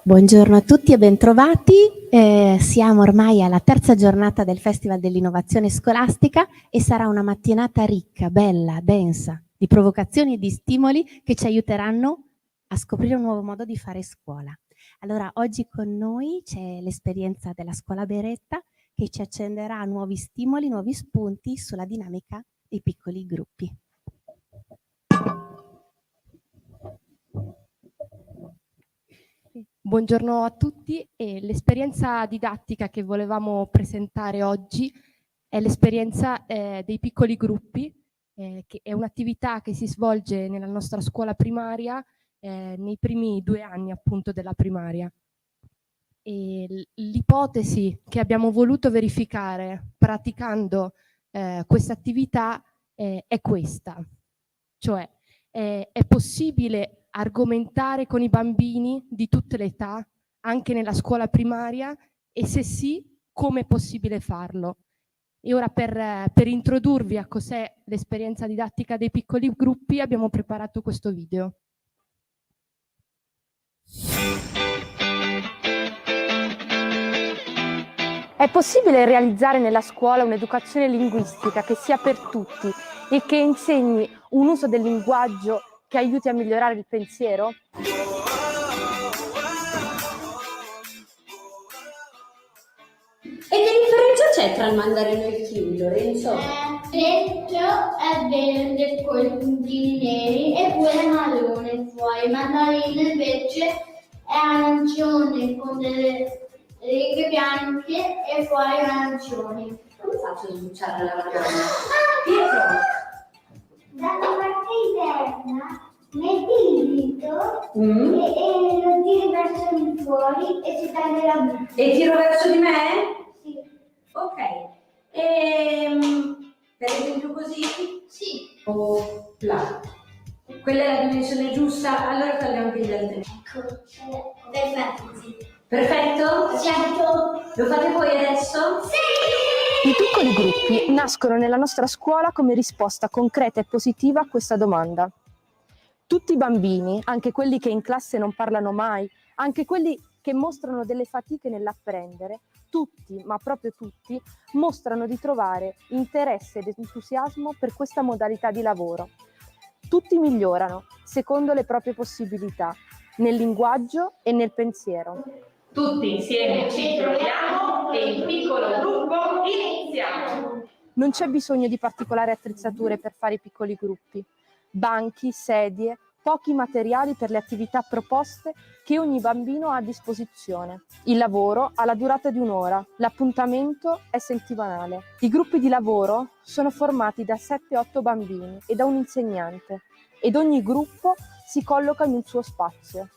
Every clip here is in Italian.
Buongiorno a tutti e bentrovati. Siamo ormai alla terza giornata del Festival dell'Innovazione Scolastica e sarà una mattinata ricca, bella, densa, di provocazioni e di stimoli che ci aiuteranno a scoprire un nuovo modo di fare scuola. Allora, oggi con noi c'è l'esperienza della Scuola Beretta che ci accenderà nuovi stimoli, nuovi spunti sulla dinamica dei piccoli gruppi. Buongiorno a tutti. L'esperienza didattica che volevamo presentare oggi è l'esperienza dei piccoli gruppi, che è un'attività che si svolge nella nostra scuola primaria nei primi 2 anni appunto della primaria. L'ipotesi che abbiamo voluto verificare praticando questa attività è questa, cioè è possibile argomentare con i bambini di tutte le età, anche nella scuola primaria, e se sì, come è possibile farlo? E ora per introdurvi a cos'è l'esperienza didattica dei piccoli gruppi abbiamo preparato questo video. È possibile realizzare nella scuola un'educazione linguistica che sia per tutti e che insegni un uso del linguaggio che aiuti a migliorare il pensiero? E che differenza c'è tra il mandarino e il kiwi, Lorenzo? Dentro è verde con i puntini neri e poi è marrone fuori. Il mandarino invece è arancione con delle righe bianche e fuori arancioni. Come faccio a sbucciare la banana? Pietro! Dalla parte interna metti il dito e lo tiri verso di fuori e si taglia la buccia. E tiro verso di me? Sì. Ok. Per esempio così? Sì. O là. Quella è la dimensione giusta, allora tagliamo anche gli altri. Ecco, perfetto, sì. Perfetto? Certo. Lo fate voi adesso? Sì! I piccoli gruppi nascono nella nostra scuola come risposta concreta e positiva a questa domanda. Tutti i bambini, anche quelli che in classe non parlano mai, anche quelli che mostrano delle fatiche nell'apprendere, tutti, ma proprio tutti, mostrano di trovare interesse ed entusiasmo per questa modalità di lavoro. Tutti migliorano, secondo le proprie possibilità, nel linguaggio e nel pensiero. Tutti insieme ci troviamo e il piccolo gruppo iniziamo. Non c'è bisogno di particolari attrezzature per fare i piccoli gruppi. Banchi, sedie, pochi materiali per le attività proposte che ogni bambino ha a disposizione. Il lavoro ha la durata di 1 ora, l'appuntamento è settimanale. I gruppi di lavoro sono formati da 7-8 bambini e da un insegnante ed ogni gruppo si colloca in un suo spazio.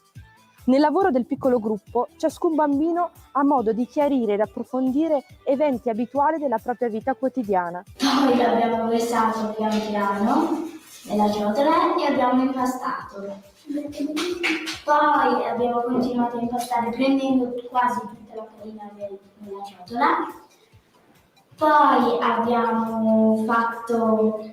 Nel lavoro del piccolo gruppo ciascun bambino ha modo di chiarire ed approfondire eventi abituali della propria vita quotidiana. Poi l'abbiamo versato piano piano nella ciotola e abbiamo impastato. Poi abbiamo continuato a impastare prendendo quasi tutta la farina nella ciotola. Poi abbiamo fatto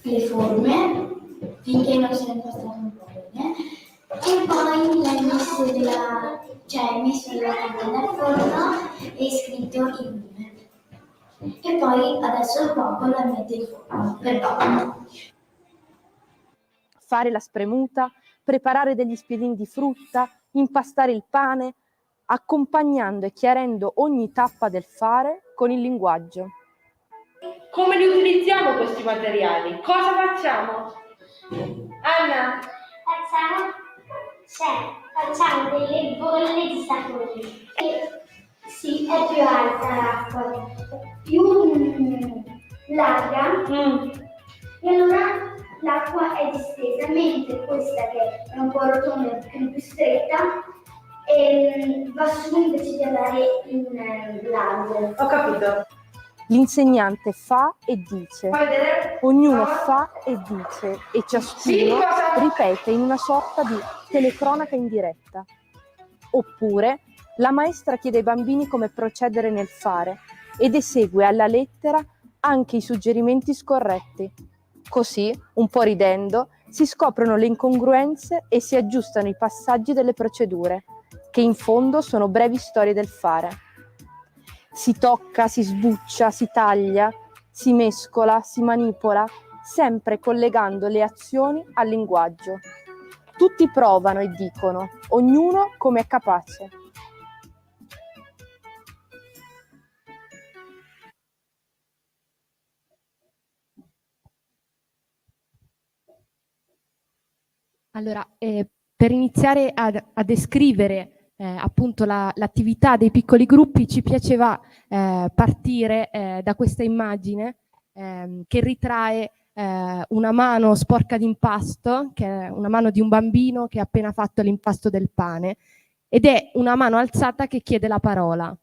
le forme finché non si è impastato un po' bene. E poi l'hai messo la carne al forno e scritto il nome. E poi adesso il poco la mette in forno per dopo. Fare la spremuta, preparare degli spiedini di frutta, impastare il pane, accompagnando e chiarendo ogni tappa del fare con il linguaggio. Come li utilizziamo questi materiali? Cosa facciamo? Anna? Facciamo delle bolle di sapone. Sì, è più alta l'acqua, più larga, e allora l'acqua è distesa, mentre questa che è un po' rotonda e più stretta va su invece di andare in largo. Ho capito. L'insegnante fa e dice, ognuno fa e dice e ciascuno ripete in una sorta di telecronaca in diretta. Oppure la maestra chiede ai bambini come procedere nel fare ed esegue alla lettera anche i suggerimenti scorretti. Così, un po' ridendo, Si scoprono le incongruenze e si aggiustano i passaggi delle procedure, che in fondo sono brevi storie del fare. Si tocca, si sbuccia, si taglia, si mescola, si manipola, sempre collegando le azioni al linguaggio. Tutti provano e dicono, ognuno come è capace. Allora, per iniziare a descrivere appunto l'attività dei piccoli gruppi, ci piaceva partire da questa immagine che ritrae una mano sporca di impasto, che è una mano di un bambino che ha appena fatto l'impasto del pane, ed è una mano alzata che chiede la parola.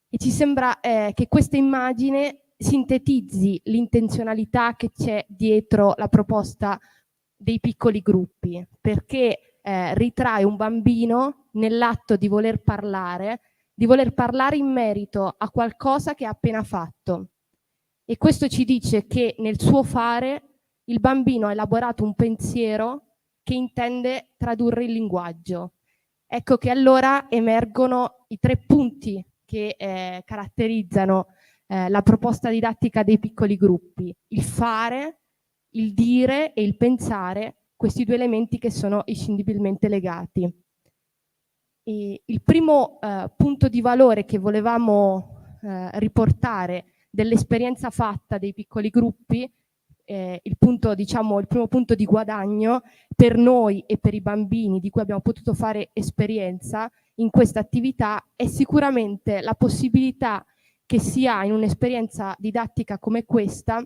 E ci sembra che questa immagine sintetizzi l'intenzionalità che c'è dietro la proposta dei piccoli gruppi, perché ritrae un bambino nell'atto di voler parlare in merito a qualcosa che ha appena fatto. E questo ci dice che nel suo fare il bambino ha elaborato un pensiero che intende tradurre in linguaggio. Ecco che allora emergono i 3 punti che caratterizzano la proposta didattica dei piccoli gruppi: il fare, il dire e il pensare, questi 2 elementi che sono inscindibilmente legati. E il primo punto di valore che volevamo riportare dell'esperienza fatta dei piccoli gruppi, il primo punto di guadagno per noi e per i bambini di cui abbiamo potuto fare esperienza in questa attività, è sicuramente la possibilità che si ha in un'esperienza didattica come questa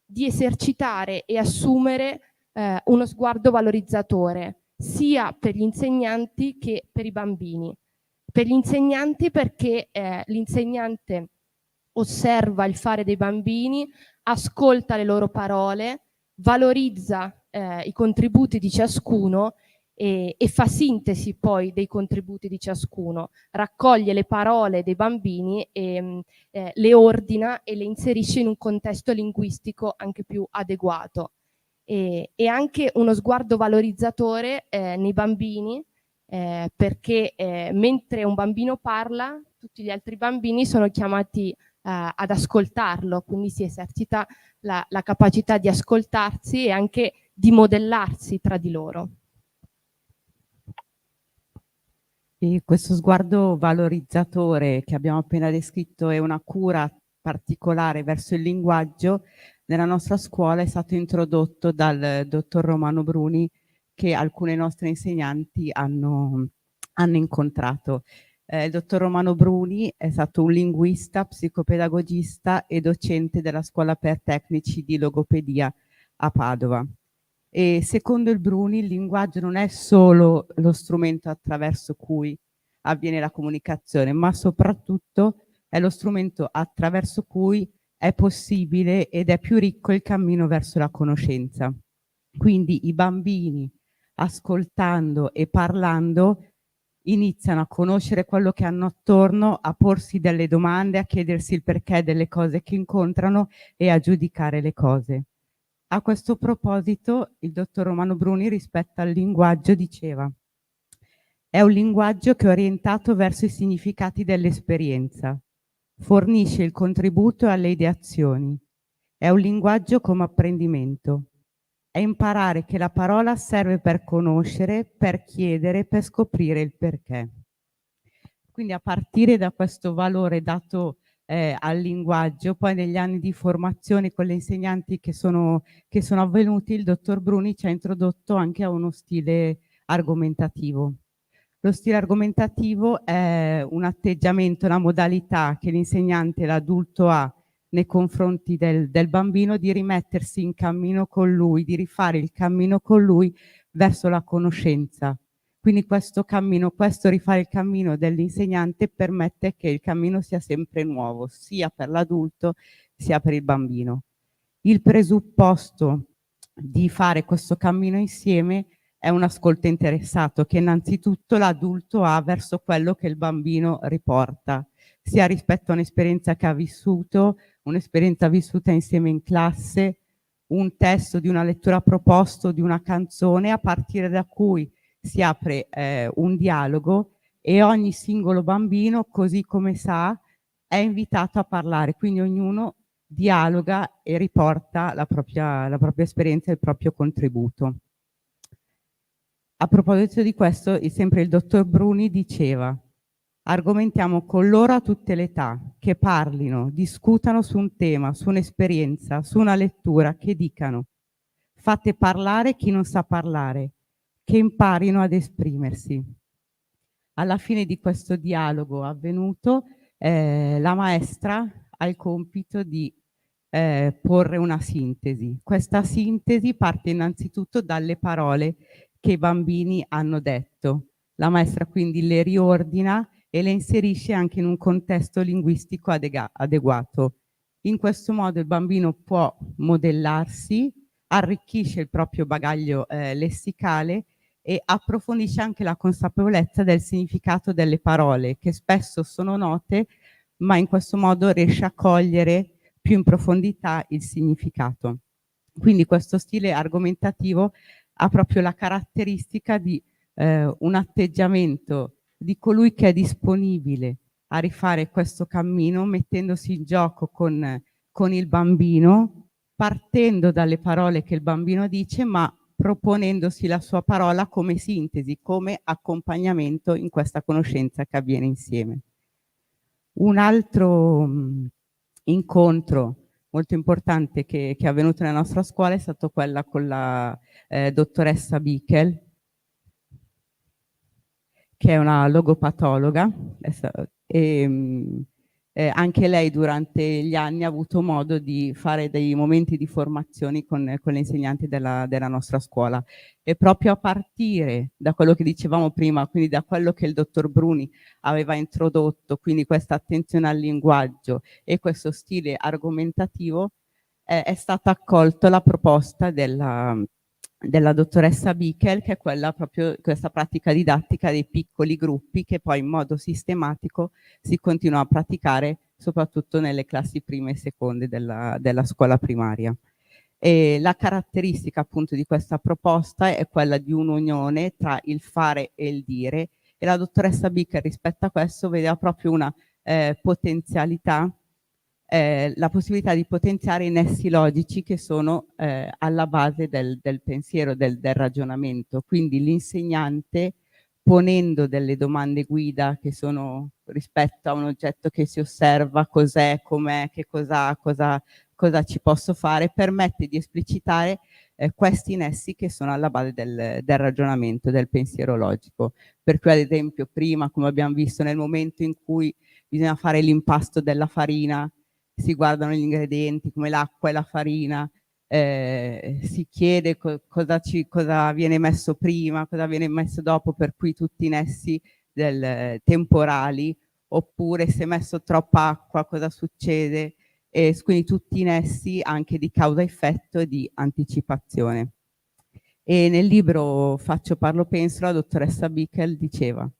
di esercitare e assumere uno sguardo valorizzatore sia per gli insegnanti che per i bambini. Per gli insegnanti perché l'insegnante osserva il fare dei bambini, ascolta le loro parole, valorizza i contributi di ciascuno e fa sintesi poi dei contributi di ciascuno, raccoglie le parole dei bambini e le ordina e le inserisce in un contesto linguistico anche più adeguato. E anche uno sguardo valorizzatore nei bambini, perché mentre un bambino parla, tutti gli altri bambini sono chiamati ad ascoltarlo, quindi si esercita la capacità di ascoltarsi e anche di modellarsi tra di loro. E questo sguardo valorizzatore che abbiamo appena descritto è una cura particolare verso il linguaggio. Nella nostra scuola è stato introdotto dal dottor Romano Bruni, che alcune nostre insegnanti hanno incontrato. Il dottor Romano Bruni è stato un linguista, psicopedagogista e docente della Scuola per Tecnici di Logopedia a Padova. E secondo il Bruni il linguaggio non è solo lo strumento attraverso cui avviene la comunicazione, ma soprattutto è lo strumento attraverso cui è possibile ed è più ricco il cammino verso la conoscenza. Quindi i bambini, ascoltando e parlando, iniziano a conoscere quello che hanno attorno, a porsi delle domande, a chiedersi il perché delle cose che incontrano e a giudicare le cose. A questo proposito, il dottor Romano Bruni rispetto al linguaggio diceva: è un linguaggio che è orientato verso i significati dell'esperienza, fornisce il contributo alle ideazioni, è un linguaggio come apprendimento, è imparare che la parola serve per conoscere, per chiedere, per scoprire il perché. Quindi a partire da questo valore dato al linguaggio, poi negli anni di formazione con le insegnanti che sono avvenuti, il dottor Bruni ci ha introdotto anche a uno stile argomentativo. Lo stile argomentativo è un atteggiamento, una modalità che l'insegnante, l'adulto ha nei confronti del bambino di rimettersi in cammino con lui, di rifare il cammino con lui verso la conoscenza. Quindi questo rifare il cammino dell'insegnante permette che il cammino sia sempre nuovo, sia per l'adulto sia per il bambino. Il presupposto di fare questo cammino insieme è un ascolto interessato che innanzitutto l'adulto ha verso quello che il bambino riporta, sia rispetto a un'esperienza che ha vissuto, un'esperienza vissuta insieme in classe, un testo di una lettura proposto, di una canzone, a partire da cui si apre un dialogo e ogni singolo bambino, così come sa, è invitato a parlare, quindi ognuno dialoga e riporta la propria esperienza e il proprio contributo. A proposito di questo, sempre il dottor Bruni diceva: argomentiamo con loro a tutte le età, che parlino, discutano su un tema, su un'esperienza, su una lettura, che dicano. Fate parlare chi non sa parlare, che imparino ad esprimersi. Alla fine di questo dialogo avvenuto, la maestra ha il compito di porre una sintesi. Questa sintesi parte innanzitutto dalle parole che i bambini hanno detto. La maestra quindi le riordina e le inserisce anche in un contesto linguistico adeguato. In questo modo il bambino può modellarsi, arricchisce il proprio bagaglio lessicale e approfondisce anche la consapevolezza del significato delle parole, che spesso sono note, ma in questo modo riesce a cogliere più in profondità il significato. Quindi questo stile argomentativo ha proprio la caratteristica di un atteggiamento di colui che è disponibile a rifare questo cammino, mettendosi in gioco con il bambino, partendo dalle parole che il bambino dice, ma proponendosi la sua parola come sintesi, come accompagnamento in questa conoscenza che avviene insieme. Un altro incontro molto importante che è avvenuto nella nostra scuola è stato quella con la dottoressa Bickel, che è una logopatologa, e anche lei durante gli anni ha avuto modo di fare dei momenti di formazione con le insegnanti della nostra scuola, e proprio a partire da quello che dicevamo prima, quindi da quello che il dottor Bruni aveva introdotto, quindi questa attenzione al linguaggio e questo stile argomentativo, è stata accolta la proposta della dottoressa Bickel, che è questa pratica didattica dei piccoli gruppi che poi in modo sistematico si continua a praticare soprattutto nelle classi prime e seconde della scuola primaria. E la caratteristica appunto di questa proposta è quella di un'unione tra il fare e il dire, e la dottoressa Bickel rispetto a questo vedeva proprio una potenzialità, la possibilità di potenziare i nessi logici che sono alla base del pensiero, del ragionamento. Quindi l'insegnante, ponendo delle domande guida che sono rispetto a un oggetto che si osserva, cos'è, com'è, che cosa ci posso fare, permette di esplicitare questi nessi che sono alla base del ragionamento, del pensiero logico. Per cui ad esempio prima, come abbiamo visto, nel momento in cui bisogna fare l'impasto della farina, si guardano gli ingredienti come l'acqua e la farina, si chiede cosa viene messo prima, cosa viene messo dopo, per cui tutti i nessi temporali, oppure se è messo troppa acqua cosa succede, e quindi tutti i nessi anche di causa-effetto e di anticipazione. E nel libro Faccio, parlo, penso, la dottoressa Bickel diceva: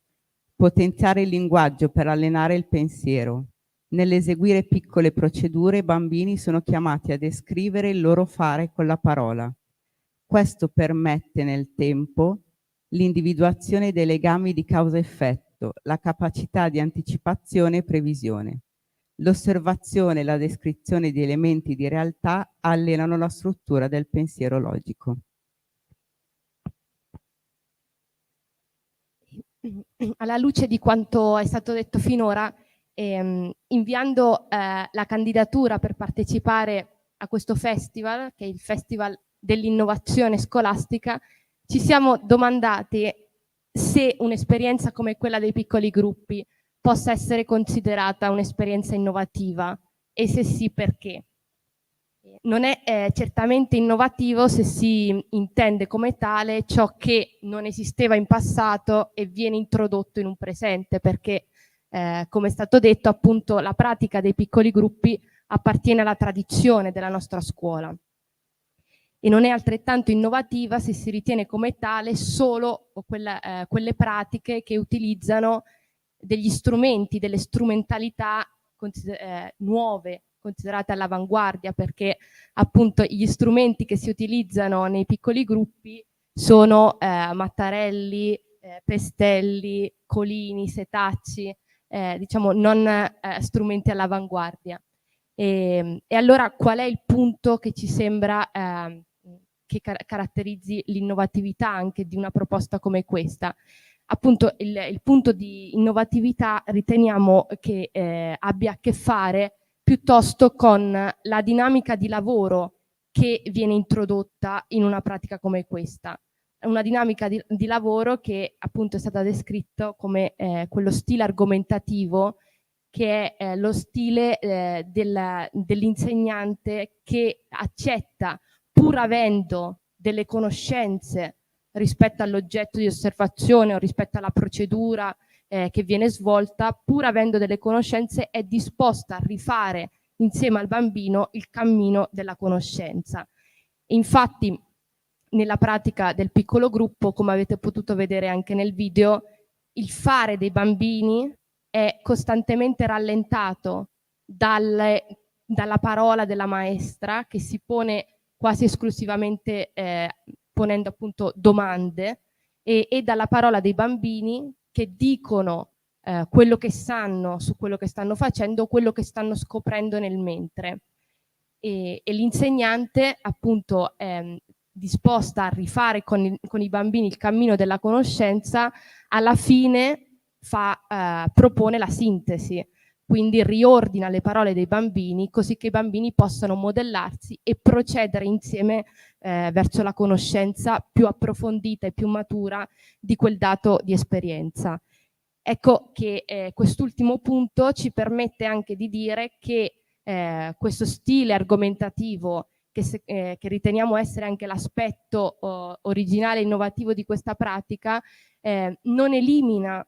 potenziare il linguaggio per allenare il pensiero. Nell'eseguire piccole procedure, i bambini sono chiamati a descrivere il loro fare con la parola. Questo permette nel tempo l'individuazione dei legami di causa-effetto, la capacità di anticipazione e previsione. L'osservazione e la descrizione di elementi di realtà allenano la struttura del pensiero logico. Alla luce di quanto è stato detto finora, inviando la candidatura per partecipare a questo festival, che è il Festival dell'Innovazione Scolastica, ci siamo domandati se un'esperienza come quella dei piccoli gruppi possa essere considerata un'esperienza innovativa, e se sì, perché. Non è certamente innovativo se si intende come tale ciò che non esisteva in passato e viene introdotto in un presente, perché come è stato detto, appunto, la pratica dei piccoli gruppi appartiene alla tradizione della nostra scuola, e non è altrettanto innovativa se si ritiene come tale solo quelle pratiche che utilizzano degli strumenti, delle strumentalità nuove, considerate all'avanguardia, perché appunto gli strumenti che si utilizzano nei piccoli gruppi sono mattarelli, pestelli, colini, setacci, diciamo non strumenti all'avanguardia. E allora qual è il punto che ci sembra che caratterizzi l'innovatività anche di una proposta come questa? Appunto il punto di innovatività riteniamo che abbia a che fare piuttosto con la dinamica di lavoro che viene introdotta in una pratica come questa. Una dinamica di lavoro che appunto è stata descritta come quello stile argomentativo, che è lo stile dell'insegnante che accetta, pur avendo delle conoscenze rispetto all'oggetto di osservazione o rispetto alla procedura che viene svolta, pur avendo delle conoscenze, è disposta a rifare insieme al bambino il cammino della conoscenza. Infatti, nella pratica del piccolo gruppo, come avete potuto vedere anche nel video, il fare dei bambini è costantemente rallentato dalla parola della maestra, che si pone quasi esclusivamente ponendo appunto domande, e dalla parola dei bambini che dicono quello che sanno su quello che stanno facendo, quello che stanno scoprendo nel mentre. E l'insegnante appunto disposta a rifare con i bambini il cammino della conoscenza, alla fine propone la sintesi, quindi riordina le parole dei bambini così che i bambini possano modellarsi e procedere insieme verso la conoscenza più approfondita e più matura di quel dato di esperienza. Ecco che quest'ultimo punto ci permette anche di dire che questo stile argomentativo, che riteniamo essere anche l'aspetto originale e innovativo di questa pratica, non elimina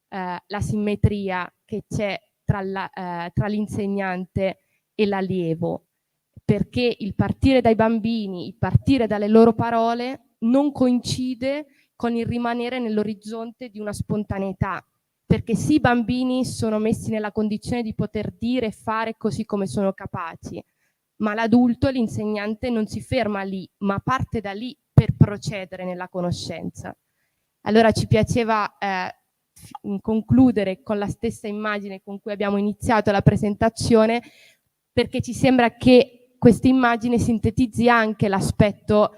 la simmetria che c'è tra l'insegnante e l'allievo, perché il partire dai bambini, il partire dalle loro parole non coincide con il rimanere nell'orizzonte di una spontaneità, perché sì, i bambini sono messi nella condizione di poter dire e fare così come sono capaci, ma l'adulto, l'insegnante, non si ferma lì, ma parte da lì per procedere nella conoscenza. Allora ci piaceva concludere con la stessa immagine con cui abbiamo iniziato la presentazione, perché ci sembra che questa immagine sintetizzi anche l'aspetto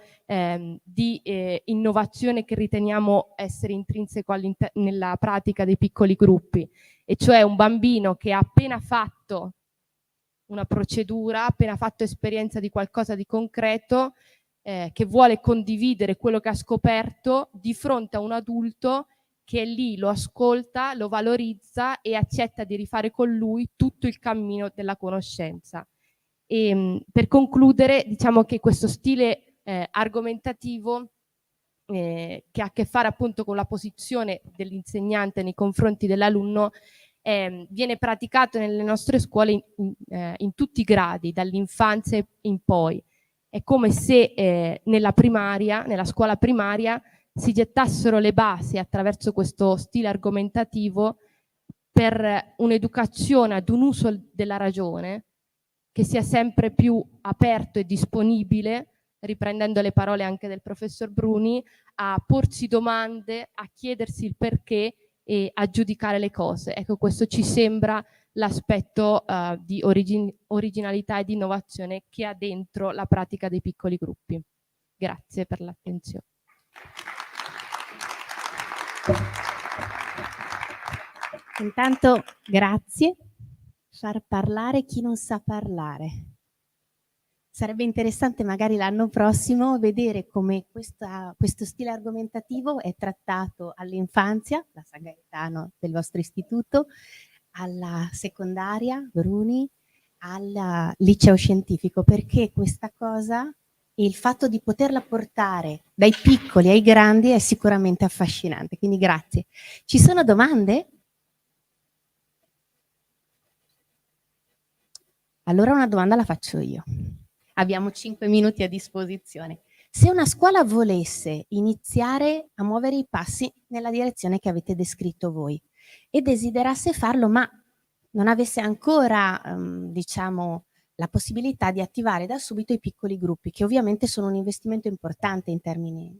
di innovazione che riteniamo essere intrinseco nella pratica dei piccoli gruppi, e cioè un bambino che ha appena fatto una procedura, ha appena fatto esperienza di qualcosa di concreto, che vuole condividere quello che ha scoperto di fronte a un adulto che è lì, lo ascolta, lo valorizza e accetta di rifare con lui tutto il cammino della conoscenza. E, per concludere, diciamo che questo stile argomentativo che ha a che fare appunto con la posizione dell'insegnante nei confronti dell'alunno viene praticato nelle nostre scuole in tutti i gradi, dall'infanzia in poi. È come se nella scuola primaria, si gettassero le basi attraverso questo stile argomentativo per un'educazione ad un uso della ragione che sia sempre più aperto e disponibile, riprendendo le parole anche del professor Bruni, a porsi domande, a chiedersi il perché e a giudicare le cose. Ecco, questo ci sembra l'aspetto di originalità e di innovazione che ha dentro la pratica dei piccoli gruppi. Grazie per l'attenzione. Intanto grazie. Far parlare chi non sa parlare. Sarebbe interessante magari l'anno prossimo vedere come questo stile argomentativo è trattato all'infanzia, la San Gaetano del vostro istituto, alla secondaria, Bruni, al liceo scientifico, perché questa cosa e il fatto di poterla portare dai piccoli ai grandi è sicuramente affascinante. Quindi grazie. Ci sono domande? Allora una domanda la faccio io. Abbiamo 5 minuti a disposizione. Se una scuola volesse iniziare a muovere i passi nella direzione che avete descritto voi e desiderasse farlo, ma non avesse ancora, diciamo, la possibilità di attivare da subito i piccoli gruppi, che ovviamente sono un investimento importante in termini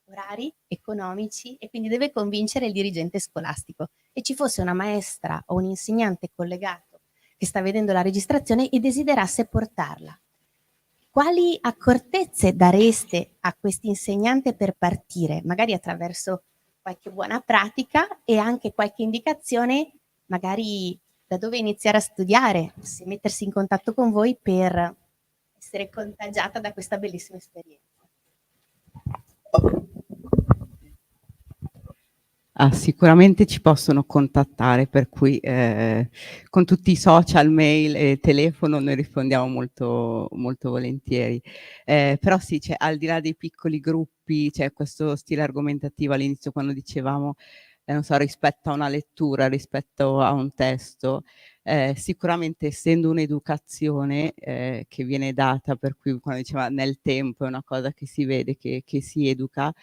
orari, economici, e quindi deve convincere il dirigente scolastico. E ci fosse una maestra o un insegnante collegato che sta vedendo la registrazione e desiderasse portarla. Quali accortezze dareste a questi insegnanti per partire, magari attraverso qualche buona pratica e anche qualche indicazione, magari da dove iniziare a studiare, se mettersi in contatto con voi per essere contagiata da questa bellissima esperienza? Sicuramente ci possono contattare, per cui con tutti i social, mail e telefono noi rispondiamo molto, molto volentieri. Però sì, al di là dei piccoli gruppi, c'è questo stile argomentativo all'inizio quando dicevamo, non so, rispetto a una lettura, rispetto a un testo, sicuramente essendo un'educazione che viene data, per cui quando diceva nel tempo è una cosa che si vede, che si educa,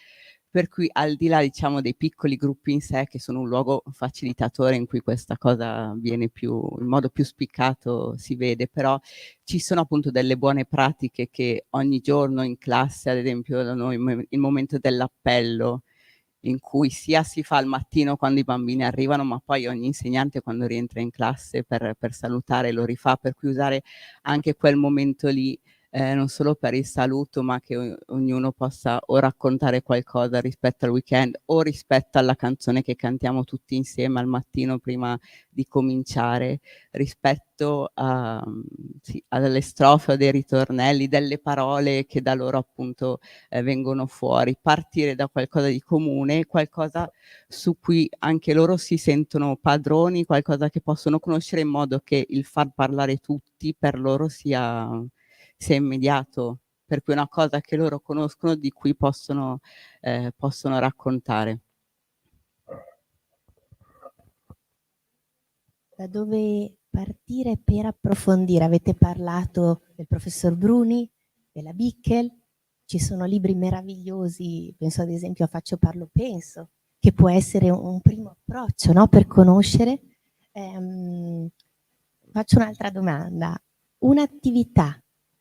per cui al di là, diciamo, dei piccoli gruppi in sé, che sono un luogo facilitatore in cui questa cosa viene in modo più spiccato si vede, però ci sono appunto delle buone pratiche che ogni giorno in classe, ad esempio da noi, il momento dell'appello, in cui sia si fa al mattino quando i bambini arrivano, ma poi ogni insegnante quando rientra in classe per salutare lo rifà, per cui usare anche quel momento lì, non solo per il saluto, ma che ognuno possa o raccontare qualcosa rispetto al weekend o rispetto alla canzone che cantiamo tutti insieme al mattino prima di cominciare, rispetto alle strofe o dei ritornelli, delle parole che da loro appunto vengono fuori, partire da qualcosa di comune, qualcosa su cui anche loro si sentono padroni, qualcosa che possono conoscere, in modo che il far parlare tutti per loro sia immediato, per cui è una cosa che loro conoscono, di cui possono raccontare. Da dove partire per approfondire? Avete parlato del professor Bruni, della Bickel, ci sono libri meravigliosi, penso ad esempio a Faccio Parlo Penso, che può essere un primo approccio, no? Per conoscere. Faccio un'altra domanda. Un'attività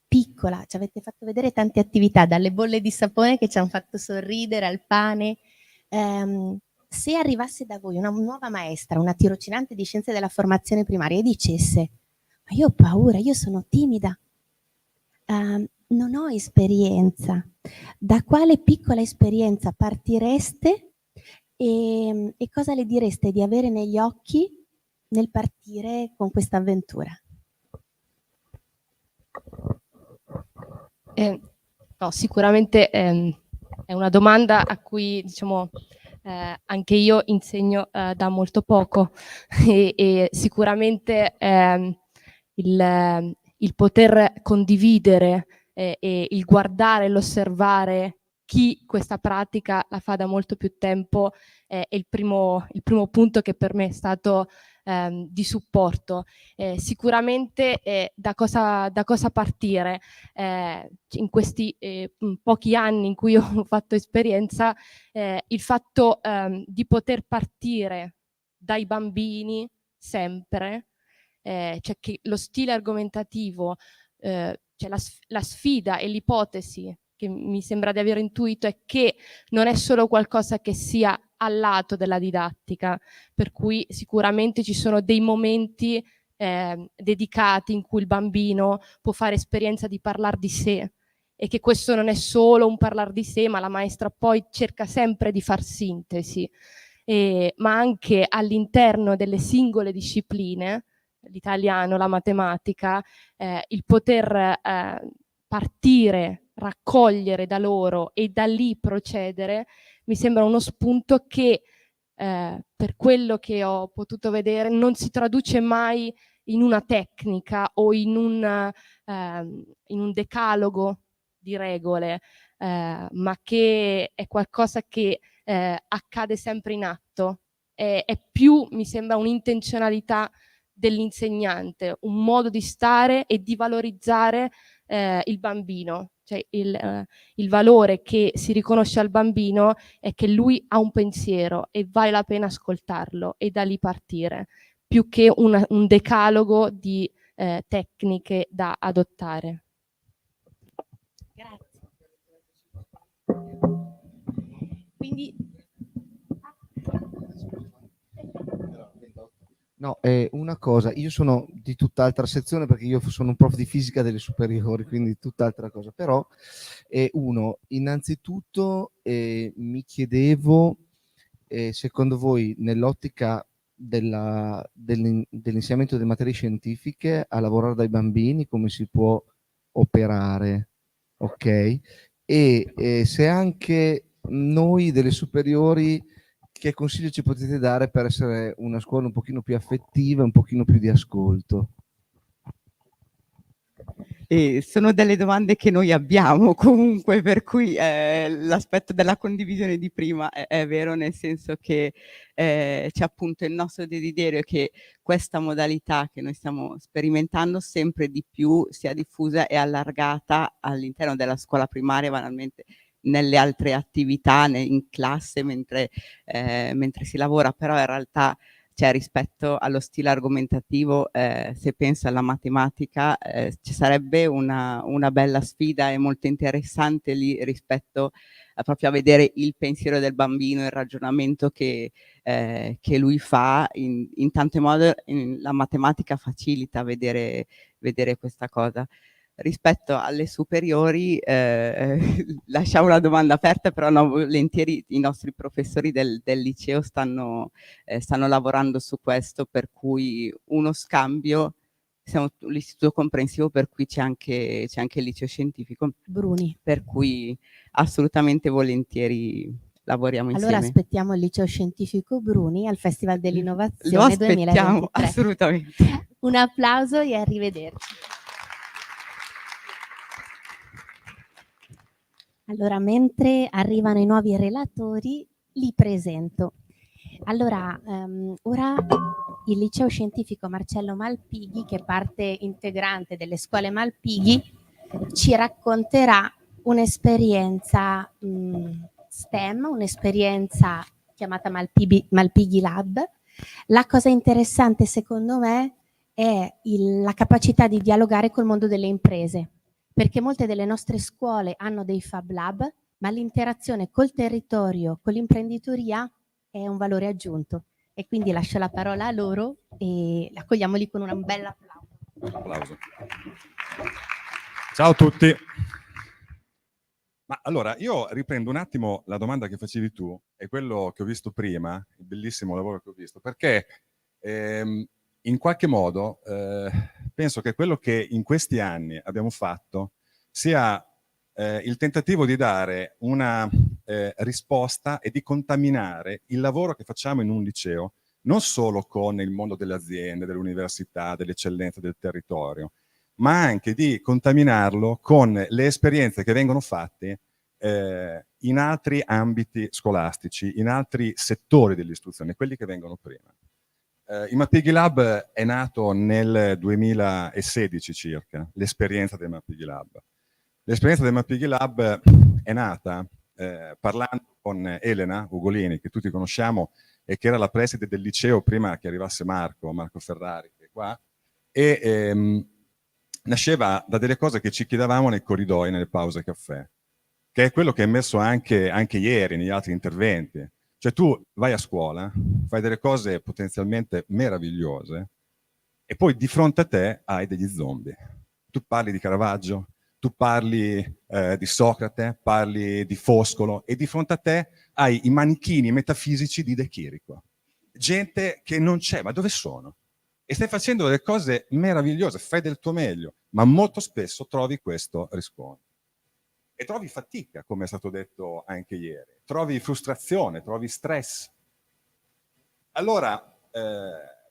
piccola, ci avete fatto vedere tante attività, dalle bolle di sapone che ci hanno fatto sorridere, al pane. Se arrivasse da voi una nuova maestra, una tirocinante di scienze della formazione primaria e dicesse: ma io ho paura, io sono timida, non ho esperienza, da quale piccola esperienza partireste e cosa le direste di avere negli occhi nel partire con questa avventura? No, sicuramente è una domanda a cui, diciamo, anche io insegno da molto poco e sicuramente il poter condividere e il guardare, l'osservare chi questa pratica la fa da molto più tempo è il primo punto che per me è stato di supporto. Sicuramente da cosa partire? In questi pochi anni in cui ho fatto esperienza, il fatto di poter partire dai bambini sempre, cioè che lo stile argomentativo, cioè la sfida e l'ipotesi che mi sembra di aver intuito è che non è solo qualcosa che sia al lato della didattica, per cui sicuramente ci sono dei momenti dedicati in cui il bambino può fare esperienza di parlare di sé, e che questo non è solo un parlare di sé, ma la maestra poi cerca sempre di far sintesi, ma anche all'interno delle singole discipline, l'italiano, la matematica, il poter partire, raccogliere da loro e da lì procedere, mi sembra uno spunto che per quello che ho potuto vedere non si traduce mai in una tecnica o in un decalogo di regole, ma che è qualcosa che accade sempre in atto. È più, mi sembra, un'intenzionalità dell'insegnante, un modo di stare e di valorizzare il bambino. Cioè il valore che si riconosce al bambino è che lui ha un pensiero e vale la pena ascoltarlo e da lì partire, più che un decalogo di tecniche da adottare. Grazie. Quindi No, una cosa, io sono di tutt'altra sezione perché io sono un prof di fisica delle superiori, quindi tutt'altra cosa. Però, innanzitutto mi chiedevo, secondo voi, nell'ottica dell'insegnamento delle materie scientifiche, a lavorare dai bambini, come si può operare? Ok? E se anche noi delle superiori, che consiglio ci potete dare per essere una scuola un pochino più affettiva, un pochino più di ascolto? E sono delle domande che noi abbiamo comunque, per cui l'aspetto della condivisione di prima è vero, nel senso che c'è appunto il nostro desiderio che questa modalità che noi stiamo sperimentando sempre di più sia diffusa e allargata all'interno della scuola primaria, banalmente nelle altre attività, in classe, mentre si lavora, però in realtà, cioè, rispetto allo stile argomentativo, se penso alla matematica, ci sarebbe una bella sfida e molto interessante lì rispetto proprio a vedere il pensiero del bambino, il ragionamento che lui fa. In tanto modo la matematica facilita vedere questa cosa. Rispetto alle superiori, lasciamo la domanda aperta, però no, volentieri i nostri professori del liceo stanno lavorando su questo, per cui uno scambio, siamo l'istituto comprensivo, per cui c'è anche il liceo scientifico, Bruni. per cui assolutamente volentieri lavoriamo insieme. Allora aspettiamo il liceo scientifico Bruni al Festival Lo dell'Innovazione aspettiamo 2023. assolutamente. Un applauso e arrivederci. Allora, mentre arrivano i nuovi relatori, li presento. Allora, ora il Liceo Scientifico Marcello Malpighi, che è parte integrante delle scuole Malpighi, ci racconterà un'esperienza STEM, un'esperienza chiamata Malpighi Lab. La cosa interessante, secondo me, è la capacità di dialogare col mondo delle imprese, perché molte delle nostre scuole hanno dei Fab Lab, ma l'interazione col territorio, con l'imprenditoria è un valore aggiunto. E quindi lascio la parola a loro e accogliamoli con un bel applauso. Ciao a tutti. Ma allora, io riprendo un attimo la domanda che facevi tu e quello che ho visto prima, il bellissimo lavoro che ho visto, perché in qualche modo penso che quello che in questi anni abbiamo fatto sia il tentativo di dare una risposta e di contaminare il lavoro che facciamo in un liceo, non solo con il mondo delle aziende, dell'università, dell'eccellenza del territorio, ma anche di contaminarlo con le esperienze che vengono fatte in altri ambiti scolastici, in altri settori dell'istruzione, quelli che vengono prima. Il Malpighi Lab è nato nel 2016 circa, l'esperienza del Malpighi Lab. L'esperienza del Malpighi Lab è nata parlando con Elena Ugolini, che tutti conosciamo e che era la preside del liceo prima che arrivasse Marco Ferrari, che è qua, e nasceva da delle cose che ci chiedevamo nei corridoi, nelle pause caffè, che è quello che è emerso anche ieri negli altri interventi. Cioè tu vai a scuola, fai delle cose potenzialmente meravigliose e poi di fronte a te hai degli zombie. Tu parli di Caravaggio, tu parli di Socrate, parli di Foscolo e di fronte a te hai i manichini metafisici di De Chirico. Gente che non c'è, ma dove sono? E stai facendo delle cose meravigliose, fai del tuo meglio, ma molto spesso trovi questo riscontro. E trovi fatica, come è stato detto anche ieri, trovi frustrazione, trovi stress. Allora,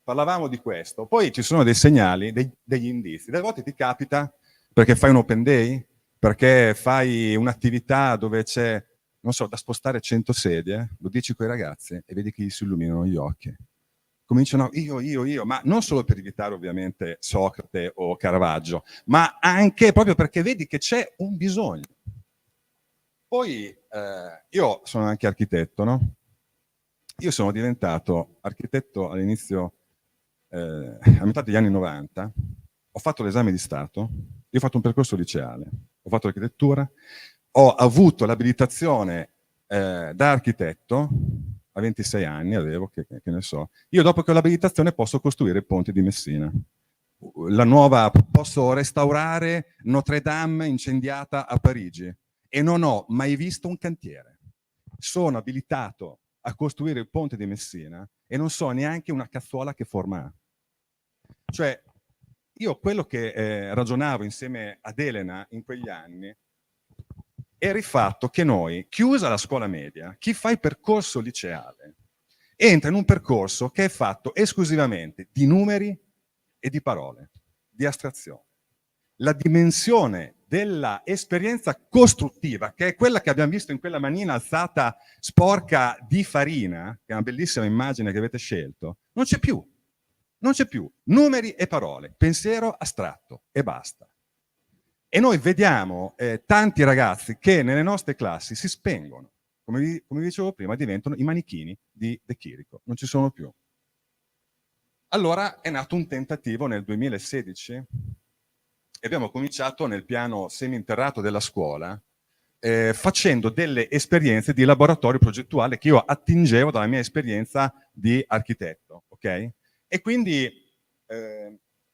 parlavamo di questo, poi ci sono dei segnali, degli indizi. Delle volte ti capita perché fai un open day, perché fai un'attività dove c'è, non so, da spostare 100 sedie, lo dici coi ragazzi e vedi che gli si illuminano gli occhi. Cominciano io, ma non solo per evitare ovviamente Socrate o Caravaggio, ma anche proprio perché vedi che c'è un bisogno. Poi io sono anche architetto, no? Io sono diventato architetto all'inizio, a metà degli anni 90, ho fatto l'esame di Stato, io ho fatto un percorso liceale, ho fatto architettura, ho avuto l'abilitazione da architetto, a 26 anni avevo, che ne so. Io dopo che ho l'abilitazione posso costruire il ponte di Messina. Posso restaurare Notre Dame incendiata a Parigi e non ho mai visto un cantiere. Sono abilitato a costruire il ponte di Messina e non so neanche una cazzuola che forma ha. Cioè, io quello che ragionavo insieme ad Elena in quegli anni era il fatto che noi, chiusa la scuola media, chi fa il percorso liceale entra in un percorso che è fatto esclusivamente di numeri e di parole, di astrazione. La dimensione della esperienza costruttiva, che è quella che abbiamo visto in quella manina alzata sporca di farina, che è una bellissima immagine che avete scelto, non c'è più. Non c'è più. Numeri e parole, pensiero astratto e basta. E noi vediamo tanti ragazzi che nelle nostre classi si spengono. Come vi dicevo prima, diventano i manichini di De Chirico. Non ci sono più. Allora è nato un tentativo nel 2016 e abbiamo cominciato nel piano seminterrato della scuola facendo delle esperienze di laboratorio progettuale che io attingevo dalla mia esperienza di architetto, ok? E quindi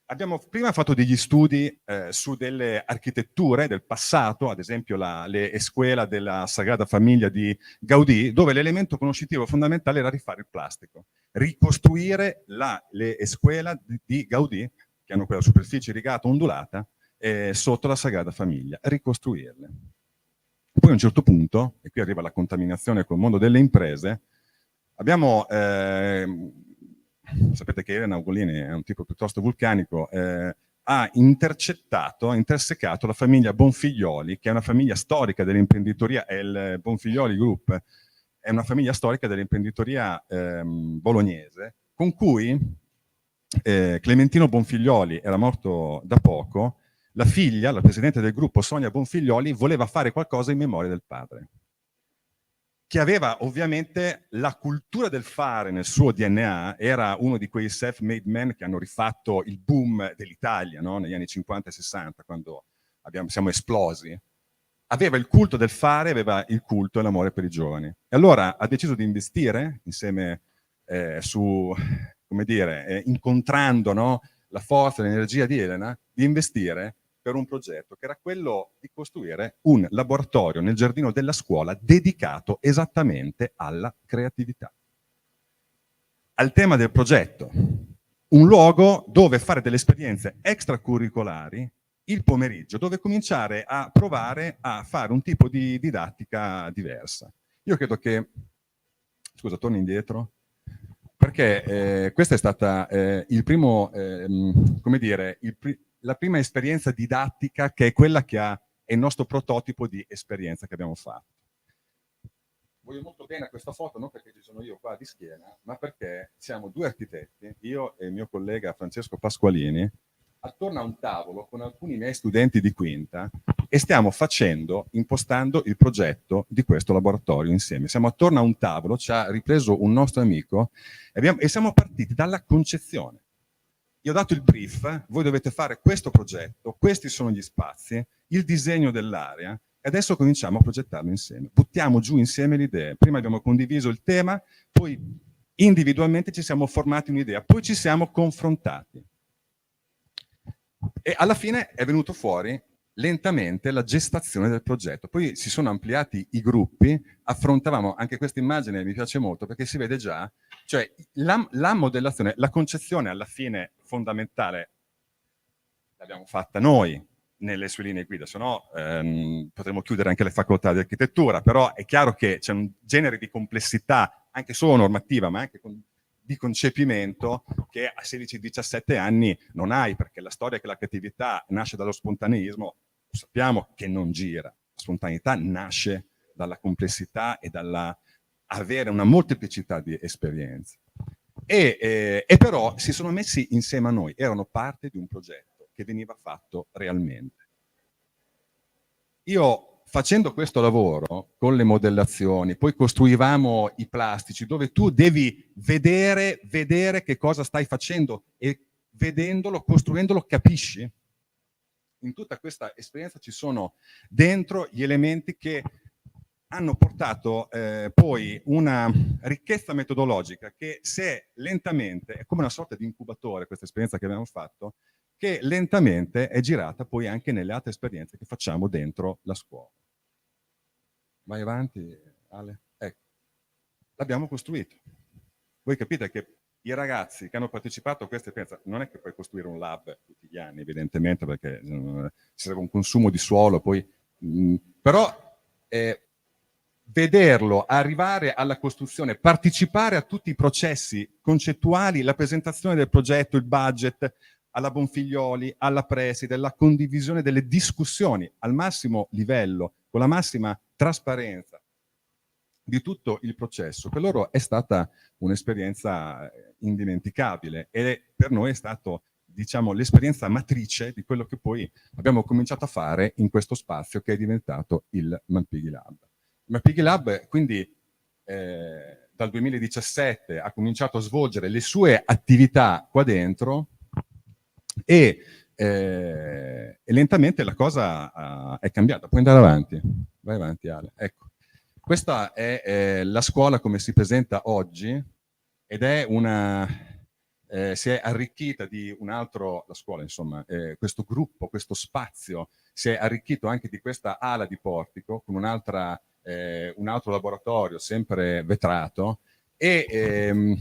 abbiamo prima fatto degli studi su delle architetture del passato, ad esempio le escuela della Sagrada Famiglia di Gaudì, dove l'elemento conoscitivo fondamentale era rifare il plastico, ricostruire le escuela di Gaudì, che hanno quella superficie irrigata ondulata, sotto la Sagrada Famiglia, ricostruirle. Poi a un certo punto, e qui arriva la contaminazione col mondo delle imprese, abbiamo... sapete che Elena Ugolini è un tipo piuttosto vulcanico, ha intersecato la famiglia Bonfiglioli, che è una famiglia storica dell'imprenditoria, è il Bonfiglioli Group, è una famiglia storica dell'imprenditoria bolognese, con cui Clementino Bonfiglioli era morto da poco, la figlia, la presidente del gruppo Sonia Bonfiglioli, voleva fare qualcosa in memoria del padre, che aveva ovviamente la cultura del fare nel suo DNA, era uno di quei self-made men che hanno rifatto il boom dell'Italia, no? Negli anni 50 e 60, quando siamo esplosi. Aveva il culto del fare, aveva il culto e l'amore per i giovani. E allora ha deciso di investire insieme come dire, incontrando, no, la forza e l'energia di Elena, di investire per un progetto che era quello di costruire un laboratorio nel giardino della scuola dedicato esattamente alla creatività. Al tema del progetto, un luogo dove fare delle esperienze extracurricolari il pomeriggio, dove cominciare a provare a fare un tipo di didattica diversa. Io credo che... Scusa, torni indietro? Perché questa è stata il primo, come dire, la prima esperienza didattica che è quella che è il nostro prototipo di esperienza che abbiamo fatto. Voglio molto bene a questa foto, non perché ci sono io qua di schiena, ma perché siamo due architetti, io e il mio collega Francesco Pasqualini, attorno a un tavolo con alcuni miei studenti di quinta e stiamo impostando il progetto di questo laboratorio insieme. Siamo attorno a un tavolo, ci ha ripreso un nostro amico e siamo partiti dalla concezione. Io ho dato il brief, voi dovete fare questo progetto, questi sono gli spazi, il disegno dell'area, e adesso cominciamo a progettarlo insieme. Buttiamo giù insieme le idee. Prima abbiamo condiviso il tema, poi individualmente ci siamo formati un'idea, poi ci siamo confrontati. E alla fine è venuto fuori lentamente la gestazione del progetto. Poi si sono ampliati i gruppi, affrontavamo, anche questa immagine mi piace molto perché si vede già, cioè la modellazione, la concezione alla fine fondamentale l'abbiamo fatta noi nelle sue linee guida, se no potremmo chiudere anche le facoltà di architettura, però è chiaro che c'è un genere di complessità, anche solo normativa, ma anche di concepimento che a 16-17 anni non hai, perché la storia che la creatività nasce dallo spontaneismo, sappiamo che non gira. La spontaneità nasce dalla complessità e dalla avere una molteplicità di esperienze. E però si sono messi insieme a noi, erano parte di un progetto che veniva fatto realmente. Io facendo questo lavoro con le modellazioni, poi costruivamo i plastici dove tu devi vedere che cosa stai facendo e vedendolo, costruendolo, capisci? In tutta questa esperienza ci sono dentro gli elementi che hanno portato poi una ricchezza metodologica che se lentamente, è come una sorta di incubatore questa esperienza che abbiamo fatto, che lentamente è girata poi anche nelle altre esperienze che facciamo dentro la scuola. Vai avanti, Ale. Ecco, l'abbiamo costruito. Voi capite che i ragazzi che hanno partecipato a questa esperienza, non è che puoi costruire un lab tutti gli anni, evidentemente, perché ci sarebbe un consumo di suolo, poi, però vederlo arrivare alla costruzione, partecipare a tutti i processi concettuali, la presentazione del progetto, il budget, alla Bonfiglioli, alla preside, la condivisione delle discussioni al massimo livello, con la massima trasparenza di tutto il processo, per loro è stata un'esperienza indimenticabile e per noi è stato, diciamo, l'esperienza matrice di quello che poi abbiamo cominciato a fare in questo spazio che è diventato il Malpighi Lab. Il Malpighi Lab quindi dal 2017 ha cominciato a svolgere le sue attività qua dentro e lentamente la cosa è cambiata. Puoi andare avanti, vai avanti Ale, ecco. Questa è la scuola come si presenta oggi ed è si è arricchita di un altro, la scuola insomma, questo gruppo, questo spazio si è arricchito anche di questa ala di portico con un altro laboratorio sempre vetrato e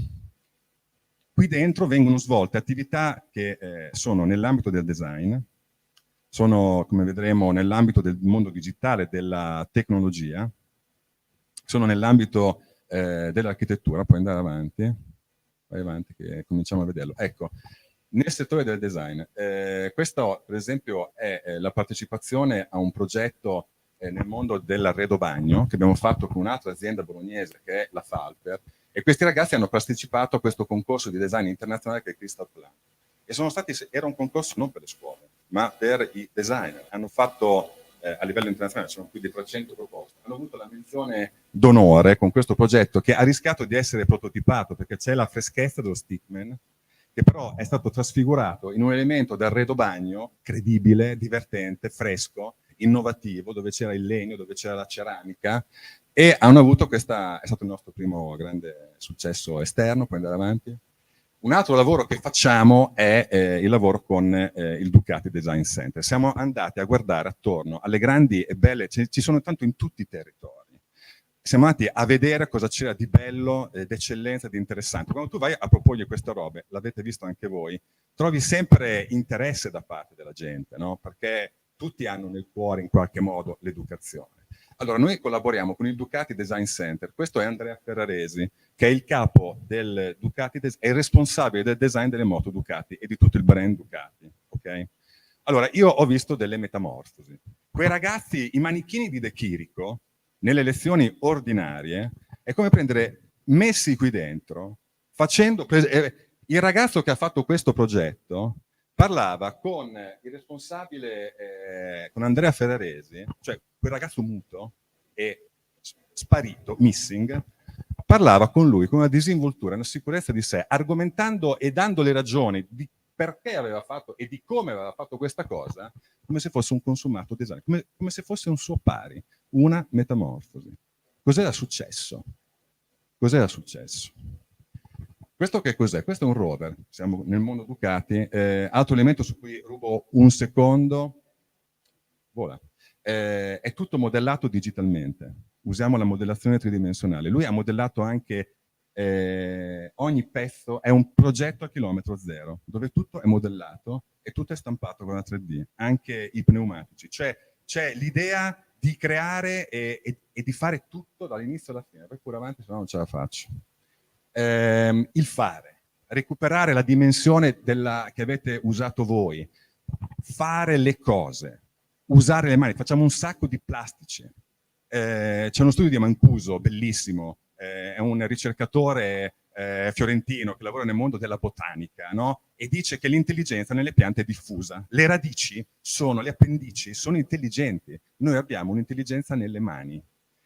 qui dentro vengono svolte attività che sono nell'ambito del design, sono come vedremo nell'ambito del mondo digitale, della tecnologia, sono nell'ambito dell'architettura. Puoi andare avanti, vai avanti che cominciamo a vederlo. Ecco, nel settore del design, questo per esempio è la partecipazione a un progetto nel mondo dell'arredo bagno che abbiamo fatto con un'altra azienda bolognese che è la Falper, e questi ragazzi hanno partecipato a questo concorso di design internazionale che è Crystal Plan. E era un concorso non per le scuole, ma per i designer. Hanno fatto a livello internazionale, sono più di 300 proposte. Hanno avuto la menzione d'onore con questo progetto che ha rischiato di essere prototipato perché c'è la freschezza dello stickman, che però è stato trasfigurato in un elemento d'arredo bagno credibile, divertente, fresco, innovativo, dove c'era il legno, dove c'era la ceramica, e hanno avuto è stato il nostro primo grande successo esterno. Puoi andare avanti. Un altro lavoro che facciamo è il lavoro con il Ducati Design Center. Siamo andati a guardare attorno alle grandi e belle, ci sono tanto in tutti i territori. Siamo andati a vedere cosa c'era di bello, d'eccellenza, di interessante. Quando tu vai a proporgli queste robe, l'avete visto anche voi, trovi sempre interesse da parte della gente, no? Perché tutti hanno nel cuore in qualche modo l'educazione. Allora, noi collaboriamo con il Ducati Design Center. Questo è Andrea Ferraresi, che è il capo del Ducati, è il responsabile del design delle moto Ducati e di tutto il brand Ducati. Okay? Allora, io ho visto delle metamorfosi. Quei ragazzi, i manichini di De Chirico, nelle lezioni ordinarie, è come prendere messi qui dentro, il ragazzo che ha fatto questo progetto parlava con il responsabile, con Andrea Ferraresi, cioè quel ragazzo muto e sparito, missing, parlava con lui con una disinvoltura, una sicurezza di sé, argomentando e dando le ragioni di perché aveva fatto e di come aveva fatto questa cosa, come se fosse un consumato design, come se fosse un suo pari, una metamorfosi. Cos'era successo? Cos'era successo? Questo che cos'è? Questo è un rover, siamo nel mondo Ducati. Altro elemento su cui rubo un secondo, vola. È tutto modellato digitalmente, usiamo la modellazione tridimensionale. Lui ha modellato anche ogni pezzo, è un progetto a chilometro zero, dove tutto è modellato e tutto è stampato con la 3D, anche i pneumatici. Cioè c'è l'idea di creare e di fare tutto dall'inizio alla fine. Poi pure avanti, se no non ce la faccio. Il fare, recuperare la dimensione che avete usato voi, fare le cose, usare le mani. Facciamo un sacco di plastici. C'è uno studio di Mancuso bellissimo, è un ricercatore fiorentino che lavora nel mondo della botanica, no? E dice che l'intelligenza nelle piante è diffusa. Le radici le appendici sono intelligenti. Noi abbiamo un'intelligenza nelle mani.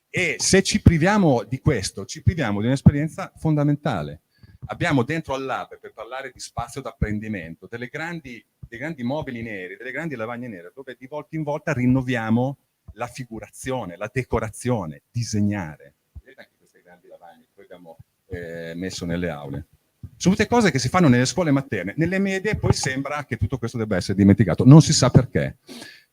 E se ci priviamo di questo, ci priviamo di un'esperienza fondamentale. Abbiamo dentro al lab, per parlare di spazio d'apprendimento, dei grandi mobili neri, delle grandi lavagne nere, dove di volta in volta rinnoviamo la figurazione, la decorazione, disegnare. Vedete anche queste grandi lavagne che poi abbiamo messo nelle aule. Sono tutte cose che si fanno nelle scuole materne, nelle medie poi sembra che tutto questo debba essere dimenticato, non si sa perché.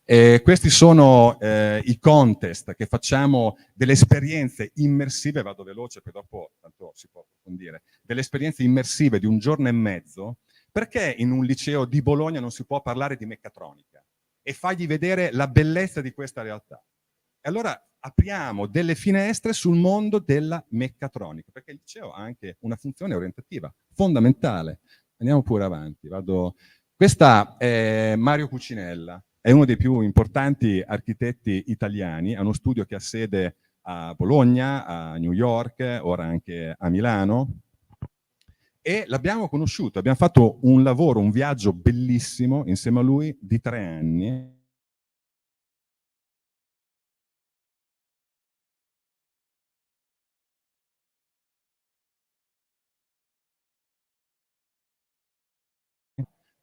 Questi sono i contest che facciamo, delle esperienze immersive, vado veloce poi dopo tanto si può approfondire, delle esperienze immersive di un giorno e mezzo. Perché in un liceo di Bologna non si può parlare di meccatronica e fargli vedere la bellezza di questa realtà? E allora apriamo delle finestre sul mondo della meccatronica, perché il liceo ha anche una funzione orientativa fondamentale. Andiamo pure avanti. Questa è Mario Cucinella, è uno dei più importanti architetti italiani, ha uno studio che ha sede a Bologna, a New York, ora anche a Milano, e l'abbiamo conosciuto, abbiamo fatto un lavoro, un viaggio bellissimo insieme a lui di 3 anni.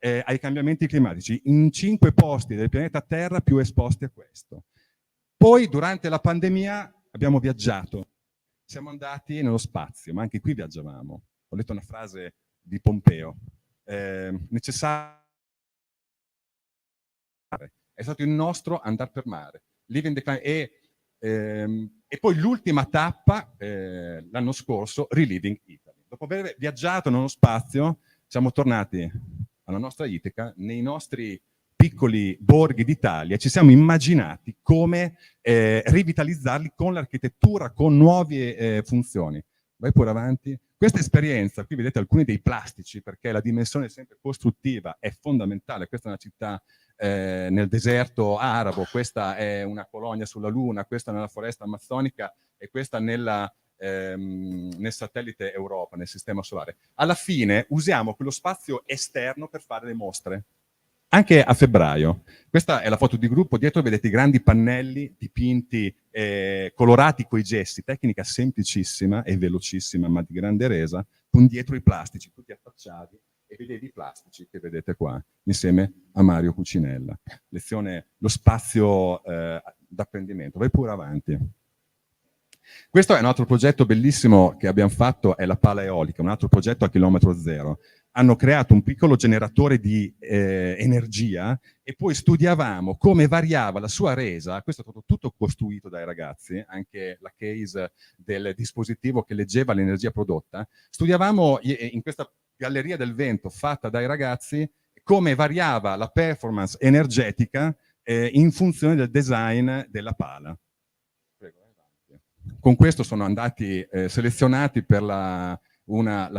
Ai cambiamenti climatici, in 5 posti del pianeta Terra più esposti a questo. Poi durante la pandemia abbiamo viaggiato, siamo andati nello spazio, ma anche qui viaggiavamo. Ho letto una frase di Pompeo, necessario è stato il nostro andare per mare, e poi l'ultima tappa l'anno scorso, Reliving Italy. Dopo aver viaggiato nello spazio siamo tornati alla nostra Itaca, nei nostri piccoli borghi d'Italia, ci siamo immaginati come rivitalizzarli con l'architettura, con nuove funzioni. Vai pure avanti. Questa esperienza, qui vedete alcuni dei plastici, perché la dimensione sempre costruttiva è fondamentale. Questa è una città nel deserto arabo, questa è una colonia sulla Luna, questa nella foresta amazzonica e questa nel satellite Europa, nel sistema solare. Alla fine usiamo quello spazio esterno per fare le mostre, anche a febbraio. Questa è la foto di gruppo, dietro vedete i grandi pannelli dipinti, colorati coi gessi, tecnica semplicissima e velocissima, ma di grande resa, con dietro i plastici, tutti affacciati, e vedete i plastici che vedete qua, insieme a Mario Cucinella. Lezione, lo spazio d'apprendimento. Vai pure avanti. Questo è un altro progetto bellissimo che abbiamo fatto, è la pala eolica, un altro progetto a chilometro zero. Hanno creato un piccolo generatore di energia e poi studiavamo come variava la sua resa. Questo è stato tutto costruito dai ragazzi, anche la case del dispositivo che leggeva l'energia prodotta. Studiavamo in questa galleria del vento fatta dai ragazzi come variava la performance energetica in funzione del design della pala. Con questo sono andati selezionati per la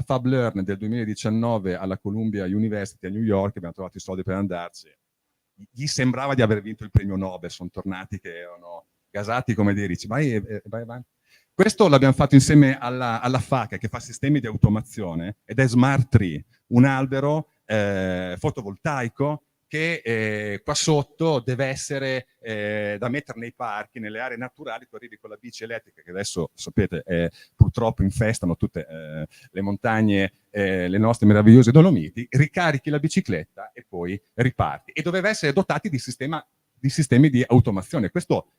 Fab Learn del 2019 alla Columbia University a New York, abbiamo trovato i soldi per andarci. Gli sembrava di aver vinto il premio Nobel, sono tornati che erano gasati come dei ricci. Vai avanti. Questo l'abbiamo fatto insieme alla FACA, che fa sistemi di automazione, ed è Smart Tree, un albero fotovoltaico che qua sotto deve essere da mettere nei parchi, nelle aree naturali. Tu arrivi con la bici elettrica, che adesso sapete purtroppo infestano tutte le montagne, le nostre meravigliose Dolomiti, ricarichi la bicicletta e poi riparti. E doveva essere dotati di sistemi di automazione. Questo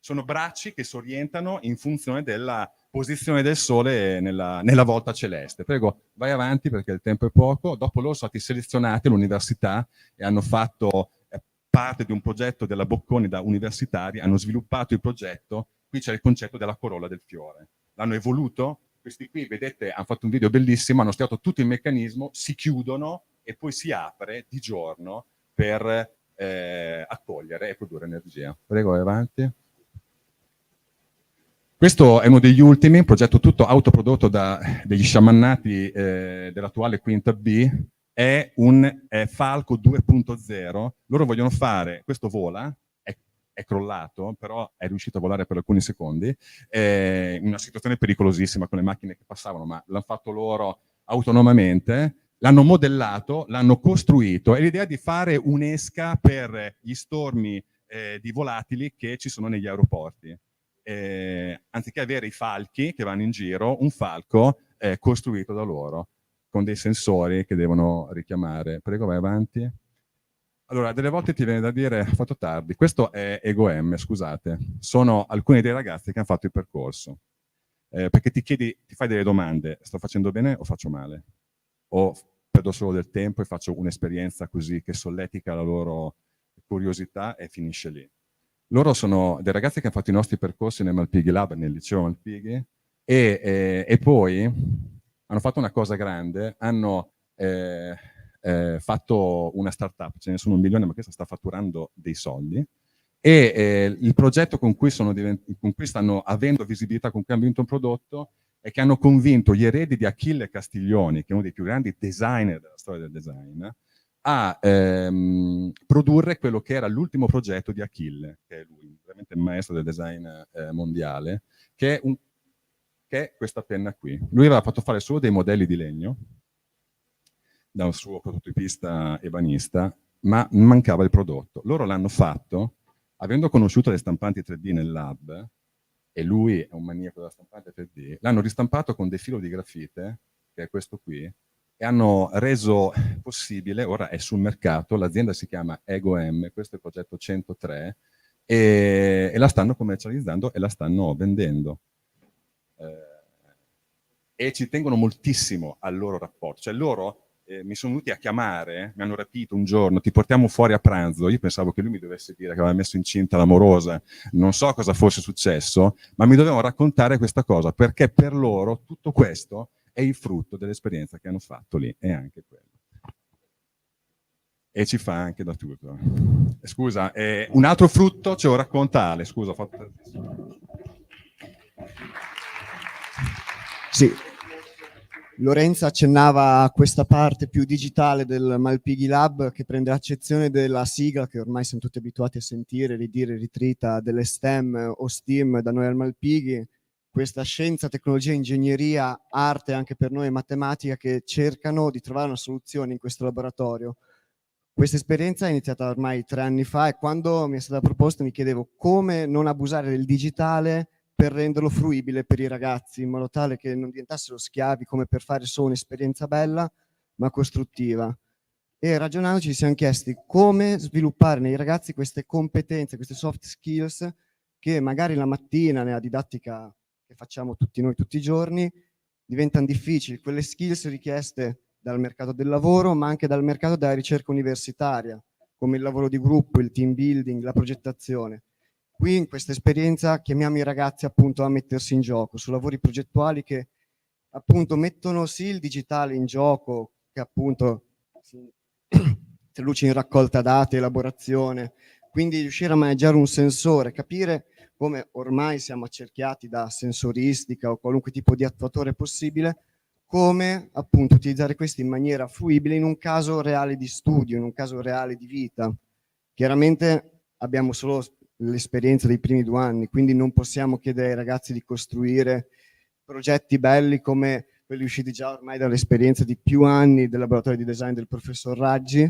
sono bracci che si orientano in funzione della posizione del Sole nella volta celeste. Prego, vai avanti perché il tempo è poco. Dopo loro sono stati selezionati all'università e hanno fatto parte di un progetto della Bocconi da universitari, hanno sviluppato il progetto. Qui c'è il concetto della corolla del fiore. L'hanno evoluto. Questi qui, vedete, hanno fatto un video bellissimo, hanno studiato tutto il meccanismo, si chiudono e poi si apre di giorno per accogliere e produrre energia. Prego, vai avanti. Questo è uno degli ultimi, un progetto tutto autoprodotto degli sciamannati dell'attuale Quinta B, è un Falco 2.0. Loro vogliono fare, questo vola, è crollato, però è riuscito a volare per alcuni secondi, in una situazione pericolosissima con le macchine che passavano, ma l'hanno fatto loro autonomamente, l'hanno modellato, l'hanno costruito, e l'idea è di fare un'esca per gli stormi di volatili che ci sono negli aeroporti. Anziché avere i falchi che vanno in giro, un falco costruito da loro. con dei sensori che devono richiamare. Prego, vai avanti. Allora, delle volte ti viene da dire, ho fatto tardi, questo è EgoM, scusate, sono alcuni dei ragazzi che hanno fatto il percorso, perché ti fai delle domande, sto facendo bene o faccio male? O perdo solo del tempo e faccio un'esperienza così che solletica la loro curiosità e finisce lì. Loro sono dei ragazzi che hanno fatto i nostri percorsi nel Malpighi Lab, nel liceo Malpighi, e poi hanno fatto una cosa grande, hanno fatto una startup, ce ne sono 1 milione, ma questa sta fatturando dei soldi, e il progetto con cui stanno avendo visibilità, con cui hanno vinto un prodotto, è che hanno convinto gli eredi di Achille Castiglioni, che è uno dei più grandi designer della storia del design, a produrre quello che era l'ultimo progetto di Achille, che è lui, veramente il maestro del design mondiale, che è questa penna qui. Lui aveva fatto fare solo dei modelli di legno da un suo prototipista ebanista, ma mancava il prodotto. Loro l'hanno fatto, avendo conosciuto le stampanti 3D nel lab, e lui è un maniaco della stampante 3D, l'hanno ristampato con dei filo di grafite, che è questo qui, e hanno reso possibile, ora è sul mercato, l'azienda si chiama EgoM, questo è il progetto 103, e la stanno commercializzando e la stanno vendendo. E ci tengono moltissimo al loro rapporto, cioè loro mi sono venuti a chiamare, mi hanno rapito un giorno, ti portiamo fuori a pranzo, io pensavo che lui mi dovesse dire che aveva messo incinta l'amorosa, non so cosa fosse successo, ma mi dovevano raccontare questa cosa, perché per loro tutto questo è il frutto dell'esperienza che hanno fatto lì, e anche quello. E ci fa anche da tutto. Scusa, un altro frutto ce lo racconta Ale, scusa, ho fatto tantissimo. Sì. Lorenza accennava a questa parte più digitale del Malpighi Lab, che prende accezione della sigla che ormai siamo tutti abituati a sentire, ridire, ritrita, delle STEM o STEAM da noi al Malpighi, questa scienza, tecnologia, ingegneria, arte anche per noi e matematica, che cercano di trovare una soluzione in questo laboratorio. Questa esperienza è iniziata ormai 3 anni fa, e quando mi è stata proposta mi chiedevo come non abusare del digitale per renderlo fruibile per i ragazzi, in modo tale che non diventassero schiavi come per fare solo un'esperienza bella, ma costruttiva. E ragionandoci ci siamo chiesti come sviluppare nei ragazzi queste competenze, queste soft skills, che magari la mattina nella didattica che facciamo tutti noi tutti i giorni diventano difficili, quelle skills richieste dal mercato del lavoro, ma anche dal mercato della ricerca universitaria, come il lavoro di gruppo, il team building, la progettazione. Qui in questa esperienza chiamiamo i ragazzi appunto a mettersi in gioco su lavori progettuali che appunto mettono sì il digitale in gioco, che appunto si traduce in raccolta dati, elaborazione, quindi riuscire a maneggiare un sensore, capire come ormai siamo accerchiati da sensoristica o qualunque tipo di attuatore possibile, come appunto utilizzare questi in maniera fruibile in un caso reale di studio, in un caso reale di vita. Chiaramente abbiamo solo l'esperienza dei primi 2 anni, quindi non possiamo chiedere ai ragazzi di costruire progetti belli come quelli usciti già ormai dall'esperienza di più anni del laboratorio di design del professor Raggi,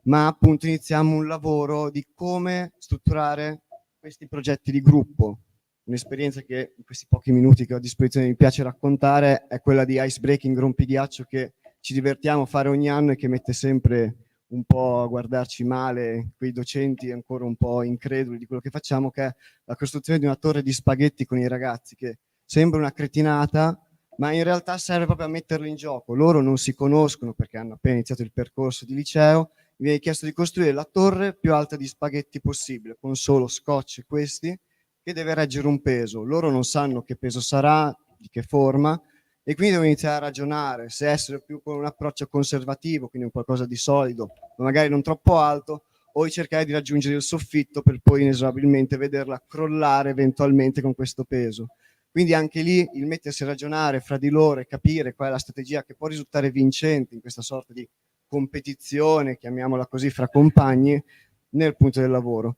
ma appunto iniziamo un lavoro di come strutturare questi progetti di gruppo. Un'esperienza che in questi pochi minuti che ho a disposizione mi piace raccontare è quella di Ice Breaking Rompighiaccio, che ci divertiamo a fare ogni anno e che mette sempre un po' a guardarci male quei docenti ancora un po' increduli di quello che facciamo, che è la costruzione di una torre di spaghetti con i ragazzi, che sembra una cretinata, ma in realtà serve proprio a metterli in gioco. Loro non si conoscono perché hanno appena iniziato il percorso di liceo, mi viene chiesto di costruire la torre più alta di spaghetti possibile, con solo scotch e questi, che deve reggere un peso. Loro non sanno che peso sarà, di che forma, e quindi devo iniziare a ragionare se essere più con un approccio conservativo, quindi un qualcosa di solido, ma magari non troppo alto, o cercare di raggiungere il soffitto per poi inesorabilmente vederla crollare eventualmente con questo peso. Quindi anche lì il mettersi a ragionare fra di loro e capire qual è la strategia che può risultare vincente in questa sorta di competizione, chiamiamola così, fra compagni nel punto del lavoro.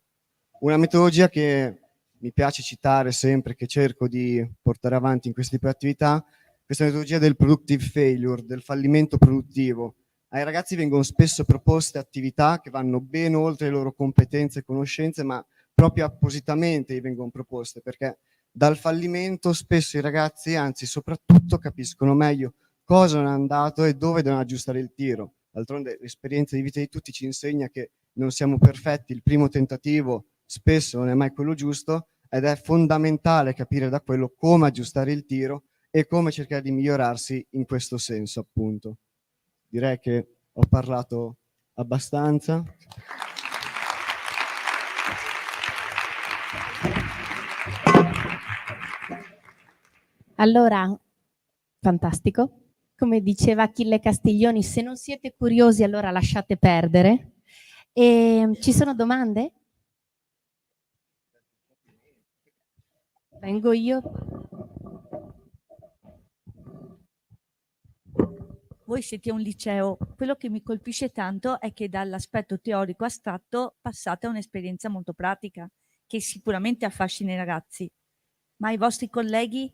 Una metodologia che mi piace citare sempre, che cerco di portare avanti in queste attività, questa metodologia del productive failure, del fallimento produttivo. Ai ragazzi vengono spesso proposte attività che vanno ben oltre le loro competenze e conoscenze, ma proprio appositamente gli vengono proposte, perché dal fallimento spesso i ragazzi, anzi soprattutto, capiscono meglio cosa non è andato e dove devono aggiustare il tiro. D'altronde l'esperienza di vita di tutti ci insegna che non siamo perfetti, il primo tentativo spesso non è mai quello giusto ed è fondamentale capire da quello come aggiustare il tiro e come cercare di migliorarsi in questo senso, appunto. Direi che ho parlato abbastanza. Allora, fantastico. Come diceva Achille Castiglioni, se non siete curiosi allora lasciate perdere. Ci sono domande? Vengo io. Voi siete un liceo, quello che mi colpisce tanto è che dall'aspetto teorico astratto passate a un'esperienza molto pratica, che sicuramente affascina i ragazzi. Ma i vostri colleghi?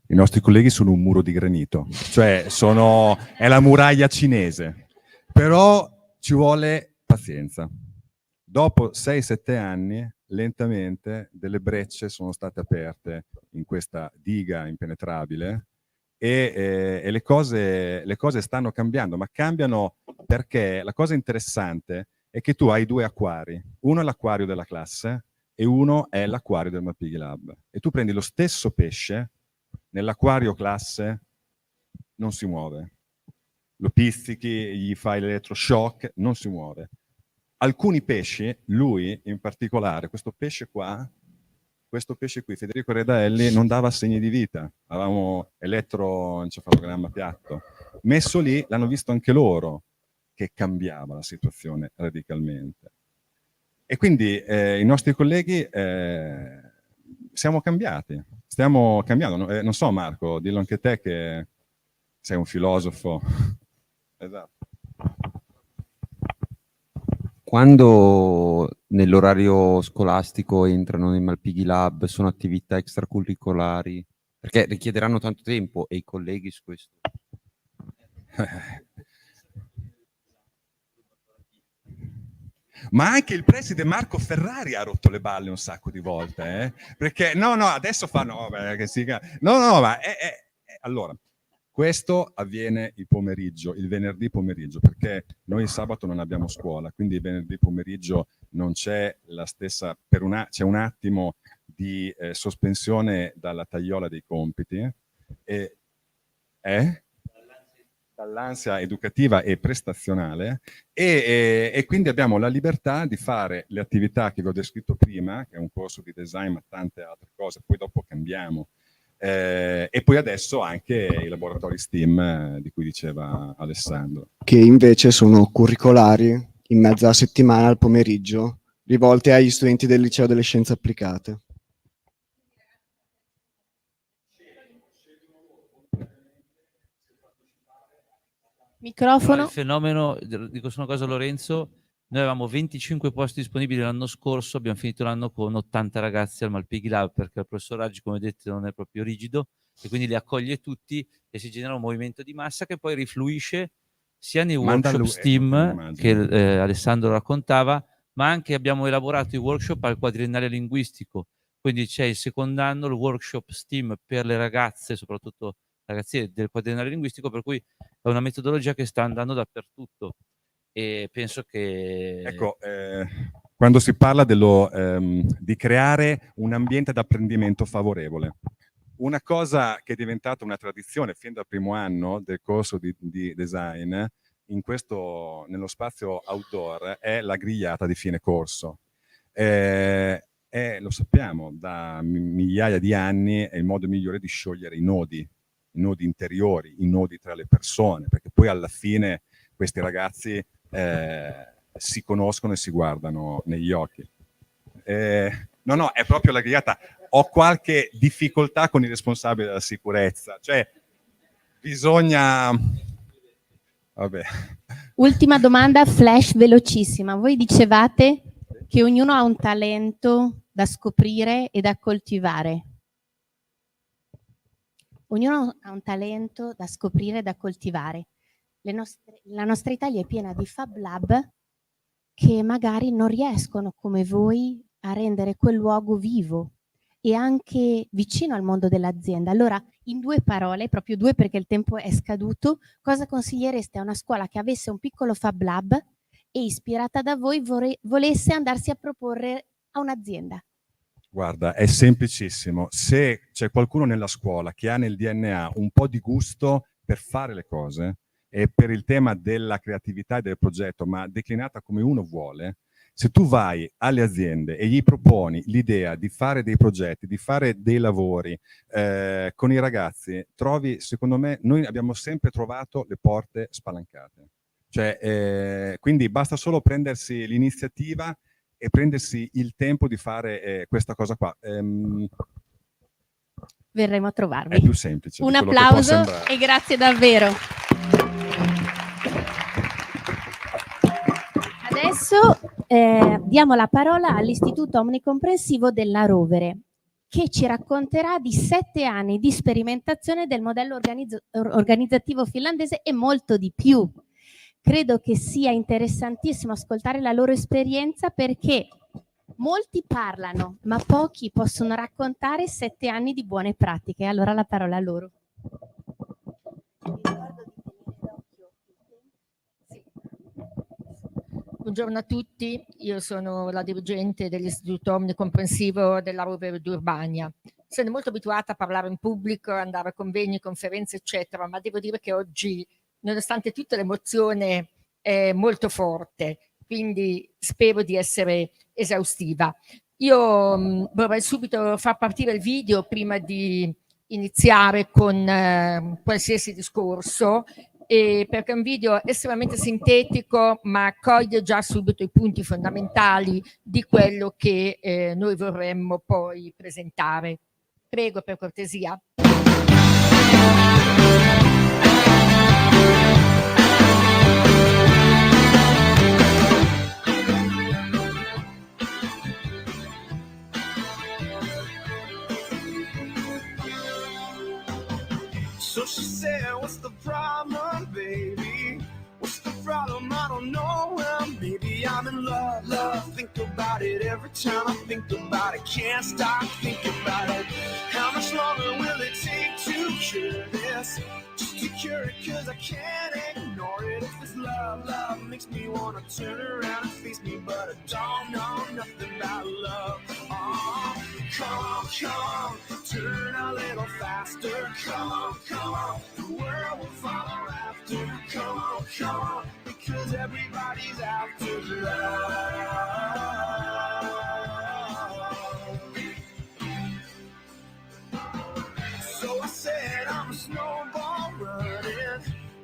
I nostri colleghi sono un muro di granito, cioè è la muraglia cinese, però ci vuole pazienza. Dopo 6-7 anni, lentamente, delle brecce sono state aperte in questa diga impenetrabile e le cose stanno cambiando, ma cambiano perché la cosa interessante è che tu hai 2 acquari, uno è l'acquario della classe e uno è l'acquario del Malpighi Lab. E tu prendi lo stesso pesce, nell'acquario classe non si muove, lo pizzichi, gli fai l'elettroshock, non si muove. Alcuni pesci, lui in particolare, questo pesce qui, Federico Redaelli, non dava segni di vita. Avevamo elettroencefalogramma piatto. Messo lì, l'hanno visto anche loro, che cambiava la situazione radicalmente. E quindi i nostri colleghi siamo cambiati, stiamo cambiando. Non so Marco, dillo anche te che sei un filosofo. Esatto. Quando nell'orario scolastico entrano nei Malpighi Lab, sono attività extracurricolari? Perché richiederanno tanto tempo e i colleghi su questo. Ma anche il preside Marco Ferrari ha rotto le balle un sacco di volte, perché adesso fanno allora questo avviene il pomeriggio, il venerdì pomeriggio, perché noi il sabato non abbiamo scuola, quindi il venerdì pomeriggio non c'è la stessa, c'è un attimo di sospensione dalla tagliola dei compiti dall'ansia educativa e prestazionale e quindi abbiamo la libertà di fare le attività che vi ho descritto prima, che è un corso di design ma tante altre cose, poi dopo cambiamo. E poi adesso anche i laboratori STEAM di cui diceva Alessandro. Che invece sono curricolari in mezzo alla settimana al pomeriggio, rivolti agli studenti del liceo delle scienze applicate. Microfono. Il fenomeno, dico solo una cosa a Lorenzo, noi avevamo 25 posti disponibili l'anno scorso, abbiamo finito l'anno con 80 ragazzi al Malpighi Lab perché il professor Raggi, come detto, non è proprio rigido e quindi li accoglie tutti e si genera un movimento di massa che poi rifluisce sia nei workshop STEAM che Alessandro raccontava, ma anche abbiamo elaborato i workshop al quadriennale linguistico, quindi c'è il secondo anno il workshop STEAM per le ragazze, soprattutto ragazzi del quadriennale linguistico, per cui è una metodologia che sta andando dappertutto e penso che... Ecco, quando si parla di creare un ambiente d'apprendimento favorevole, una cosa che è diventata una tradizione fin dal primo anno del corso di design nello spazio outdoor è la grigliata di fine corso. Lo sappiamo, da migliaia di anni è il modo migliore di sciogliere i nodi interiori, i nodi tra le persone, perché poi alla fine questi ragazzi si conoscono e si guardano negli occhi. No, è proprio la grigliata. Ho qualche difficoltà con i responsabili della sicurezza, cioè bisogna... Vabbè. Ultima domanda, flash velocissima. Voi dicevate che ognuno ha un talento da scoprire e da coltivare. Ognuno ha un talento da scoprire e da coltivare. La nostra Italia è piena di Fab Lab che magari non riescono come voi a rendere quel luogo vivo e anche vicino al mondo dell'azienda. Allora, in 2 parole, proprio 2 perché il tempo è scaduto, cosa consigliereste a una scuola che avesse un piccolo Fab Lab e ispirata da voi volesse andarsi a proporre a un'azienda? Guarda, è semplicissimo. Se c'è qualcuno nella scuola che ha nel DNA un po' di gusto per fare le cose e per il tema della creatività e del progetto, ma declinata come uno vuole, se tu vai alle aziende e gli proponi l'idea di fare dei progetti, di fare dei lavori con i ragazzi, trovi, secondo me, noi abbiamo sempre trovato le porte spalancate. Cioè, quindi basta solo prendersi l'iniziativa e prendersi il tempo di fare questa cosa qua. Verremo a trovarvi. È più semplice. Un di quello che può applauso sembrare. e grazie davvero. Adesso diamo la parola all'Istituto Omnicomprensivo della Rovere, che ci racconterà di 7 anni di sperimentazione del modello organizzativo finlandese e molto di più. Credo che sia interessantissimo ascoltare la loro esperienza perché molti parlano, ma pochi possono raccontare 7 anni di buone pratiche. Allora la parola a loro. Buongiorno a tutti, io sono la dirigente dell'Istituto Omnicomprensivo della Rovere di Urbania. Sono molto abituata a parlare in pubblico, andare a convegni, conferenze, eccetera, ma devo dire che oggi, nonostante tutta l'emozione, è molto forte, quindi spero di essere esaustiva. Io vorrei subito far partire il video prima di iniziare con qualsiasi discorso, perché è un video estremamente sintetico, ma coglie già subito i punti fondamentali di quello che noi vorremmo poi presentare. Prego, per cortesia. So she said, what's the problem, baby? What's the problem? I don't know. Well, maybe I'm in love. Think about it every time I think about it. Can't stop thinking about it. How much longer will it take to cure this? Just to cure it, cause I can't ignore it. If it's love, love makes me wanna turn around and face me, but I don't know nothing about love. Oh, come on, turn a little faster. Come on, the world will follow after. Come on, because everybody's after love. So I said I'm a snowball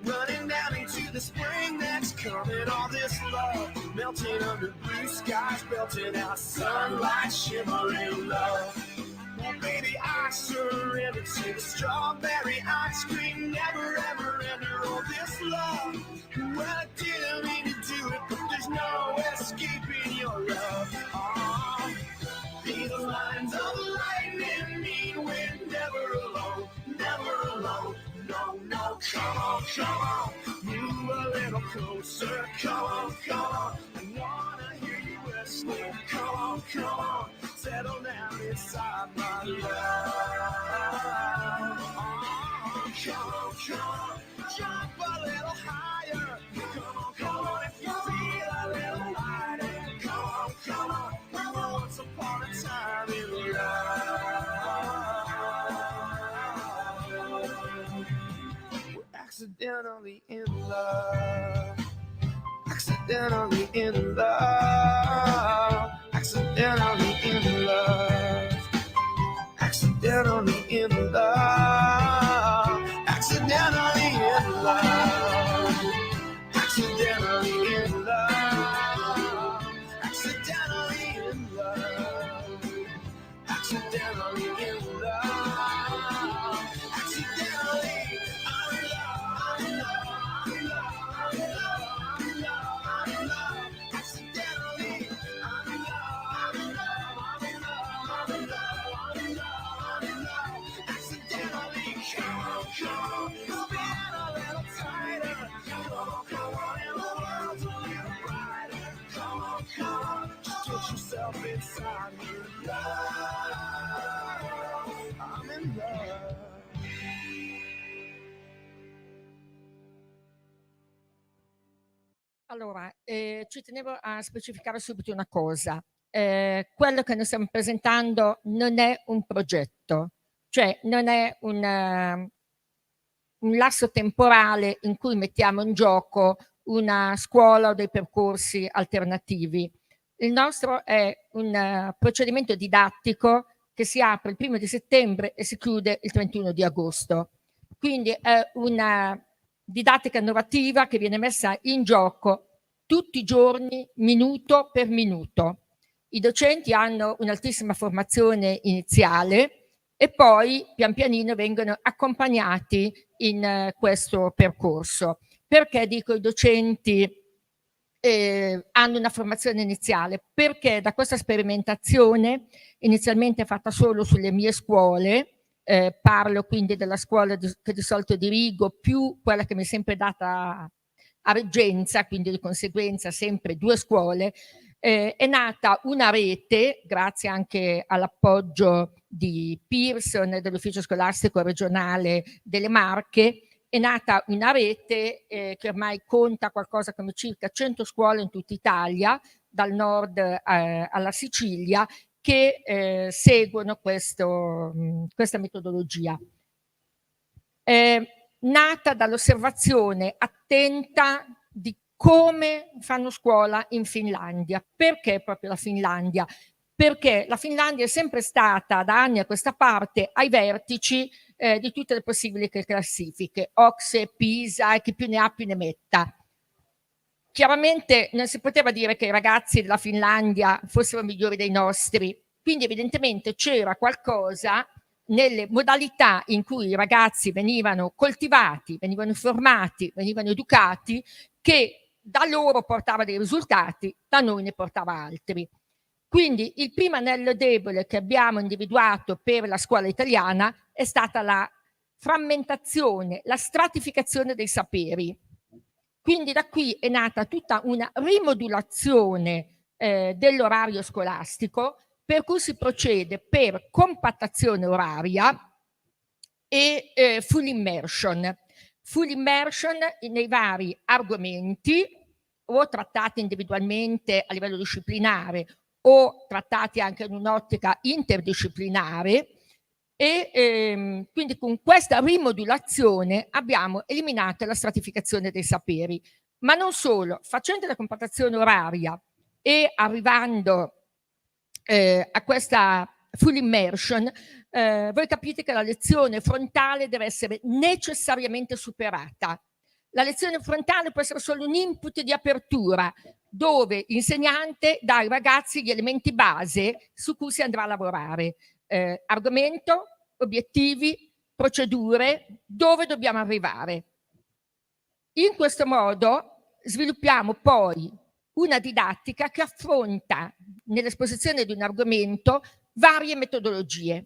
running down into the spring that's coming. All this love melting under blue skies, belting out sunlight, shimmering love. Well, baby, I surrender to the strawberry ice cream. Never, ever enter all this love. Well, I didn't mean to do it, but there's no escaping your love. Oh, these lines of lightning mean we're never alone, never alone. No, come on, move a little closer. Come on, I wanna hear you whisper. Come on, settle down inside my love. Oh, come on, jump a little higher. Come on, if you feel a little lighter. Come on, we're once upon a time in love. Accidentally in love. Accidentally in love. Accidentally in love. Accidentally in love. Accidentally in love. Accidentally in love. Accidentally in love. Accidentally in love. Accidentally. Accidentally Allora, ci tenevo a specificare subito una cosa. Quello che noi stiamo presentando non è un progetto, cioè non è un lasso temporale in cui mettiamo in gioco una scuola o dei percorsi alternativi. Il nostro è un procedimento didattico che si apre il 1° di settembre e si chiude il 31 di agosto. Quindi è una didattica innovativa che viene messa in gioco tutti i giorni, minuto per minuto. I docenti hanno un'altissima formazione iniziale e poi pian pianino vengono accompagnati in questo percorso. Perché dico i docenti hanno una formazione iniziale? Perché da questa sperimentazione, inizialmente fatta solo sulle mie scuole, parlo quindi della scuola che di solito dirigo, più quella che mi è sempre data a reggenza, quindi di conseguenza sempre 2 scuole, è nata una rete, grazie anche all'appoggio di Pearson e dell'Ufficio Scolastico Regionale delle Marche, è nata una rete che ormai conta qualcosa come circa 100 scuole in tutta Italia, dal nord alla Sicilia, che seguono questa metodologia. Nata dall'osservazione attenta di come fanno scuola in Finlandia. Perché proprio la Finlandia? Perché la Finlandia è sempre stata da anni a questa parte ai vertici di tutte le possibili classifiche, OCSE, PISA e chi più ne ha più ne metta. Chiaramente non si poteva dire che i ragazzi della Finlandia fossero migliori dei nostri, quindi evidentemente c'era qualcosa nelle modalità in cui i ragazzi venivano coltivati, venivano formati, venivano educati, che da loro portava dei risultati, da noi ne portava altri. Quindi il primo anello debole che abbiamo individuato per la scuola italiana è stata la frammentazione, la stratificazione dei saperi. Quindi da qui è nata tutta una rimodulazione dell'orario scolastico, per cui si procede per compattazione oraria e full immersion. Full immersion nei vari argomenti, o trattati individualmente a livello disciplinare o trattati anche in un'ottica interdisciplinare, e quindi con questa rimodulazione abbiamo eliminato la stratificazione dei saperi. Ma non solo, facendo la compattazione oraria e arrivando a questa full immersion, voi capite che la lezione frontale deve essere necessariamente superata. La lezione frontale può essere solo un input di apertura, dove l'insegnante dà ai ragazzi gli elementi base su cui si andrà a lavorare. Argomento, obiettivi, procedure, dove dobbiamo arrivare. In questo modo sviluppiamo poi una didattica che affronta nell'esposizione di un argomento varie metodologie.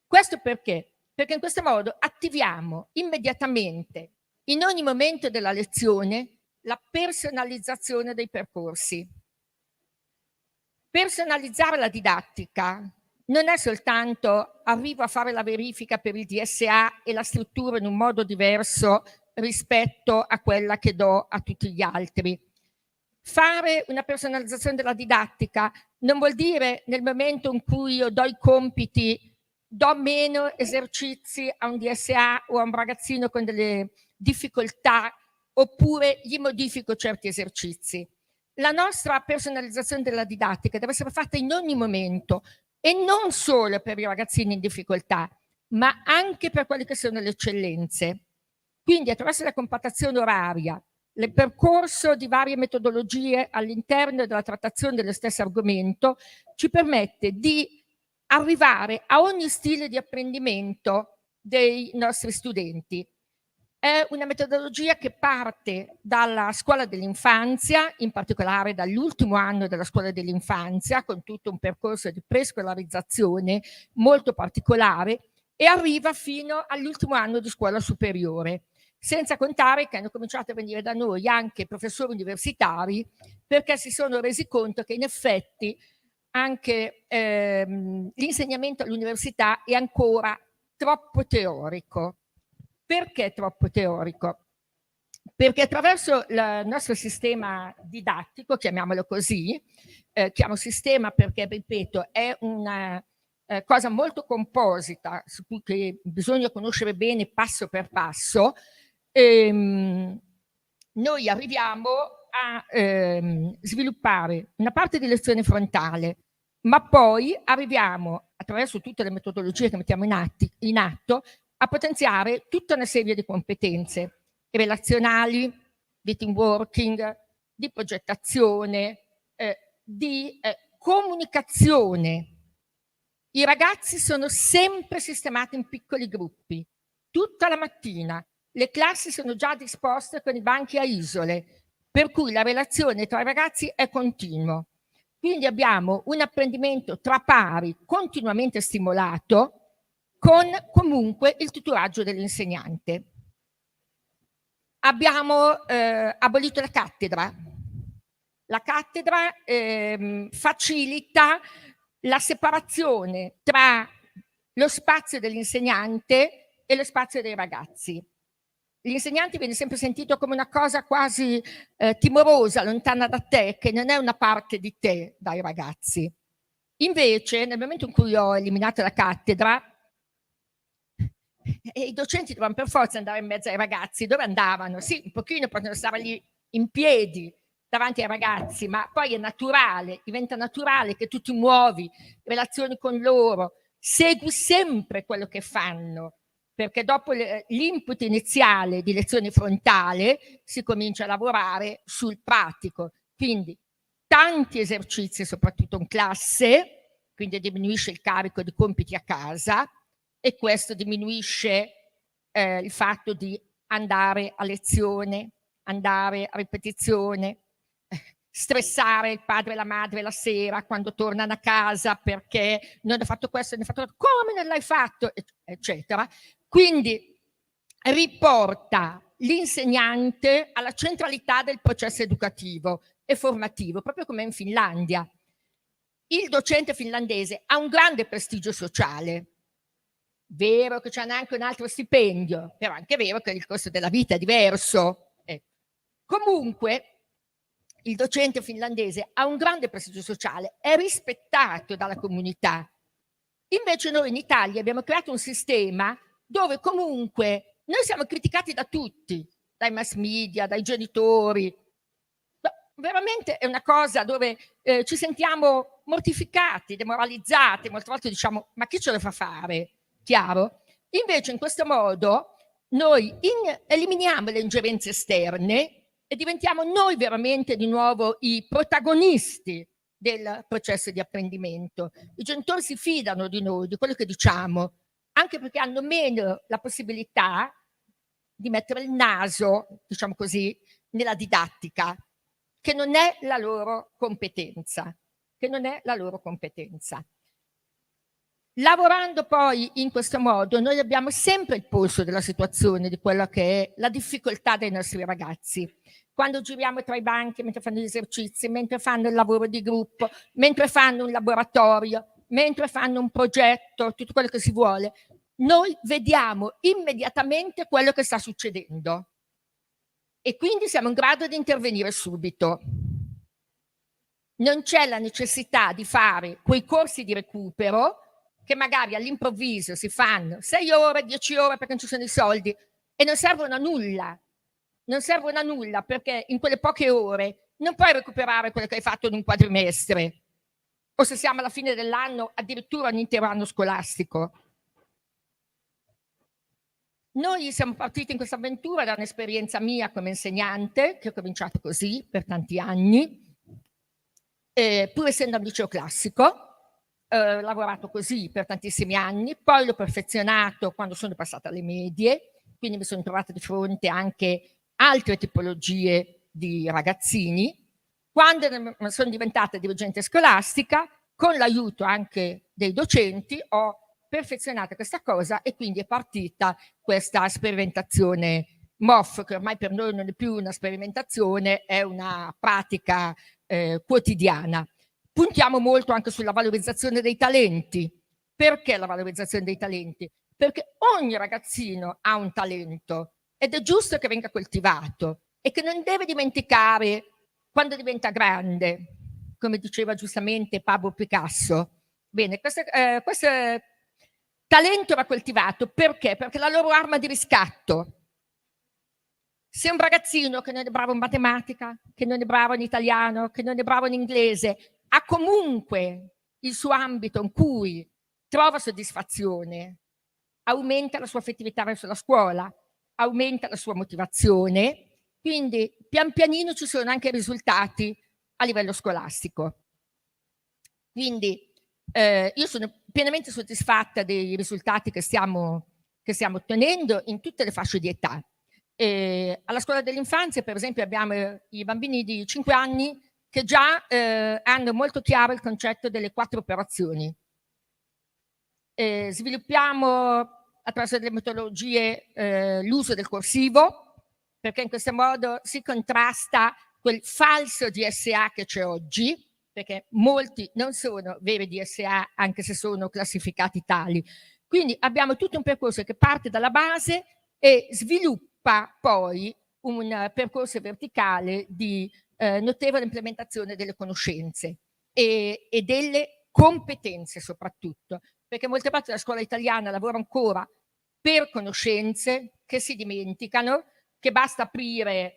Questo perché? Perché in questo modo attiviamo immediatamente, in ogni momento della lezione, la personalizzazione dei percorsi. Personalizzare la didattica non è soltanto arrivo a fare la verifica per il DSA e la strutturo in un modo diverso rispetto a quella che do a tutti gli altri. Fare una personalizzazione della didattica non vuol dire nel momento in cui io do i compiti, do meno esercizi a un DSA o a un ragazzino con delle difficoltà, oppure gli modifico certi esercizi. La nostra personalizzazione della didattica deve essere fatta in ogni momento, e non solo per i ragazzini in difficoltà, ma anche per quelle che sono le eccellenze. Quindi attraverso la compattazione oraria, il percorso di varie metodologie all'interno della trattazione dello stesso argomento ci permette di arrivare a ogni stile di apprendimento dei nostri studenti. È una metodologia che parte dalla scuola dell'infanzia, in particolare dall'ultimo anno della scuola dell'infanzia, con tutto un percorso di prescolarizzazione molto particolare, e arriva fino all'ultimo anno di scuola superiore. Senza contare che hanno cominciato a venire da noi anche professori universitari, perché si sono resi conto che in effetti anche l'insegnamento all'università è ancora troppo teorico. Perché troppo teorico? perché attraverso il nostro sistema didattico, chiamiamolo così, chiamo sistema perché, ripeto, è una cosa molto composita, su cui che bisogna conoscere bene passo per passo, noi arriviamo a sviluppare una parte di lezione frontale, ma poi arriviamo, attraverso tutte le metodologie che mettiamo in atto, a potenziare tutta una serie di competenze relazionali, di team working, di progettazione, di comunicazione. I ragazzi sono sempre sistemati in piccoli gruppi, tutta la mattina. Le classi sono già disposte con i banchi a isole, per cui la relazione tra i ragazzi è continua. Quindi abbiamo un apprendimento tra pari continuamente stimolato, con comunque il tuturaggio dell'insegnante. Abbiamo abolito la cattedra. La cattedra facilita la separazione tra lo spazio dell'insegnante e lo spazio dei ragazzi. L'insegnante viene sempre sentito come una cosa quasi timorosa, lontana da te, che non è una parte di te dai ragazzi. Invece, nel momento in cui ho eliminato la cattedra, i docenti dovevano per forza andare in mezzo ai ragazzi. Dove andavano? Sì, un pochino potevano stare lì in piedi davanti ai ragazzi, ma poi è naturale, diventa naturale che tu ti muovi, relazioni con loro, segui sempre quello che fanno, perché dopo l'input iniziale di lezione frontale si comincia a lavorare sul pratico. Quindi tanti esercizi, soprattutto in classe, quindi diminuisce il carico di compiti a casa, e questo diminuisce il fatto di andare a lezione, andare a ripetizione, stressare il padre e la madre la sera quando tornano a casa perché non ho fatto questo, non ho fatto questo, come non l'hai fatto, eccetera. Quindi riporta l'insegnante alla centralità del processo educativo e formativo, proprio come in Finlandia. Il docente finlandese ha un grande prestigio sociale. Vero che c'è anche un altro stipendio, però è anche vero che il costo della vita è diverso. Comunque, il docente finlandese ha un grande prestigio sociale, è rispettato dalla comunità. Invece noi in Italia abbiamo creato un sistema dove comunque noi siamo criticati da tutti, dai mass media, dai genitori. Veramente è una cosa dove ci sentiamo mortificati, demoralizzati, molte volte diciamo ma chi ce lo fa fare? Chiaro? Invece in questo modo noi eliminiamo le ingerenze esterne e diventiamo noi veramente di nuovo i protagonisti del processo di apprendimento. I genitori si fidano di noi, di quello che diciamo, anche perché hanno meno la possibilità di mettere il naso, diciamo così, nella didattica, che non è la loro competenza, Lavorando poi in questo modo noi abbiamo sempre il polso della situazione, di quella che è la difficoltà dei nostri ragazzi. Quando giriamo tra i banchi, mentre fanno gli esercizi, mentre fanno il lavoro di gruppo, mentre fanno un laboratorio, mentre fanno un progetto, tutto quello che si vuole, noi vediamo immediatamente quello che sta succedendo e quindi siamo in grado di intervenire subito. Non c'è la necessità di fare quei corsi di recupero che magari all'improvviso si fanno 6 ore, 10 ore perché non ci sono i soldi e non servono a nulla. Non servono a nulla perché in quelle poche ore non puoi recuperare quello che hai fatto in un quadrimestre o se siamo alla fine dell'anno addirittura un intero anno scolastico. Noi siamo partiti in questa avventura da un'esperienza mia come insegnante, che ho cominciato così per tanti anni, pur essendo al liceo classico, ho lavorato così per tantissimi anni, poi l'ho perfezionato quando sono passata alle medie, quindi mi sono trovata di fronte anche a altre tipologie di ragazzini. Quando sono diventata dirigente scolastica, con l'aiuto anche dei docenti, ho perfezionato questa cosa e quindi è partita questa sperimentazione MOF, che ormai per noi non è più una sperimentazione, è una pratica quotidiana. Puntiamo molto anche sulla valorizzazione dei talenti. Perché la valorizzazione dei talenti? Perché ogni ragazzino ha un talento ed è giusto che venga coltivato. e che non deve dimenticare quando diventa grande, come diceva giustamente Pablo Picasso. Bene, questo talento va coltivato perché? Perché è la loro arma di riscatto. Se un ragazzino che non è bravo in matematica, che non è bravo in italiano, che non è bravo in inglese, ha comunque il suo ambito in cui trova soddisfazione, aumenta la sua affettività verso la scuola, aumenta la sua motivazione, quindi pian pianino ci sono anche risultati a livello scolastico. Quindi io sono pienamente soddisfatta dei risultati che stiamo ottenendo in tutte le fasce di età. Alla scuola dell'infanzia, per esempio, abbiamo i bambini di 5 anni che già hanno molto chiaro il concetto delle 4 operazioni. Sviluppiamo attraverso delle metodologie l'uso del corsivo, perché in questo modo si contrasta quel falso DSA che c'è oggi, perché molti non sono veri DSA anche se sono classificati tali. Quindi abbiamo tutto un percorso che parte dalla base e sviluppa poi un percorso verticale di notevole implementazione delle conoscenze e delle competenze soprattutto, perché molte volte la scuola italiana lavora ancora per conoscenze che si dimenticano, che basta aprire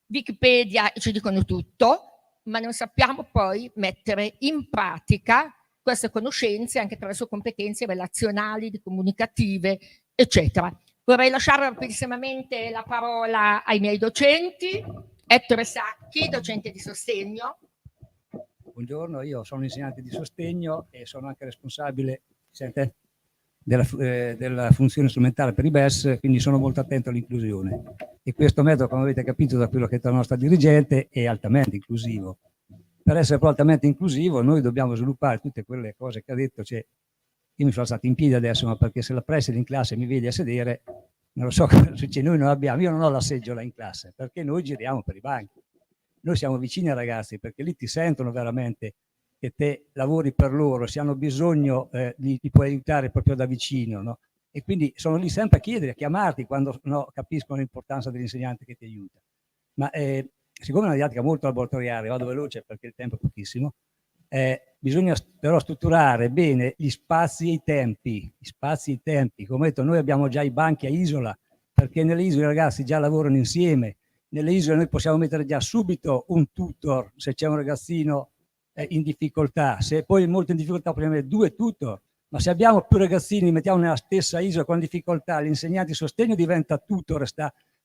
Wikipedia e ci dicono tutto, ma non sappiamo poi mettere in pratica queste conoscenze anche attraverso competenze relazionali, comunicative, eccetera. Vorrei lasciare rapidissimamente la parola ai miei docenti. Ettore Sacchi, docente di sostegno. Buongiorno, io sono insegnante di sostegno e sono anche responsabile della funzione strumentale per i BES, quindi sono molto attento all'inclusione. E questo metodo, come avete capito da quello che è la nostra dirigente, è altamente inclusivo. Per essere però altamente inclusivo noi dobbiamo sviluppare tutte quelle cose che ha detto. Cioè, io mi sono stato in piedi adesso, ma perché se la preside in classe mi vede a sedere, non lo so cosa succede. Noi non abbiamo, io non ho la seggiola in classe, perché noi giriamo per i banchi. Noi siamo vicini ai ragazzi, perché lì ti sentono veramente che te lavori per loro, se hanno bisogno ti puoi aiutare proprio da vicino, no? E quindi sono lì sempre a chiedere, a chiamarti quando capiscono l'importanza dell'insegnante che ti aiuta. Ma siccome è una didattica molto laboratoriale, vado veloce perché il tempo è pochissimo, bisogna però strutturare bene gli spazi e i tempi. Gli spazi e i tempi, come ho detto, noi abbiamo già i banchi a isola, perché nelle isole i ragazzi già lavorano insieme. Nelle isole noi possiamo mettere già subito un tutor se c'è un ragazzino in difficoltà, se poi è molto in difficoltà possiamo avere 2 tutor, ma se abbiamo più ragazzini, mettiamo nella stessa isola con difficoltà, l'insegnante di sostegno diventa tutor,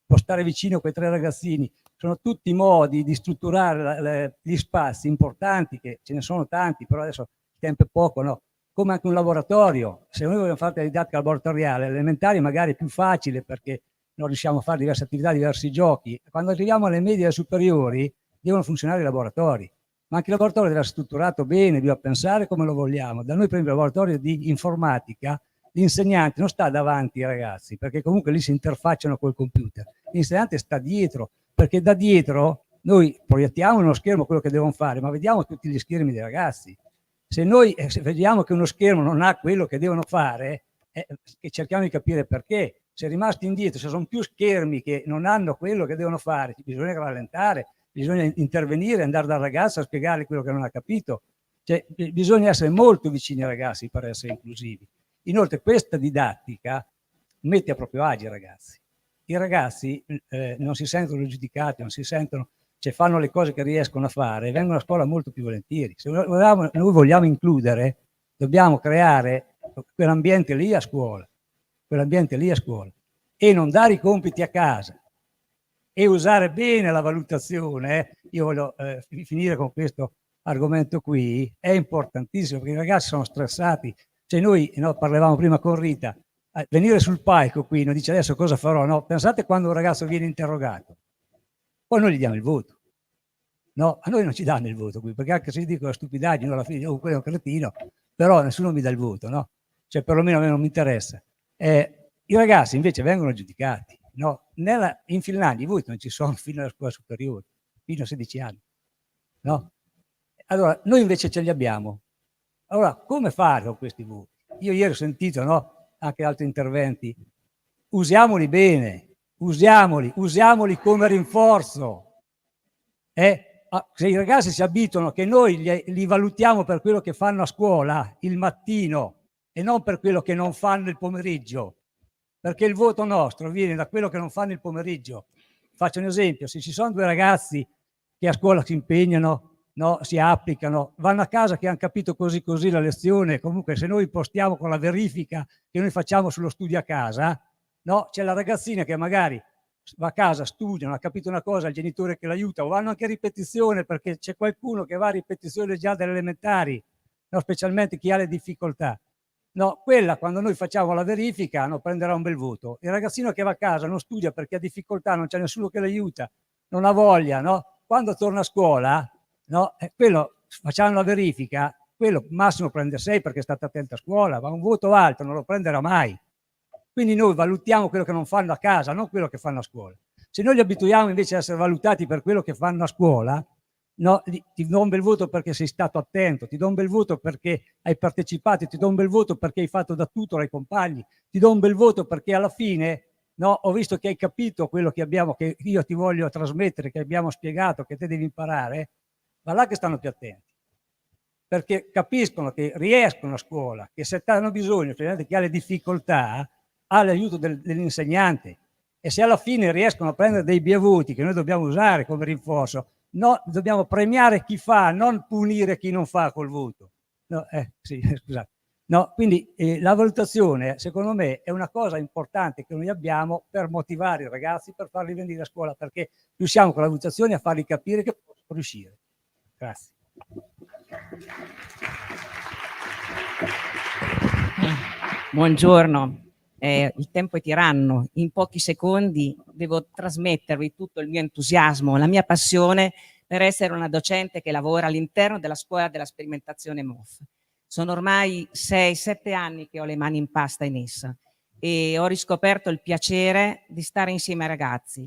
può stare vicino a quei 3 ragazzini. Sono tutti modi di strutturare gli spazi importanti, che ce ne sono tanti, però adesso il tempo è poco, no? Come anche un laboratorio. Se noi vogliamo fare la didattica laboratoriale, elementare magari è più facile perché non riusciamo a fare diverse attività, diversi giochi. Quando arriviamo alle medie e alle superiori devono funzionare i laboratori, ma anche il laboratorio deve essere strutturato bene, bisogna pensare come lo vogliamo. Da noi per esempio il laboratorio di informatica, l'insegnante non sta davanti ai ragazzi, perché comunque lì si interfacciano col computer, l'insegnante sta dietro, perché da dietro noi proiettiamo nello schermo quello che devono fare, ma vediamo tutti gli schermi dei ragazzi. Se noi vediamo che uno schermo non ha quello che devono fare, cerchiamo di capire perché. Se è rimasto indietro, se sono più schermi che non hanno quello che devono fare, bisogna rallentare, bisogna intervenire, andare dal ragazzo a spiegargli quello che non ha capito. Cioè, bisogna essere molto vicini ai ragazzi per essere inclusivi. Inoltre questa didattica mette a proprio agio i ragazzi. I ragazzi non si sentono giudicati, non si sentono, cioè fanno le cose che riescono a fare e vengono a scuola molto più volentieri. Se noi vogliamo includere, dobbiamo creare quell'ambiente lì a scuola. E non dare i compiti a casa e usare bene la valutazione. Io voglio finire con questo argomento qui, è importantissimo perché i ragazzi sono stressati. Cioè noi parlavamo prima con Rita, venire sul palco qui non dice adesso cosa farò, no? Pensate quando un ragazzo viene interrogato, poi noi gli diamo il voto. No, a noi non ci danno il voto qui, perché anche se io dico la stupidaggine alla fine, quello è un cretino, però nessuno mi dà il voto, no? Cioè perlomeno a me non mi interessa. I ragazzi invece vengono giudicati, no? In Finlandia i voti non ci sono fino alla scuola superiore, fino a 16 anni, no? Allora noi invece ce li abbiamo. Allora come fare con questi voti? Io ieri ho sentito, no, anche altri interventi, usiamoli bene, usiamoli come rinforzo. Se i ragazzi si abituano che noi li valutiamo per quello che fanno a scuola il mattino e non per quello che non fanno il pomeriggio, perché il voto nostro viene da quello che non fanno il pomeriggio. Faccio un esempio: se ci sono 2 ragazzi che a scuola si impegnano, no, si applicano, vanno a casa che hanno capito così la lezione, comunque se noi postiamo con la verifica che noi facciamo sullo studio a casa, no, c'è la ragazzina che magari va a casa, studia, non ha capito una cosa, il genitore che l'aiuta, o vanno anche a ripetizione perché c'è qualcuno che va a ripetizione già dalle elementari, no, specialmente chi ha le difficoltà. No, quella quando noi facciamo la verifica prenderà un bel voto. Il ragazzino che va a casa non studia perché ha difficoltà, non c'è nessuno che l'aiuta, non ha voglia, no? Quando torna a scuola, no, quello facciamo la verifica, quello massimo prende 6 perché è stato attento a scuola, ma un voto alto non lo prenderà mai. Quindi noi valutiamo quello che non fanno a casa, non quello che fanno a scuola. Se noi li abituiamo invece a essere valutati per quello che fanno a scuola, no, ti do un bel voto perché sei stato attento, ti do un bel voto perché hai partecipato, ti do un bel voto perché hai fatto da tutor ai compagni, ti do un bel voto perché alla fine, no, ho visto che hai capito quello che io ti voglio trasmettere, che abbiamo spiegato, che te devi imparare, va là che stanno più attenti. Perché capiscono che riescono a scuola, che se hanno bisogno, specialmente chi ha le difficoltà, ha l'aiuto dell'insegnante, e se alla fine riescono a prendere dei bevuti che noi dobbiamo usare come rinforzo, no, dobbiamo premiare chi fa, non punire chi non fa col voto. No, sì, scusate. No, quindi la valutazione, secondo me, è una cosa importante che noi abbiamo per motivare i ragazzi, per farli venire a scuola, perché riusciamo con la valutazione a farli capire che possono riuscire. Grazie. Buongiorno. Il tempo è tiranno, in pochi secondi devo trasmettervi tutto il mio entusiasmo, la mia passione per essere una docente che lavora all'interno della scuola della sperimentazione MOF. Sono ormai 6-7 anni che ho le mani in pasta in essa e ho riscoperto il piacere di stare insieme ai ragazzi.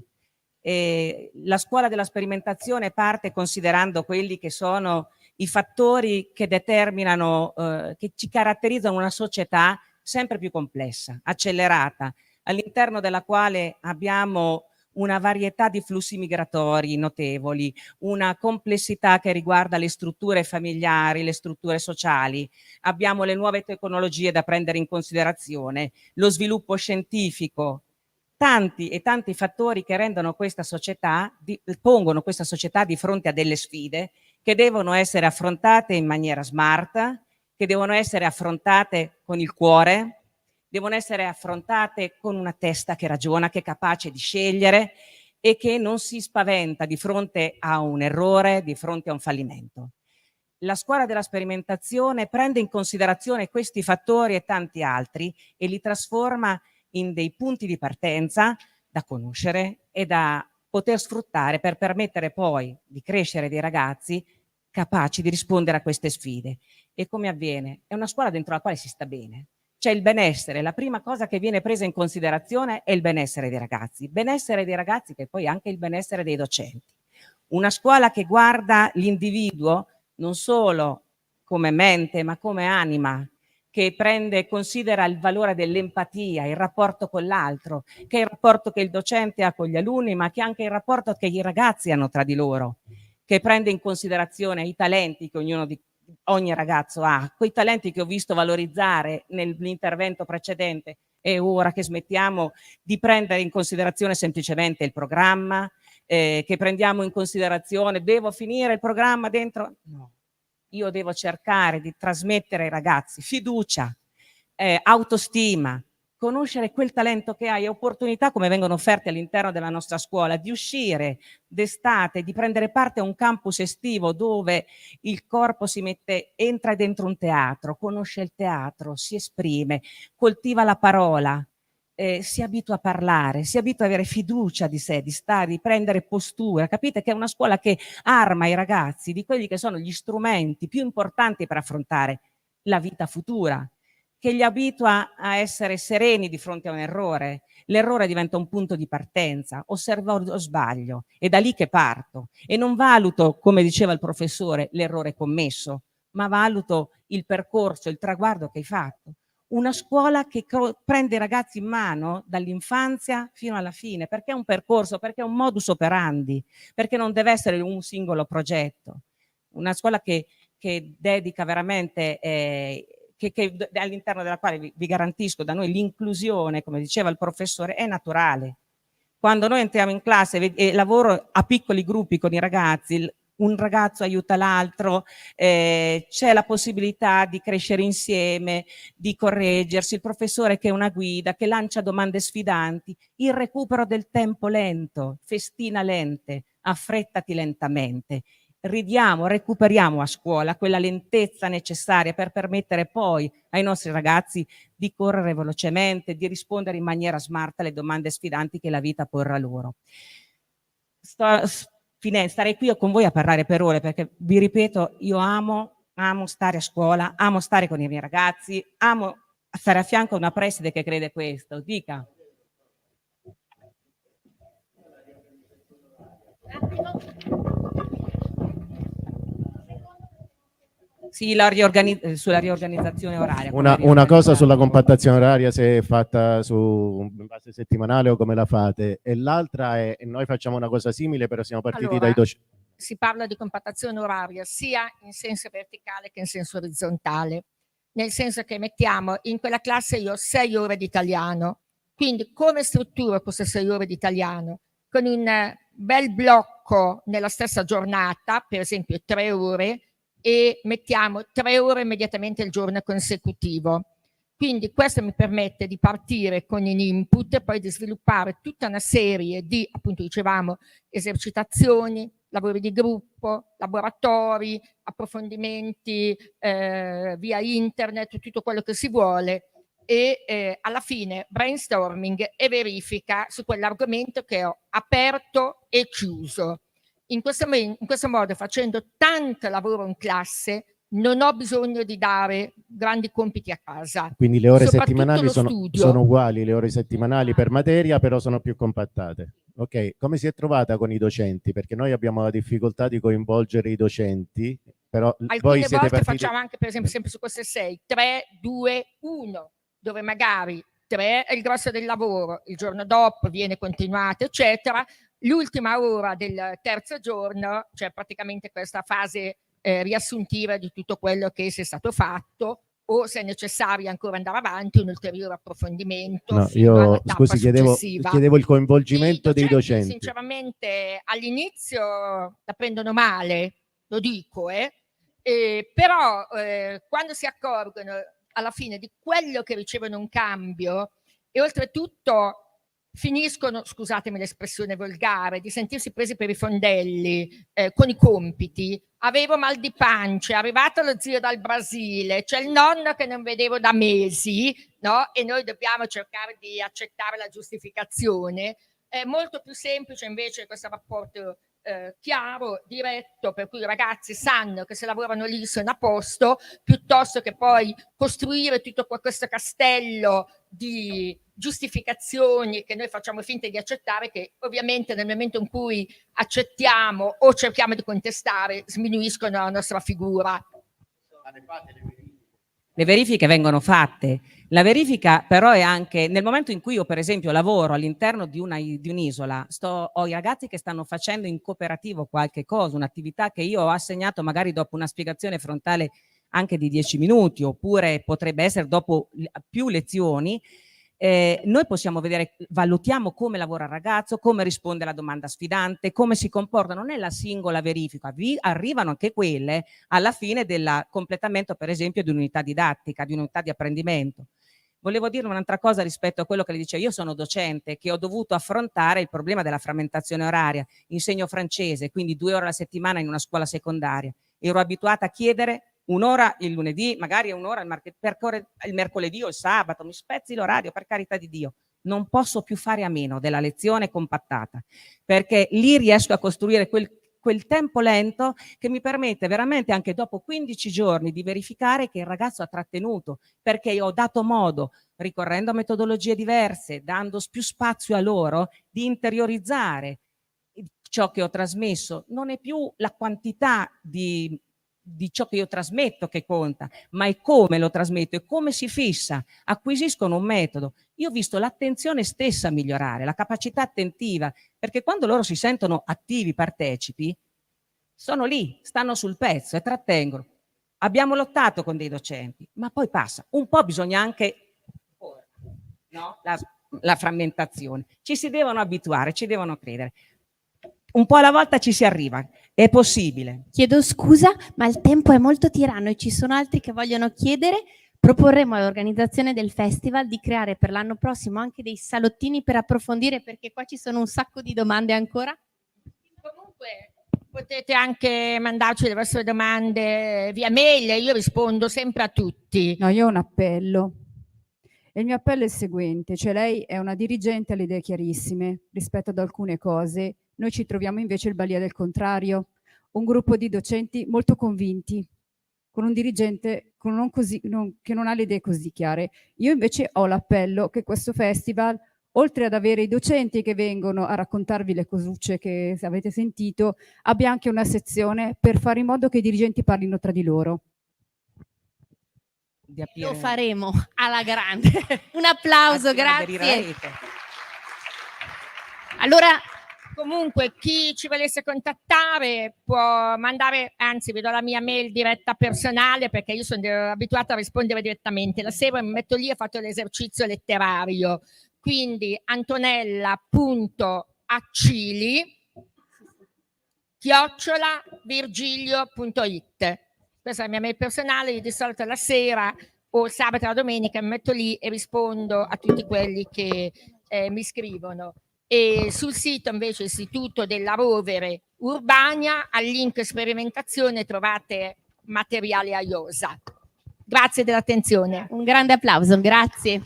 La scuola della sperimentazione parte considerando quelli che sono i fattori che determinano, che ci caratterizzano una società sempre più complessa, accelerata, all'interno della quale abbiamo una varietà di flussi migratori notevoli, una complessità che riguarda le strutture familiari, le strutture sociali, abbiamo le nuove tecnologie da prendere in considerazione, lo sviluppo scientifico, tanti e tanti fattori che rendono questa società, pongono questa società di fronte a delle sfide che devono essere affrontate in maniera smart, che devono essere affrontate con il cuore, devono essere affrontate con una testa che ragiona, che è capace di scegliere e che non si spaventa di fronte a un errore, di fronte a un fallimento. La scuola della sperimentazione prende in considerazione questi fattori e tanti altri e li trasforma in dei punti di partenza da conoscere e da poter sfruttare per permettere poi di crescere dei ragazzi capaci di rispondere a queste sfide. E come avviene? È una scuola dentro la quale si sta bene. C'è il benessere, la prima cosa che viene presa in considerazione è il benessere dei ragazzi. Benessere dei ragazzi che poi è anche il benessere dei docenti. Una scuola che guarda l'individuo non solo come mente ma come anima, che prende e considera il valore dell'empatia, il rapporto con l'altro, che è il rapporto che il docente ha con gli alunni, ma che è anche il rapporto che i ragazzi hanno tra di loro, che prende in considerazione i talenti che ogni ragazzo ha, quei talenti che ho visto valorizzare nell'intervento precedente, e ora che smettiamo di prendere in considerazione semplicemente il programma, che prendiamo in considerazione devo finire il programma dentro. No, io devo cercare di trasmettere ai ragazzi fiducia, autostima, conoscere quel talento che hai e opportunità come vengono offerte all'interno della nostra scuola, di uscire d'estate, di prendere parte a un campus estivo dove il corpo entra dentro un teatro, conosce il teatro, si esprime, coltiva la parola, si abitua a parlare, si abitua a avere fiducia di sé, di stare, di prendere postura. Capite che è una scuola che arma i ragazzi di quelli che sono gli strumenti più importanti per affrontare la vita futura, che li abitua a essere sereni di fronte a un errore. L'errore diventa un punto di partenza, osservo o sbaglio, è da lì che parto e non valuto, come diceva il professore, l'errore commesso, ma valuto il percorso, il traguardo che hai fatto. una scuola che prende i ragazzi in mano dall'infanzia fino alla fine, perché è un percorso, perché è un modus operandi, perché non deve essere un singolo progetto. Una scuola che dedica veramente, che all'interno della quale vi garantisco, da noi l'inclusione, come diceva il professore, è naturale. Quando noi entriamo in classe e lavoro a piccoli gruppi con i ragazzi, un ragazzo aiuta l'altro, c'è la possibilità di crescere insieme, di correggersi, il professore che è una guida, che lancia domande sfidanti, il recupero del tempo lento, festina lente, affrettati lentamente. Ridiamo, recuperiamo a scuola quella lentezza necessaria per permettere poi ai nostri ragazzi di correre velocemente, di rispondere in maniera smart alle domande sfidanti che la vita porrà loro. Starei qui con voi a parlare per ore, perché vi ripeto, io amo stare a scuola, amo stare con i miei ragazzi, amo stare a fianco a una preside che crede questo. Dica. Sì, sulla riorganizzazione oraria. Una cosa sulla compattazione oraria, se è fatta su base settimanale o come la fate, e l'altra è, noi facciamo una cosa simile, però siamo partiti Allora, dai docenti. si parla di compattazione oraria sia in senso verticale che in senso orizzontale, nel senso che mettiamo in quella classe io 6 ore di italiano, quindi come struttura queste 6 ore di italiano? Con un bel blocco nella stessa giornata, per esempio 3 ore, e mettiamo 3 ore immediatamente il giorno consecutivo. Quindi questo mi permette di partire con in input e poi di sviluppare tutta una serie di, appunto dicevamo, esercitazioni, lavori di gruppo, laboratori, approfondimenti via internet, tutto quello che si vuole, e alla fine brainstorming e verifica su quell'argomento che ho aperto e chiuso. In questo modo, facendo tanto lavoro in classe, non ho bisogno di dare grandi compiti a casa. Quindi le ore Soprattutto settimanali lo sono studio. uguali, le ore settimanali per materia, però sono più compattate. Ok, come si è trovata con i docenti? Perché noi abbiamo la difficoltà di coinvolgere i docenti, però voi Alcune siete volte partiti... facciamo anche, per esempio, sempre su queste 6, 3, 2, 1, dove magari 3 è il grosso del lavoro, il giorno dopo viene continuato, eccetera. L'ultima ora del terzo giorno c'è praticamente questa fase riassuntiva di tutto quello che si è stato fatto, o se è necessario ancora andare avanti, un ulteriore approfondimento No, fino alla io tappa scusi, chiedevo successiva. il coinvolgimento dei docenti. Sinceramente all'inizio la prendono male, lo dico, però quando si accorgono alla fine di quello che ricevono un cambio e oltretutto finiscono, scusatemi l'espressione volgare, di sentirsi presi per i fondelli con i compiti. Avevo mal di pancia, è arrivato lo zio dal Brasile, c'è il nonno che non vedevo da mesi, no? E noi dobbiamo cercare di accettare la giustificazione. È molto più semplice invece questo rapporto chiaro, diretto, per cui i ragazzi sanno che se lavorano lì sono a posto, piuttosto che poi costruire tutto questo castello di giustificazioni che noi facciamo finta di accettare, che ovviamente nel momento in cui accettiamo o cerchiamo di contestare sminuiscono la nostra figura. Le verifiche vengono fatte. La verifica però è anche nel momento in cui io per esempio lavoro all'interno di un'isola, ho i ragazzi che stanno facendo in cooperativo qualche cosa, un'attività che io ho assegnato magari dopo una spiegazione frontale anche di 10 minuti, oppure potrebbe essere dopo più lezioni. Noi possiamo vedere, valutiamo come lavora il ragazzo, come risponde alla domanda sfidante, come si comporta, non è la singola verifica, arrivano anche quelle alla fine del completamento per esempio di un'unità didattica, di un'unità di apprendimento. Volevo dire un'altra cosa rispetto a quello che le dicevo, io sono docente che ho dovuto affrontare il problema della frammentazione oraria, insegno francese, quindi 2 ore alla settimana in una scuola secondaria, ero abituata a chiedere un'ora il lunedì, magari un'ora il mercoledì o il sabato, mi spezzi l'orario, per carità di Dio. Non posso più fare a meno della lezione compattata, perché lì riesco a costruire quel tempo lento che mi permette veramente anche dopo 15 giorni di verificare che il ragazzo ha trattenuto, perché io ho dato modo, ricorrendo a metodologie diverse, dando più spazio a loro, di interiorizzare ciò che ho trasmesso. Non è più la quantità di di ciò che io trasmetto che conta, ma è come lo trasmetto e come si fissa. Acquisiscono un metodo. Io ho visto l'attenzione stessa migliorare, la capacità attentiva, perché quando loro si sentono attivi, partecipi, sono lì, stanno sul pezzo e trattengono. Abbiamo lottato con dei docenti, ma poi passa. Un po' bisogna anche, no? La frammentazione. Ci si devono abituare, ci devono credere. Un po' alla volta ci si arriva, è possibile. Chiedo scusa, ma il tempo è molto tiranno e ci sono altri che vogliono chiedere. Proporremo all'organizzazione del festival di creare per l'anno prossimo anche dei salottini per approfondire, perché qua ci sono un sacco di domande ancora. Comunque potete anche mandarci le vostre domande via mail, io rispondo sempre a tutti. No, io ho un appello. E il mio appello è il seguente, cioè lei è una dirigente alle idee chiarissime rispetto ad alcune cose, noi ci troviamo invece il balia del contrario, un gruppo di docenti molto convinti, con un dirigente che non ha le idee così chiare. Io invece ho l'appello che questo festival, oltre ad avere i docenti che vengono a raccontarvi le cosucce che avete sentito, abbia anche una sezione per fare in modo che i dirigenti parlino tra di loro. Lo faremo alla grande. Un applauso, grazie. Allora, comunque, chi ci volesse contattare può mandare, anzi vi do la mia mail diretta personale, perché io sono abituata a rispondere direttamente. La sera mi metto lì e ho fatto l'esercizio letterario. Quindi antonella.accili@virgilio.it. Questa è la mia mail personale, io di solito la sera o il sabato e la domenica mi metto lì e rispondo a tutti quelli che mi scrivono. E sul sito invece Istituto della Rovere Urbania, al link sperimentazione trovate materiale a IOSA. Grazie dell'attenzione. Un grande applauso, grazie.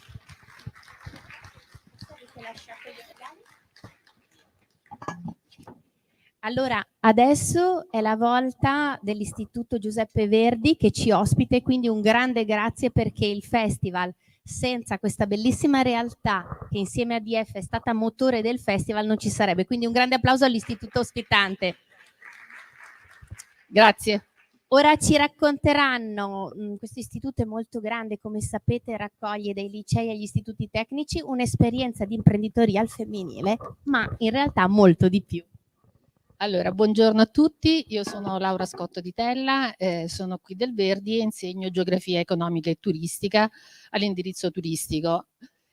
Allora, adesso è la volta dell'Istituto Giuseppe Verdi che ci ospita, e quindi un grande grazie, perché il festival, senza questa bellissima realtà che insieme a DF è stata motore del festival, non ci sarebbe. Quindi un grande applauso all'istituto ospitante. Grazie. Ora ci racconteranno, questo istituto è molto grande, come sapete raccoglie dai licei agli istituti tecnici, un'esperienza di imprenditoria al femminile, ma in realtà molto di più. Allora, buongiorno a tutti, io sono Laura Scotto di Tella, sono qui del Verdi e insegno geografia economica e turistica all'indirizzo turistico.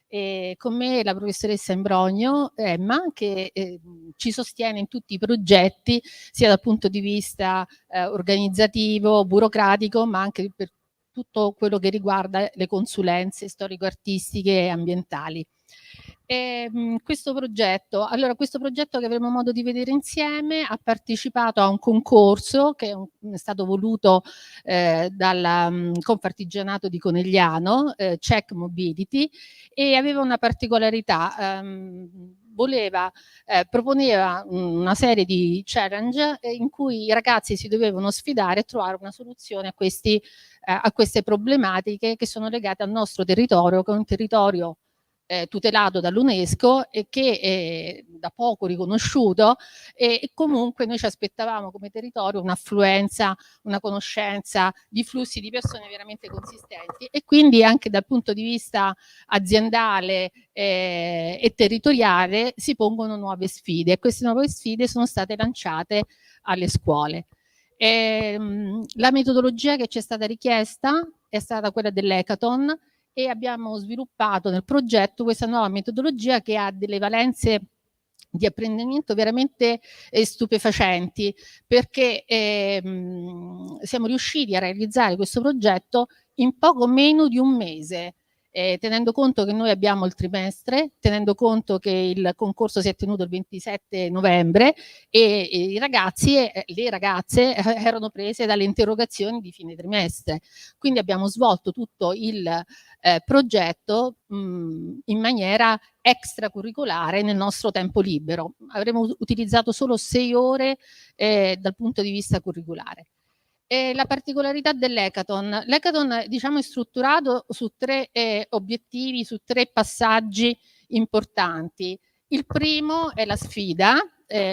E con me la professoressa Imbrogno, Emma, che ci sostiene in tutti i progetti, sia dal punto di vista organizzativo, burocratico, ma anche per tutto quello che riguarda le consulenze storico-artistiche e ambientali. Questo progetto che avremo modo di vedere insieme ha partecipato a un concorso che è stato voluto dal Confartigianato di Conegliano, Check Mobility, e aveva una particolarità. Proponeva una serie di challenge in cui i ragazzi si dovevano sfidare e trovare una soluzione a queste problematiche che sono legate al nostro territorio, che è un territorio tutelato dall'UNESCO e che è da poco riconosciuto, e comunque noi ci aspettavamo come territorio un'affluenza, una conoscenza di flussi di persone veramente consistenti, e quindi anche dal punto di vista aziendale e territoriale si pongono nuove sfide, e queste nuove sfide sono state lanciate alle scuole. La metodologia che ci è stata richiesta è stata quella dell'hackathon, e abbiamo sviluppato nel progetto questa nuova metodologia che ha delle valenze di apprendimento veramente stupefacenti, perché siamo riusciti a realizzare questo progetto in poco meno di un mese, tenendo conto che noi abbiamo il trimestre, tenendo conto che il concorso si è tenuto il 27 novembre e i ragazzi e le ragazze erano prese dalle interrogazioni di fine trimestre. Quindi abbiamo svolto tutto il progetto in maniera extracurricolare nel nostro tempo libero. Avremo utilizzato solo 6 ore dal punto di vista curriculare. La particolarità dell'hackathon, diciamo, è strutturato su 3 obiettivi, su 3 passaggi importanti. Il primo è la sfida,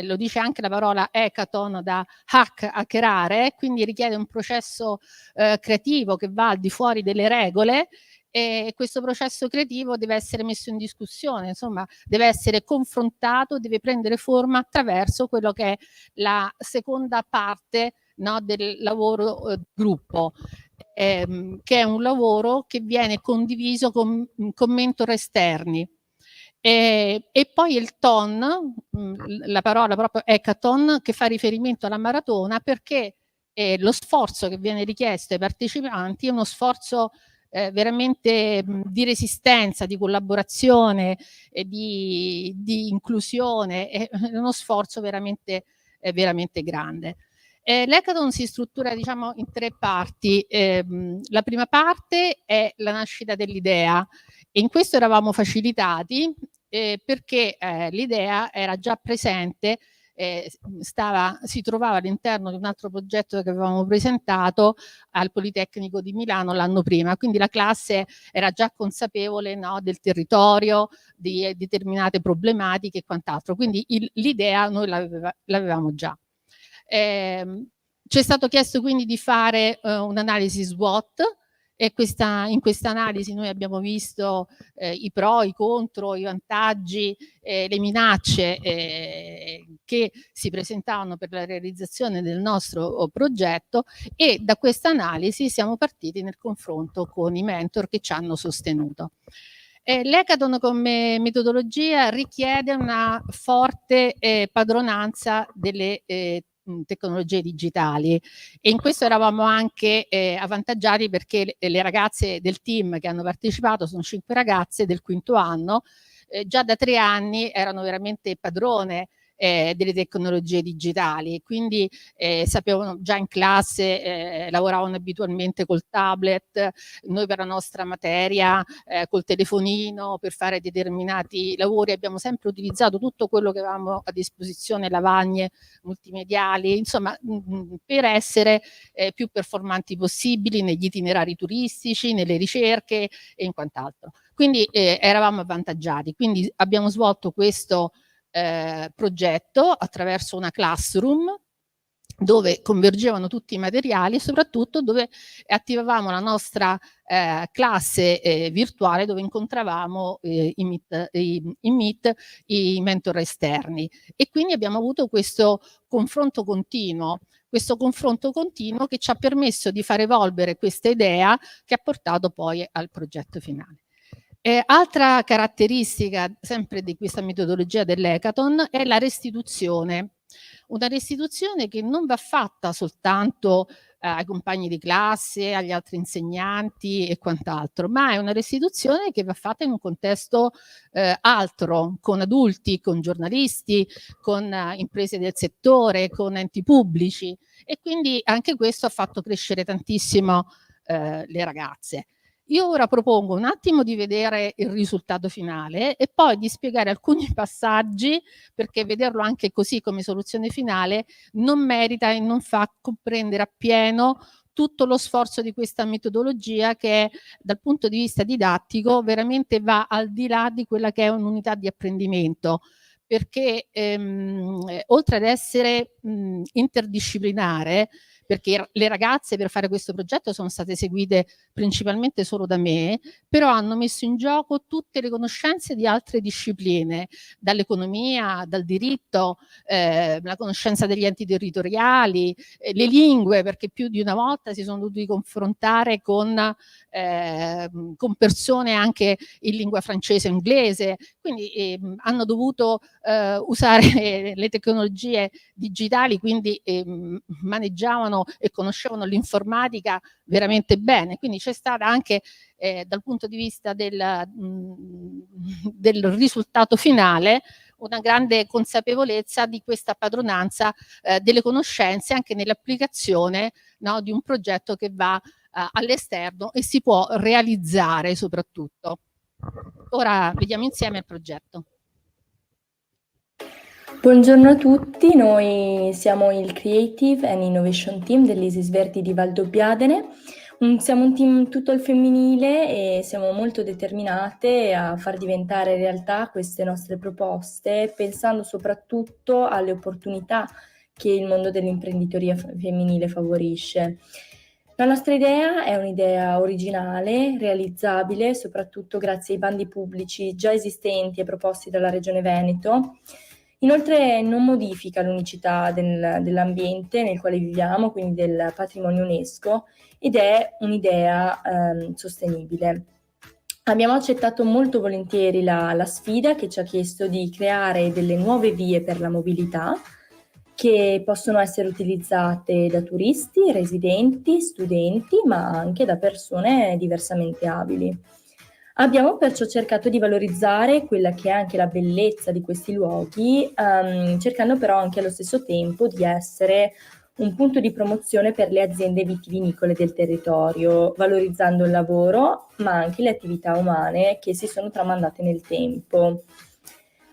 lo dice anche la parola hackathon, da hackerare, quindi richiede un processo creativo che va al di fuori delle regole, e questo processo creativo deve essere messo in discussione, insomma deve essere confrontato, deve prendere forma attraverso quello che è la seconda parte, no, del lavoro gruppo, che è un lavoro che viene condiviso con mentor esterni. E poi il ton, la parola proprio hackathon, che fa riferimento alla maratona, perché lo sforzo che viene richiesto ai partecipanti è uno sforzo veramente di resistenza, di collaborazione, di inclusione, è uno sforzo veramente grande. L'hackathon si struttura, diciamo, in 3 parti. La prima parte è la nascita dell'idea, e in questo eravamo facilitati perché l'idea era già presente, si trovava all'interno di un altro progetto che avevamo presentato al Politecnico di Milano l'anno prima, quindi la classe era già consapevole, no, del territorio, di determinate problematiche e quant'altro, quindi l'idea noi l'avevamo già. Ci è stato chiesto quindi di fare un'analisi SWOT, e in questa analisi noi abbiamo visto i pro, i contro, i vantaggi, le minacce che si presentavano per la realizzazione del nostro progetto, e da questa analisi siamo partiti nel confronto con i mentor che ci hanno sostenuto. L'hackathon come metodologia richiede una forte padronanza delle tecnologie digitali, e in questo eravamo anche avvantaggiati, perché le ragazze del team che hanno partecipato sono 5 ragazze del quinto anno, già da 3 anni erano veramente padrone delle tecnologie digitali, quindi sapevano già in classe, lavoravano abitualmente col tablet, noi per la nostra materia col telefonino per fare determinati lavori abbiamo sempre utilizzato tutto quello che avevamo a disposizione, lavagne multimediali, insomma per essere più performanti possibili negli itinerari turistici, nelle ricerche e in quant'altro. Quindi eravamo avvantaggiati, quindi abbiamo svolto questo progetto attraverso una classroom dove convergevano tutti i materiali e soprattutto dove attivavamo la nostra classe virtuale, dove incontravamo in Meet i mentor esterni, e quindi abbiamo avuto questo confronto continuo che ci ha permesso di far evolvere questa idea che ha portato poi al progetto finale. Altra caratteristica sempre di questa metodologia dell'hackathon è la restituzione. Una restituzione che non va fatta soltanto ai compagni di classe, agli altri insegnanti e quant'altro, ma è una restituzione che va fatta in un contesto altro, con adulti, con giornalisti, con imprese del settore, con enti pubblici, e quindi anche questo ha fatto crescere tantissimo le ragazze. Io ora propongo un attimo di vedere il risultato finale e poi di spiegare alcuni passaggi, perché vederlo anche così come soluzione finale non merita e non fa comprendere appieno tutto lo sforzo di questa metodologia, che dal punto di vista didattico veramente va al di là di quella che è un'unità di apprendimento, perché oltre ad essere interdisciplinare, perché le ragazze per fare questo progetto sono state seguite principalmente solo da me, però hanno messo in gioco tutte le conoscenze di altre discipline, dall'economia, dal diritto, la conoscenza degli enti territoriali, le lingue, perché più di una volta si sono dovuti confrontare con persone anche in lingua francese e inglese, quindi hanno dovuto usare le tecnologie digitali, quindi maneggiavano e conoscevano l'informatica veramente bene, quindi c'è stata anche dal punto di vista del risultato finale una grande consapevolezza di questa padronanza delle conoscenze anche nell'applicazione, no, di un progetto che va all'esterno e si può realizzare soprattutto. Ora vediamo insieme il progetto. Buongiorno a tutti, noi siamo il Creative and Innovation Team dell'Isis Verdi di Valdobbiadene, Siamo un team tutto al femminile e siamo molto determinate a far diventare realtà queste nostre proposte, pensando soprattutto alle opportunità che il mondo dell'imprenditoria femminile favorisce. La nostra idea è un'idea originale, realizzabile, soprattutto grazie ai bandi pubblici già esistenti e proposti dalla Regione Veneto. Inoltre non modifica l'unicità dell'ambiente nel quale viviamo, quindi del patrimonio UNESCO, ed è un'idea sostenibile. Abbiamo accettato molto volentieri la sfida che ci ha chiesto di creare delle nuove vie per la mobilità che possono essere utilizzate da turisti, residenti, studenti, ma anche da persone diversamente abili. Abbiamo perciò cercato di valorizzare quella che è anche la bellezza di questi luoghi, cercando però anche allo stesso tempo di essere un punto di promozione per le aziende vitivinicole del territorio, valorizzando il lavoro, ma anche le attività umane che si sono tramandate nel tempo.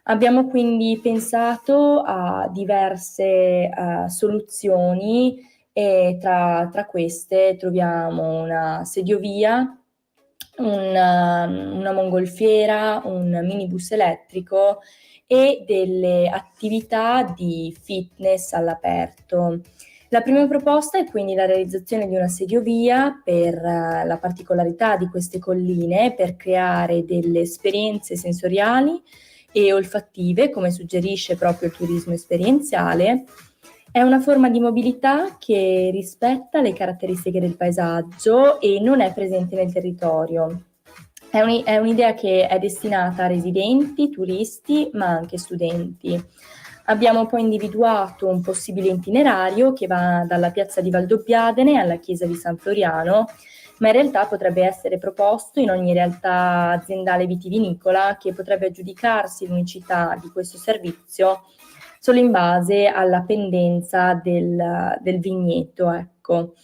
Abbiamo quindi pensato a diverse soluzioni e tra queste troviamo una sediovia, una mongolfiera, un minibus elettrico e delle attività di fitness all'aperto. La prima proposta è quindi la realizzazione di una sediovia per la particolarità di queste colline, per creare delle esperienze sensoriali e olfattive, come suggerisce proprio il turismo esperienziale. È una forma di mobilità che rispetta le caratteristiche del paesaggio e non è presente nel territorio. È un'idea che è destinata a residenti, turisti, ma anche studenti. Abbiamo poi individuato un possibile itinerario che va dalla piazza di Valdobbiadene alla chiesa di San Floriano, ma in realtà potrebbe essere proposto in ogni realtà aziendale vitivinicola che potrebbe aggiudicarsi l'unicità di questo servizio solo in base alla pendenza del vigneto, ecco.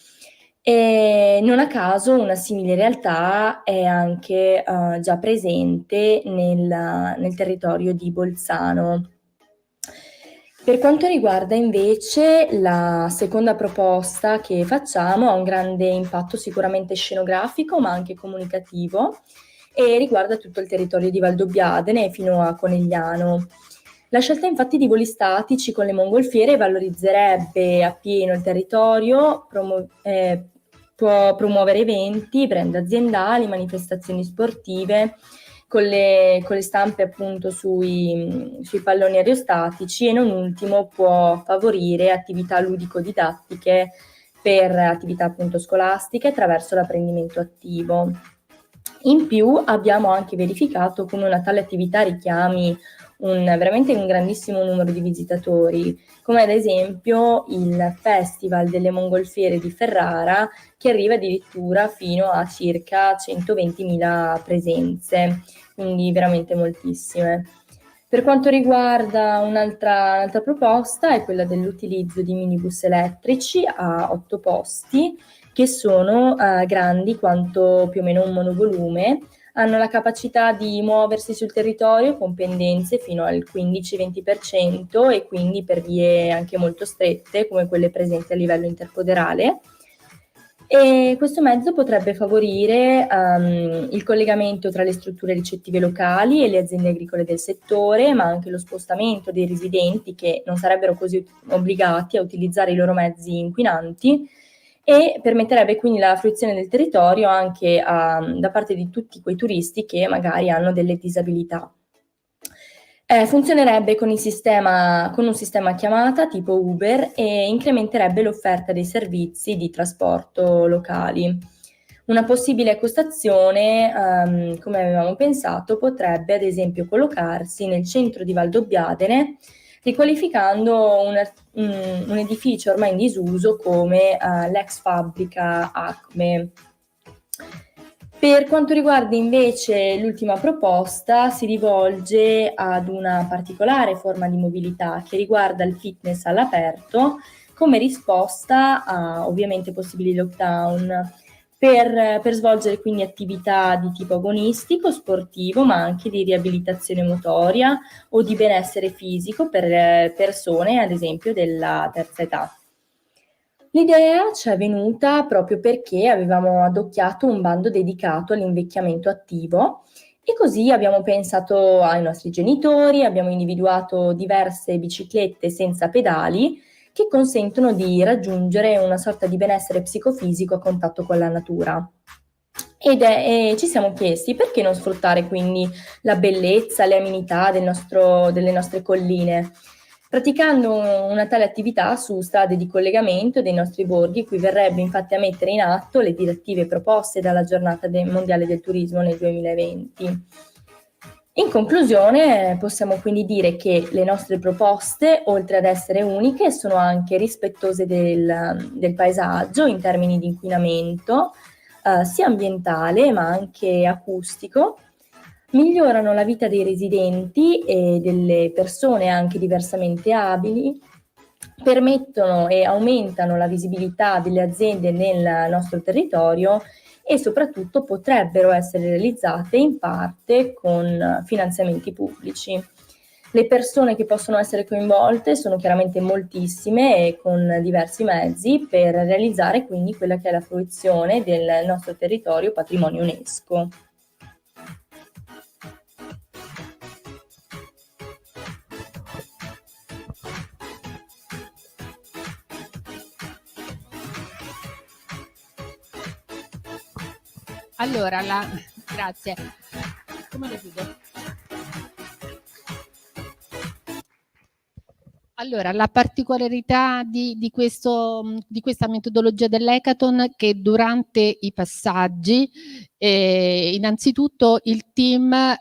E non a caso una simile realtà è anche già presente nel territorio di Bolzano. Per quanto riguarda invece la seconda proposta che facciamo, ha un grande impatto sicuramente scenografico ma anche comunicativo e riguarda tutto il territorio di Valdobbiadene fino a Conegliano. La scelta infatti di voli statici con le mongolfiere valorizzerebbe appieno il territorio, può promuovere eventi, brand aziendali, manifestazioni sportive, con le stampe appunto sui palloni aerostatici e non ultimo può favorire attività ludico-didattiche per attività appunto scolastiche attraverso l'apprendimento attivo. In più abbiamo anche verificato come una tale attività richiami veramente un grandissimo numero di visitatori, come ad esempio il Festival delle Mongolfiere di Ferrara, che arriva addirittura fino a circa 120.000 presenze, quindi veramente moltissime. Per quanto riguarda un'altra proposta è quella dell'utilizzo di minibus elettrici a 8 posti, che sono grandi quanto più o meno un monovolume, hanno la capacità di muoversi sul territorio con pendenze fino al 15-20% e quindi per vie anche molto strette come quelle presenti a livello interpoderale. E questo mezzo potrebbe favorire il collegamento tra le strutture ricettive locali e le aziende agricole del settore, ma anche lo spostamento dei residenti che non sarebbero così obbligati a utilizzare i loro mezzi inquinanti e permetterebbe quindi la fruizione del territorio anche da parte di tutti quei turisti che magari hanno delle disabilità. Funzionerebbe con un sistema a chiamata tipo Uber e incrementerebbe l'offerta dei servizi di trasporto locali. Una possibile accostazione, come avevamo pensato, potrebbe ad esempio collocarsi nel centro di Valdobbiadene, riqualificando un edificio ormai in disuso come l'ex fabbrica Acme. Per quanto riguarda invece l'ultima proposta, si rivolge ad una particolare forma di mobilità che riguarda il fitness all'aperto come risposta a ovviamente possibili lockdown per svolgere quindi attività di tipo agonistico, sportivo, ma anche di riabilitazione motoria o di benessere fisico per persone, ad esempio, della terza età. L'idea ci è venuta proprio perché avevamo adocchiato un bando dedicato all'invecchiamento attivo e così abbiamo pensato ai nostri genitori, abbiamo individuato diverse biciclette senza pedali che consentono di raggiungere una sorta di benessere psicofisico a contatto con la natura. E ci siamo chiesti perché non sfruttare quindi la bellezza, le amenità delle nostre colline, praticando una tale attività su strade di collegamento dei nostri borghi, cui verrebbe infatti a mettere in atto le direttive proposte dalla Giornata mondiale del turismo nel 2020. In conclusione, possiamo quindi dire che le nostre proposte, oltre ad essere uniche, sono anche rispettose del paesaggio in termini di inquinamento, sia ambientale ma anche acustico, migliorano la vita dei residenti e delle persone anche diversamente abili, permettono e aumentano la visibilità delle aziende nel nostro territorio e soprattutto potrebbero essere realizzate in parte con finanziamenti pubblici. Le persone che possono essere coinvolte sono chiaramente moltissime e con diversi mezzi per realizzare quindi quella che è la fruizione del nostro territorio patrimonio UNESCO. Allora, grazie. Come le chiudo? Allora, la particolarità di questa metodologia dell'hackathon è che durante i passaggi, innanzitutto il team,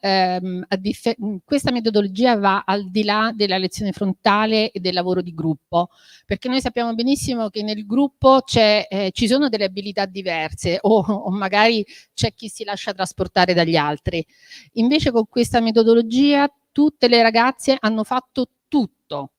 questa metodologia va al di là della lezione frontale e del lavoro di gruppo, perché noi sappiamo benissimo che nel gruppo ci sono delle abilità diverse o magari c'è chi si lascia trasportare dagli altri. Invece con questa metodologia tutte le ragazze hanno fatto tutto.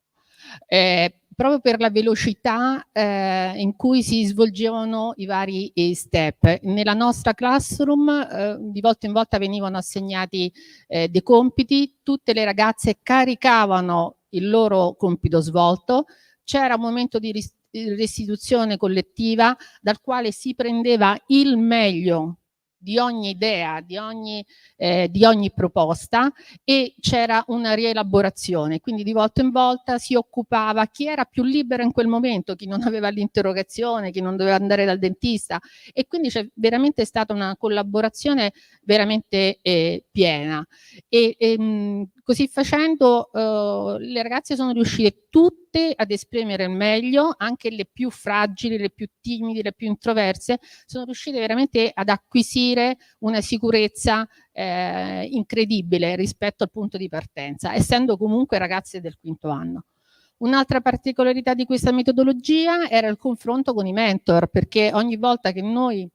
Proprio per la velocità in cui si svolgevano i vari step. Nella nostra classroom di volta in volta venivano assegnati dei compiti, tutte le ragazze caricavano il loro compito svolto, c'era un momento di restituzione collettiva dal quale si prendeva il meglio di ogni idea, di ogni proposta e c'era una rielaborazione, quindi di volta in volta si occupava chi era più libero in quel momento, chi non aveva l'interrogazione, chi non doveva andare dal dentista e quindi c'è veramente stata una collaborazione veramente piena e così facendo le ragazze sono riuscite tutte ad esprimere il meglio, anche le più fragili, le più timide, le più introverse, sono riuscite veramente ad acquisire una sicurezza incredibile rispetto al punto di partenza, essendo comunque ragazze del quinto anno. Un'altra particolarità di questa metodologia era il confronto con i mentor, perché ogni volta che noi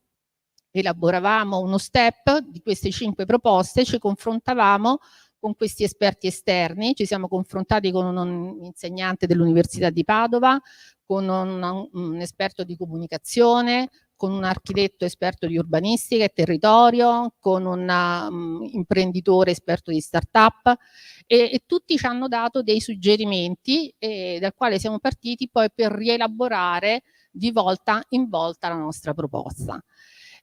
elaboravamo uno step di queste 5 proposte ci confrontavamo con questi esperti esterni, ci siamo confrontati con un insegnante dell'Università di Padova, con un esperto di comunicazione, con un architetto esperto di urbanistica e territorio, con un imprenditore esperto di start-up e tutti ci hanno dato dei suggerimenti dal quale siamo partiti poi per rielaborare di volta in volta la nostra proposta.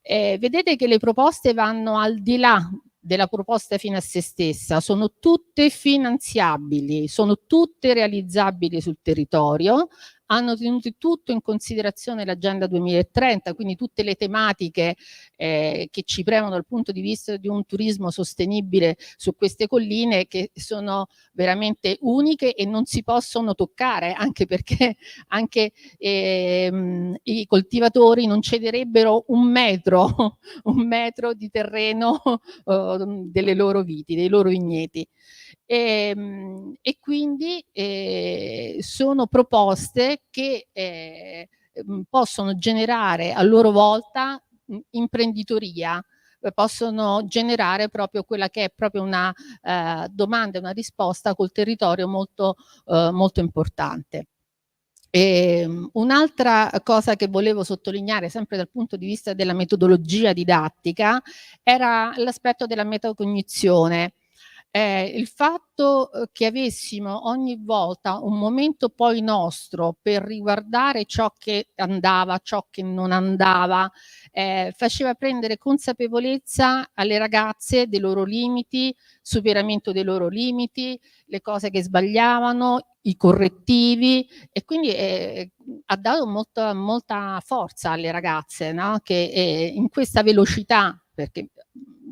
Vedete che le proposte vanno al di là della proposta fine a se stessa, sono tutte finanziabili, sono tutte realizzabili sul territorio, hanno tenuto tutto in considerazione l'Agenda 2030, quindi tutte le tematiche che ci premono dal punto di vista di un turismo sostenibile su queste colline che sono veramente uniche e non si possono toccare, anche perché anche i coltivatori non cederebbero un metro di terreno delle loro viti, dei loro vigneti. E quindi sono proposte che possono generare a loro volta imprenditoria, possono generare proprio quella che è proprio una domanda e una risposta col territorio molto, molto importante. Un'altra cosa che volevo sottolineare sempre dal punto di vista della metodologia didattica era l'aspetto della metacognizione. il fatto che avessimo ogni volta un momento poi nostro per riguardare ciò che andava, ciò che non andava, faceva prendere consapevolezza alle ragazze dei loro limiti, superamento dei loro limiti, le cose che sbagliavano, i correttivi, e quindi ha dato molta forza alle ragazze, no? Che in questa velocità, perché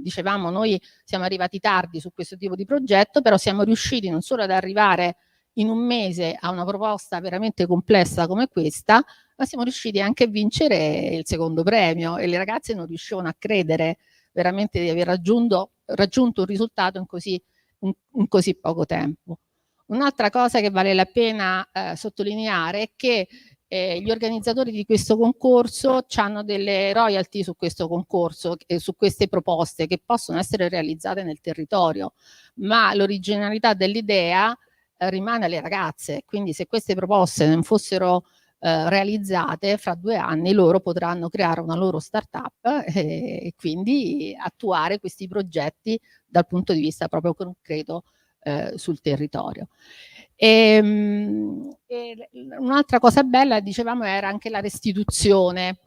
dicevamo noi siamo arrivati tardi su questo tipo di progetto, però siamo riusciti non solo ad arrivare in un mese a una proposta veramente complessa come questa, ma siamo riusciti anche a vincere il secondo premio, e le ragazze non riuscivano a credere veramente di aver raggiunto un risultato in così poco tempo. Un'altra cosa che vale la pena sottolineare è che gli organizzatori di questo concorso hanno delle royalty su questo concorso e su queste proposte che possono essere realizzate nel territorio, ma l'originalità dell'idea rimane alle ragazze, quindi se queste proposte non fossero realizzate, fra 2 anni loro potranno creare una loro startup e quindi attuare questi progetti dal punto di vista proprio concreto sul territorio. Un'altra cosa bella, dicevamo, era anche la restituzione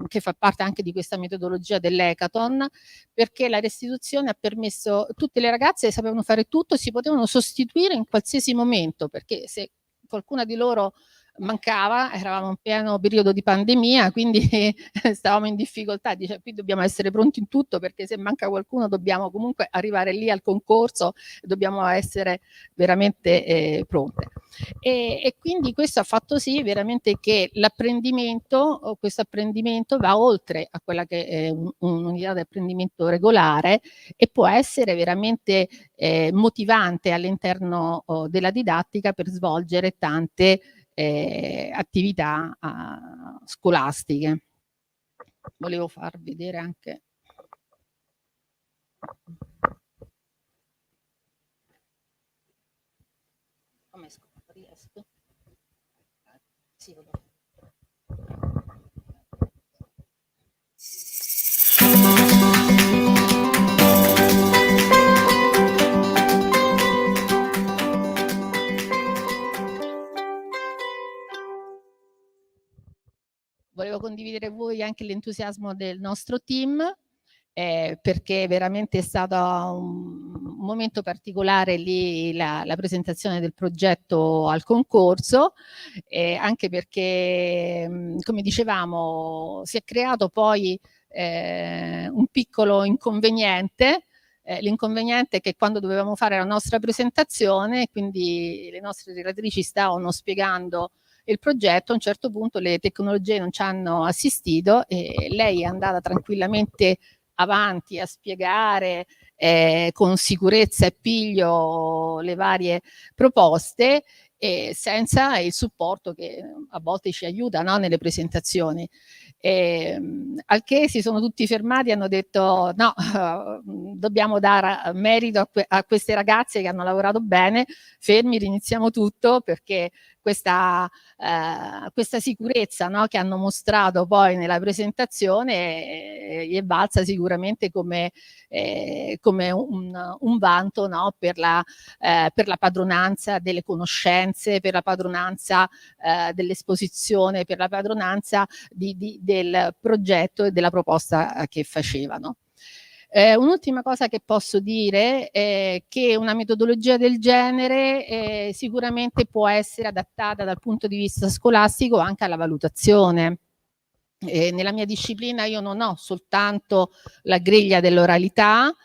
che fa parte anche di questa metodologia dell'hackathon, perché la restituzione ha permesso, tutte le ragazze sapevano fare tutto, si potevano sostituire in qualsiasi momento, perché se qualcuna di loro mancava, eravamo in pieno periodo di pandemia, quindi stavamo in difficoltà, dice qui dobbiamo essere pronti in tutto, perché se manca qualcuno dobbiamo comunque arrivare lì al concorso, dobbiamo essere veramente pronte. E quindi questo ha fatto sì veramente che questo apprendimento va oltre a quella che è un'unità di apprendimento regolare e può essere veramente motivante all'interno della didattica per svolgere tante attività scolastiche. Volevo far vedere anche come riesco. Sì, volevo condividere con voi anche l'entusiasmo del nostro team, perché veramente è stato un momento particolare lì la presentazione del progetto al concorso, anche perché, come dicevamo, si è creato poi un piccolo inconveniente. L'inconveniente è che quando dovevamo fare la nostra presentazione, quindi le nostre relatrici stavano spiegando il progetto, a un certo punto le tecnologie non ci hanno assistito e lei è andata tranquillamente avanti a spiegare con sicurezza e piglio le varie proposte, senza il supporto che a volte ci aiuta, no, nelle presentazioni. Al che si sono tutti fermati e hanno detto no, dobbiamo dare merito a queste ragazze che hanno lavorato bene, fermi, riniziamo tutto, perché questa sicurezza, no, che hanno mostrato poi nella presentazione gli è valsa sicuramente come un vanto, no, per la padronanza delle conoscenze, per la padronanza dell'esposizione, per la padronanza del progetto e della proposta che facevano. Un'ultima cosa che posso dire è che una metodologia del genere sicuramente può essere adattata dal punto di vista scolastico anche alla valutazione. Nella mia disciplina io non ho soltanto la griglia dell'oralità,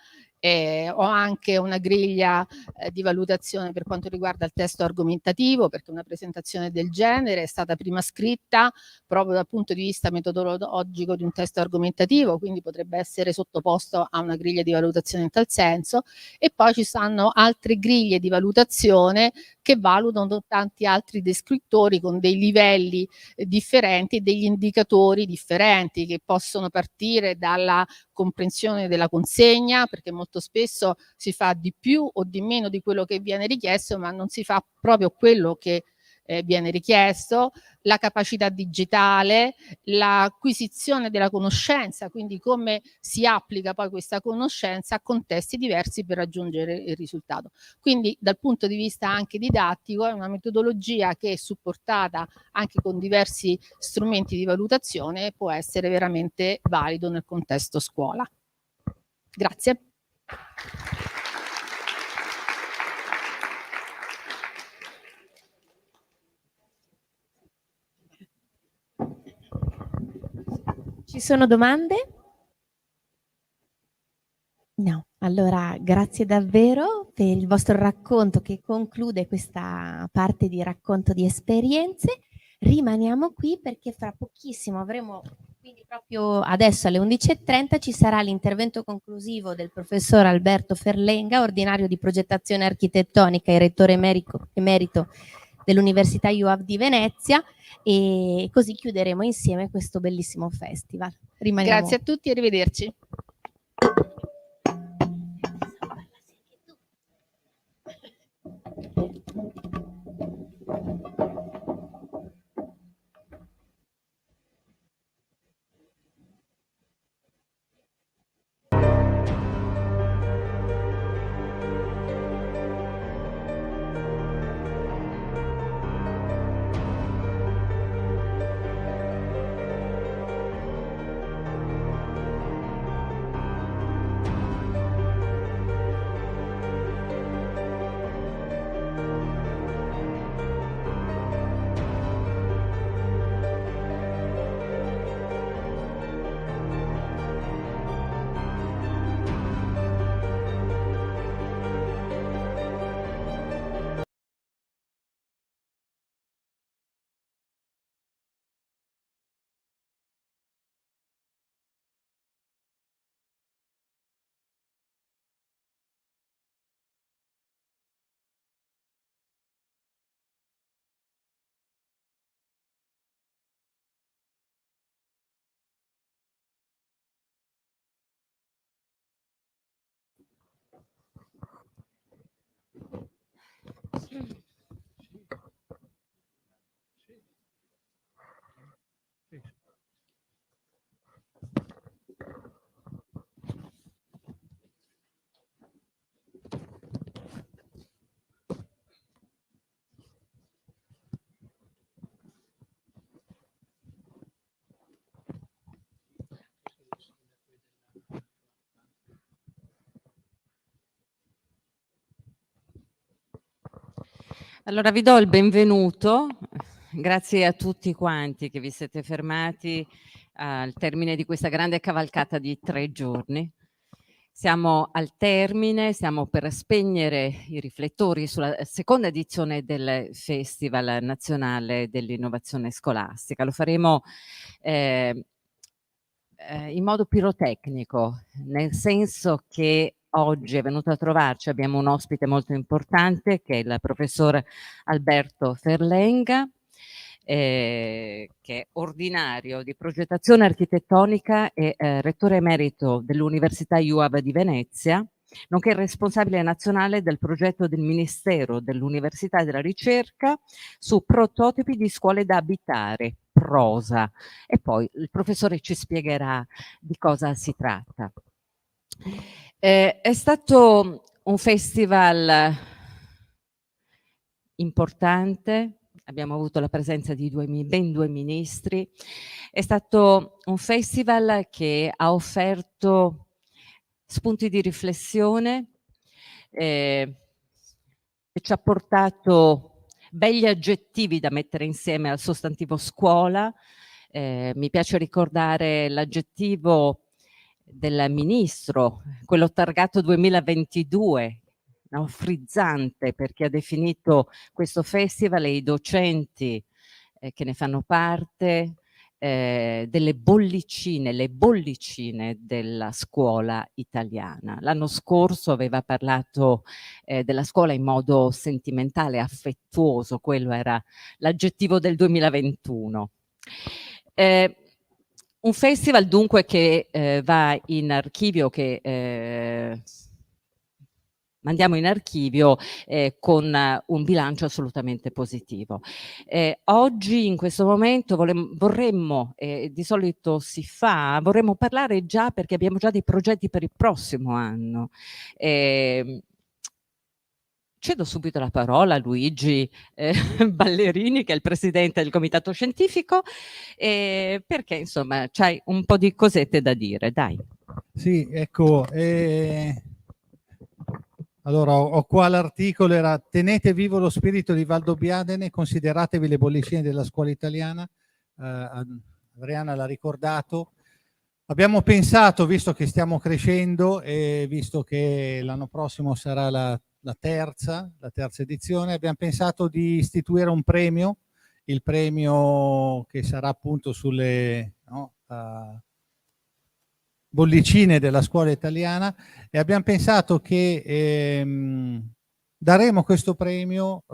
ho anche una griglia di valutazione per quanto riguarda il testo argomentativo, perché una presentazione del genere è stata prima scritta proprio dal punto di vista metodologico di un testo argomentativo, quindi potrebbe essere sottoposto a una griglia di valutazione in tal senso, e poi ci stanno altre griglie di valutazione che valutano tanti altri descrittori con dei livelli differenti e degli indicatori differenti, che possono partire dalla comprensione della consegna, perché molto spesso si fa di più o di meno di quello che viene richiesto, ma non si fa proprio quello che viene richiesto, la capacità digitale, l'acquisizione della conoscenza, quindi come si applica poi questa conoscenza a contesti diversi per raggiungere il risultato. Quindi dal punto di vista anche didattico è una metodologia che, supportata anche con diversi strumenti di valutazione, può essere veramente valido nel contesto scuola. Grazie. Ci sono domande? No, allora grazie davvero per il vostro racconto che conclude questa parte di racconto di esperienze. Rimaniamo qui perché fra pochissimo avremo, quindi proprio adesso alle 11:30 ci sarà l'intervento conclusivo del professor Alberto Ferlenga, ordinario di progettazione architettonica e rettore emerito dell'Università IUAV di Venezia, e così chiuderemo insieme questo bellissimo festival. Grazie a tutti e arrivederci. Allora vi do il benvenuto, grazie a tutti quanti che vi siete fermati al termine di questa grande cavalcata di 3 giorni. Siamo al termine, stiamo per spegnere i riflettori sulla seconda edizione del Festival Nazionale dell'Innovazione Scolastica. Lo faremo in modo pirotecnico, nel senso che oggi è venuto a trovarci, abbiamo un ospite molto importante che è il professor Alberto Ferlenga, che è ordinario di progettazione architettonica e rettore emerito dell'Università IUAV di Venezia, nonché responsabile nazionale del progetto del Ministero dell'Università e della Ricerca su prototipi di scuole da abitare, PROSA, e poi il professore ci spiegherà di cosa si tratta. È stato un festival importante, abbiamo avuto la presenza di ben 2 ministri, è stato un festival che ha offerto spunti di riflessione, e ci ha portato begli aggettivi da mettere insieme al sostantivo scuola. Mi piace ricordare l'aggettivo del ministro, quello targato 2022, no? Frizzante, perché ha definito questo festival e i docenti che ne fanno parte delle bollicine, le bollicine della scuola italiana. L'anno scorso aveva parlato della scuola in modo sentimentale, affettuoso, quello era l'aggettivo del 2021. Un festival dunque che va in archivio, che mandiamo in archivio con un bilancio assolutamente positivo. Oggi, in questo momento, vorremmo, di solito si fa, vorremmo parlare già, perché abbiamo già dei progetti per il prossimo anno. Cedo subito la parola a Luigi Ballerini, che è il presidente del comitato scientifico, perché insomma c'hai un po' di cosette da dire, dai. Sì, ecco, allora ho qua l'articolo, era "Tenete vivo lo spirito di Valdobbiadene, consideratevi le bollicine della scuola italiana", Adriana l'ha ricordato. Abbiamo pensato, visto che stiamo crescendo e visto che l'anno prossimo sarà la terza edizione, abbiamo pensato di istituire un premio, il premio che sarà appunto sulle bollicine della scuola italiana, e abbiamo pensato che daremo questo premio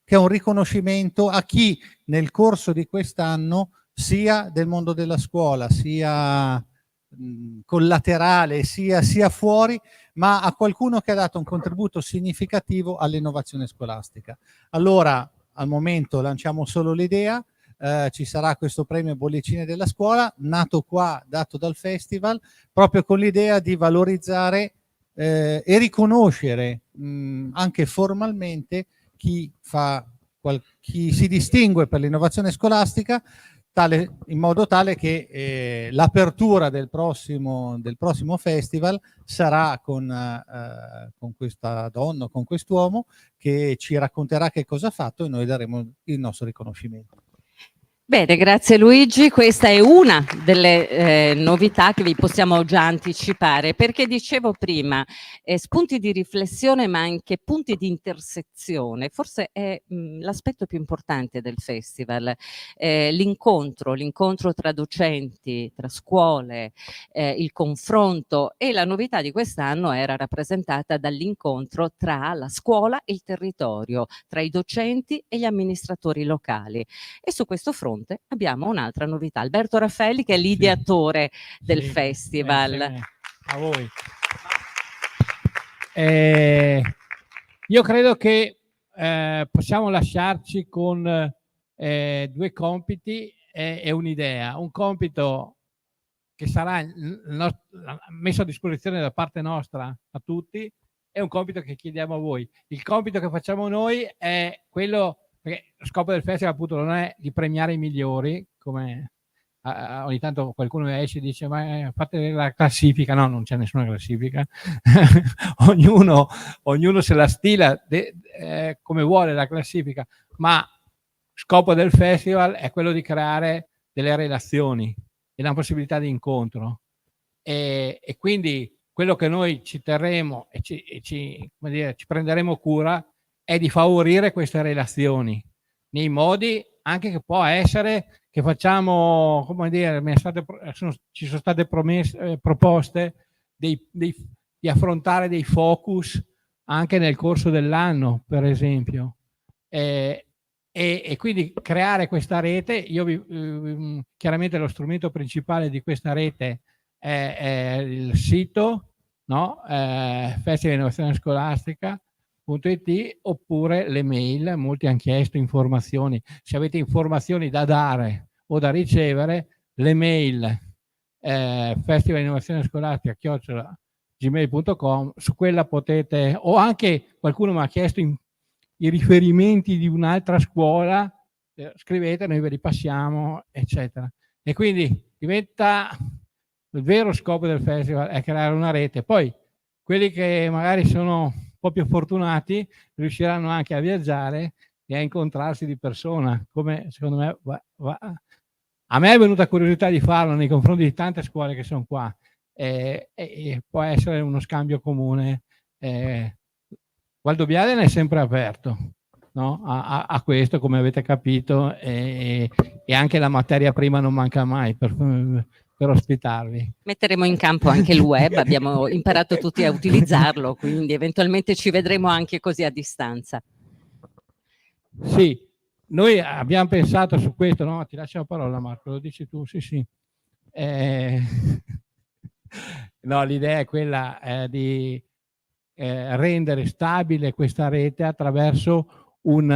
che è un riconoscimento a chi nel corso di quest'anno, sia del mondo della scuola, sia collaterale, sia fuori, ma a qualcuno che ha dato un contributo significativo all'innovazione scolastica. Allora, al momento lanciamo solo l'idea, ci sarà questo premio Bollicine della scuola, nato qua, dato dal festival, proprio con l'idea di valorizzare e riconoscere anche formalmente chi si distingue per l'innovazione scolastica, in modo tale che l'apertura del prossimo festival sarà con questa donna, con quest'uomo, che ci racconterà che cosa ha fatto e noi daremo il nostro riconoscimento. Bene, grazie Luigi. Questa è una delle novità che vi possiamo già anticipare, perché dicevo prima, spunti di riflessione ma anche punti di intersezione, forse è l'aspetto più importante del festival, l'incontro tra docenti, tra scuole, il confronto, e la novità di quest'anno era rappresentata dall'incontro tra la scuola e il territorio, tra i docenti e gli amministratori locali, e su questo fronte abbiamo un'altra novità. Alberto Raffaelli, che è l'ideatore del festival. A voi. Io credo che possiamo lasciarci con due compiti e un'idea. Un compito che sarà messo a disposizione da parte nostra a tutti, e un compito che chiediamo a voi. Il compito che facciamo noi è quello, perché lo scopo del festival appunto non è di premiare i migliori, come ogni tanto qualcuno esce e dice ma fate la classifica. No, non c'è nessuna classifica. ognuno se la stila come vuole la classifica, ma scopo del festival è quello di creare delle relazioni e la possibilità di incontro, e quindi quello che noi ci terremo e ci prenderemo cura è di favorire queste relazioni nei modi anche che può essere che facciamo, ci sono state proposte di affrontare dei focus anche nel corso dell'anno, per esempio, e quindi creare questa rete. Chiaramente lo strumento principale di questa rete è il sito, no? Festival Innovazione Scolastica .it, oppure le mail. Molti hanno chiesto informazioni. Se avete informazioni da dare o da ricevere, le mail Festival Innovazione Scolastica @gmail.com, su quella potete, o anche qualcuno mi ha chiesto i riferimenti di un'altra scuola, scrivete, noi ve li passiamo, eccetera. E quindi diventa, il vero scopo del festival è creare una rete. Poi quelli che magari sono un po' più fortunati riusciranno anche a viaggiare e a incontrarsi di persona, come secondo me a me è venuta curiosità di farlo nei confronti di tante scuole che sono qua, e può essere uno scambio comune. Valdobbiadene è sempre aperto, no? a questo, come avete capito, e anche la materia prima non manca mai per ospitarvi. Metteremo in campo anche il web, abbiamo imparato tutti a utilizzarlo, quindi eventualmente ci vedremo anche così a distanza. Sì, noi abbiamo pensato su questo, no? Ti lascio la parola, Marco, lo dici tu? Sì. No, l'idea è quella di rendere stabile questa rete attraverso un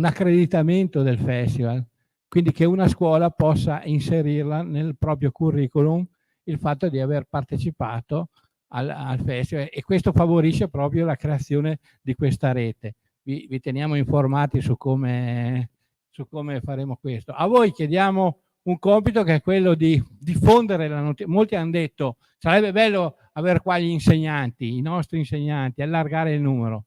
accreditamento del festival, quindi che una scuola possa inserirla nel proprio curriculum il fatto di aver partecipato al festival, e questo favorisce proprio la creazione di questa rete. Vi teniamo informati su come faremo questo. A voi chiediamo un compito che è quello di diffondere la notizia. Molti hanno detto sarebbe bello avere qua gli insegnanti, i nostri insegnanti, allargare il numero.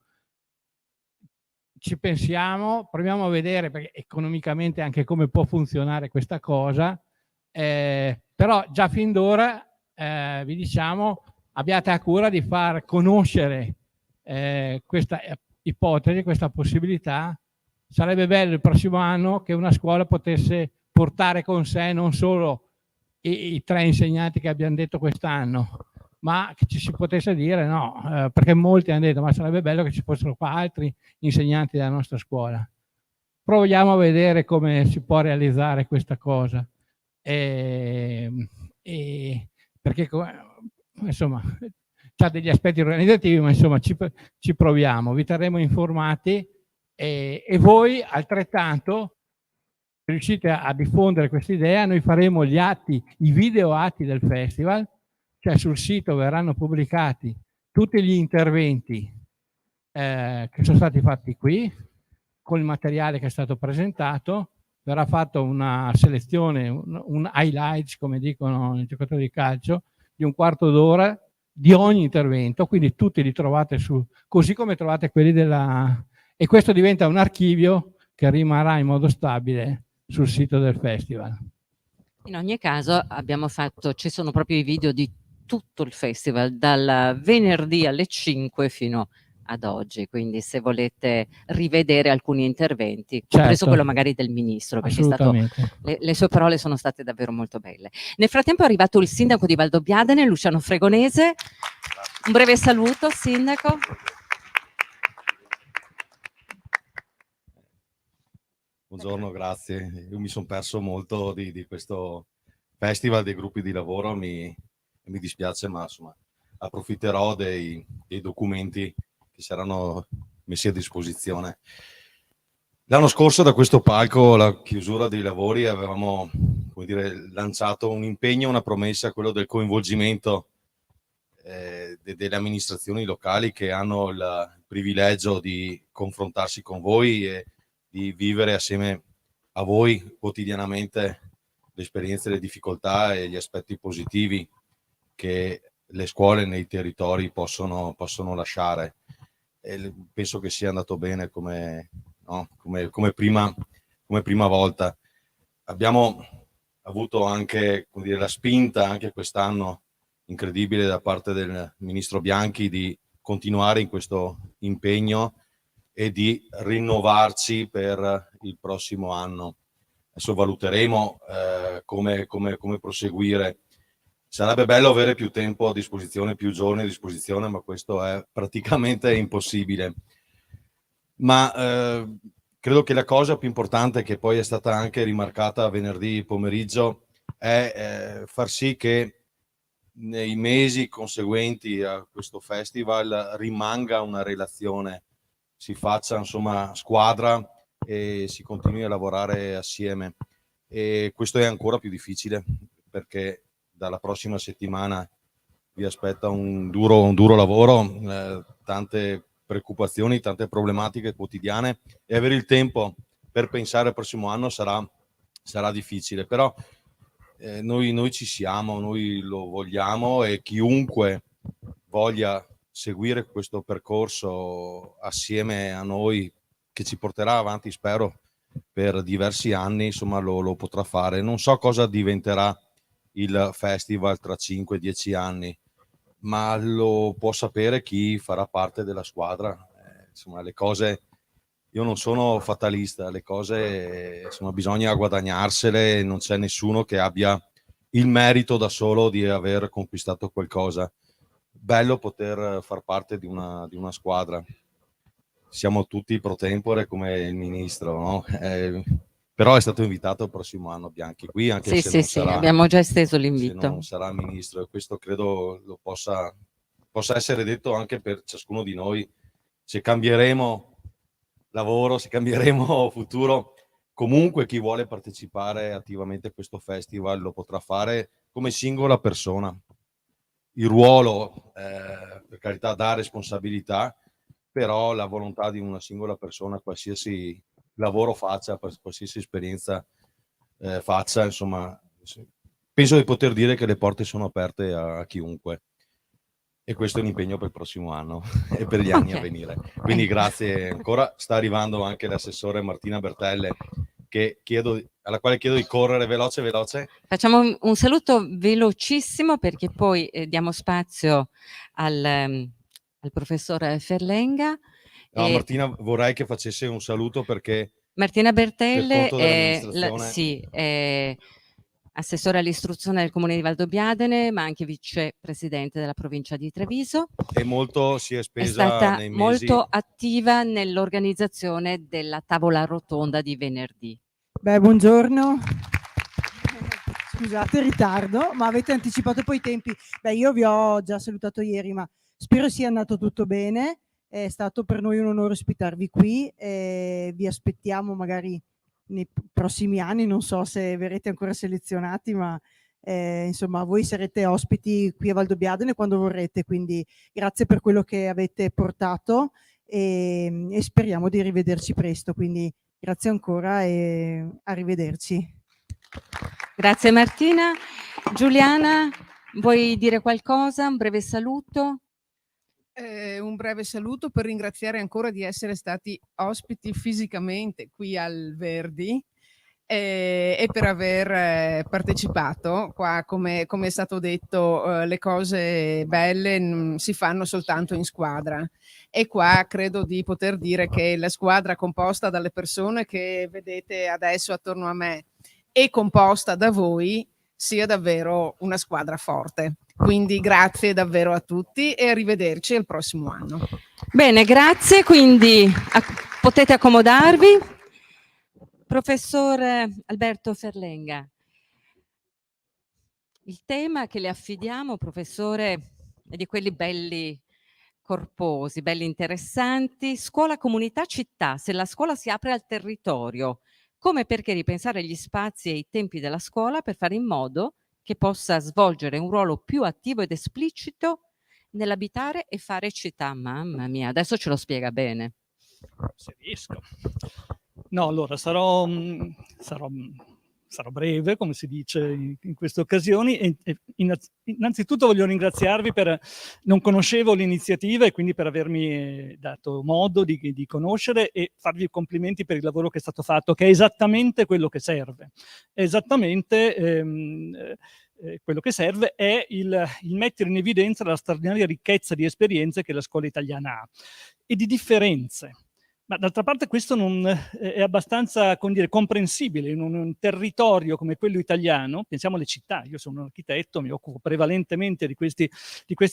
Ci pensiamo, proviamo a vedere perché economicamente anche come può funzionare questa cosa, però già fin d'ora vi diciamo abbiate a cura di far conoscere questa ipotesi, questa possibilità. Sarebbe bello il prossimo anno che una scuola potesse portare con sé non solo i 3 insegnanti che abbiamo detto quest'anno, ma che ci si potesse dire no, perché molti hanno detto ma sarebbe bello che ci fossero qua altri insegnanti della nostra scuola. Proviamo a vedere come si può realizzare questa cosa, perché insomma c'ha degli aspetti organizzativi, ma insomma ci proviamo, vi terremo informati, e voi altrettanto riuscite a diffondere questa idea. Noi faremo gli atti, i video atti del festival, cioè sul sito verranno pubblicati tutti gli interventi che sono stati fatti qui, con il materiale che è stato presentato, verrà fatta una selezione, un highlights, come dicono i giocatori di calcio, di un quarto d'ora di ogni intervento, quindi tutti li trovate così come trovate quelli e questo diventa un archivio che rimarrà in modo stabile sul sito del festival. In ogni caso ci sono proprio i video di tutto il festival, dal venerdì alle 5 fino ad oggi, quindi se volete rivedere alcuni interventi, compreso quello magari del ministro, perché le sue parole sono state davvero molto belle. Nel frattempo è arrivato il sindaco di Valdobbiadene, Luciano Fregonese. Un breve saluto, sindaco. Buongiorno, grazie. Io mi sono perso molto di questo festival dei gruppi di lavoro, mi dispiace, ma insomma approfitterò dei documenti che saranno messi a disposizione. L'anno scorso da questo palco, alla chiusura dei lavori, avevamo, come dire, lanciato un impegno, una promessa, quello del coinvolgimento delle amministrazioni locali che hanno il privilegio di confrontarsi con voi e di vivere assieme a voi quotidianamente le esperienze, le difficoltà e gli aspetti positivi che le scuole nei territori possono lasciare. E penso che sia andato bene come prima volta. Abbiamo avuto anche, come dire, la spinta anche quest'anno incredibile da parte del ministro Bianchi di continuare in questo impegno e di rinnovarci per il prossimo anno. Adesso valuteremo come proseguire. Sarebbe bello avere più tempo a disposizione, più giorni a disposizione, ma questo è praticamente impossibile. Ma credo che la cosa più importante, che poi è stata anche rimarcata venerdì pomeriggio, è far sì che nei mesi conseguenti a questo festival rimanga una relazione, si faccia insomma squadra e si continui a lavorare assieme. E questo è ancora più difficile perché dalla prossima settimana vi aspetta un duro lavoro, tante preoccupazioni, tante problematiche quotidiane, e avere il tempo per pensare al prossimo anno sarà difficile, però noi ci siamo, noi lo vogliamo, e chiunque voglia seguire questo percorso assieme a noi, che ci porterà avanti, spero, per diversi anni, insomma lo potrà fare. Non so cosa diventerà il festival tra 5-10 anni, ma lo può sapere chi farà parte della squadra. Insomma, le cose, io non sono fatalista, le cose insomma bisogna guadagnarsele, non c'è nessuno che abbia il merito da solo di aver conquistato qualcosa. Bello poter far parte di una squadra. Siamo tutti pro tempore come il ministro, no? Però è stato invitato il prossimo anno Bianchi qui, anche se non sarà, abbiamo già esteso l'invito. se non sarà ministro, e questo credo lo possa possa essere detto anche per ciascuno di noi, se cambieremo lavoro, se cambieremo futuro, comunque chi vuole partecipare attivamente a questo festival lo potrà fare come singola persona. Il ruolo, per carità, dà responsabilità, però la volontà di una singola persona, qualsiasi lavoro faccia, qualsiasi esperienza faccia, insomma, penso di poter dire che le porte sono aperte a chiunque. E questo è un impegno per il prossimo anno e per gli anni a venire. Quindi grazie ancora. Sta arrivando anche l'assessore Martina Bertelle, alla quale chiedo di correre veloce. Facciamo un saluto velocissimo perché poi diamo spazio al professor Ferlenga. No, Martina, vorrei che facesse un saluto perché Martina Bertelle per conto dell'amministrazione è assessore all'istruzione del comune di Valdobbiadene, ma anche vicepresidente della provincia di Treviso. e molto si è È spesa stata nei mesi. molto attiva nell'organizzazione della tavola rotonda di venerdì. Beh, buongiorno. Scusate il ritardo, ma avete anticipato poi i tempi. Beh, io vi ho già salutato ieri, ma spero sia andato tutto bene. È stato per noi un onore ospitarvi qui e vi aspettiamo magari nei prossimi anni, non so se verrete ancora selezionati, ma insomma voi sarete ospiti qui a Valdobbiadene quando vorrete, quindi grazie per quello che avete portato e speriamo di rivederci presto, quindi grazie ancora e arrivederci. Grazie Martina. Giuliana, vuoi dire qualcosa? Un breve saluto? Un breve saluto per ringraziare ancora di essere stati ospiti fisicamente qui al Verdi e per aver partecipato. Qua, come è stato detto, le cose belle si fanno soltanto in squadra, e qua credo di poter dire che la squadra composta dalle persone che vedete adesso attorno a me e composta da voi sia davvero una squadra forte. Quindi grazie davvero a tutti e arrivederci al prossimo anno. Bene, grazie. Quindi potete accomodarvi. Professor Alberto Ferlenga, il tema che le affidiamo, professore, è di quelli belli corposi, belli interessanti. Scuola, comunità, città. Se la scuola si apre al territorio, come e perché ripensare gli spazi e i tempi della scuola per fare in modo che possa svolgere un ruolo più attivo ed esplicito nell'abitare e fare città. Mamma mia, adesso ce lo spiega bene. Se riesco. No, allora sarò breve, come si dice in queste occasioni. E innanzitutto voglio ringraziarvi non conoscevo l'iniziativa e quindi per avermi dato modo di conoscere e farvi i complimenti per il lavoro che è stato fatto, che è esattamente quello che serve. È esattamente quello che serve è il mettere in evidenza la straordinaria ricchezza di esperienze che la scuola italiana ha e di differenze. Ma d'altra parte questo non è abbastanza, come dire, comprensibile in un territorio come quello italiano. Pensiamo alle città. Io sono un architetto, mi occupo prevalentemente di questi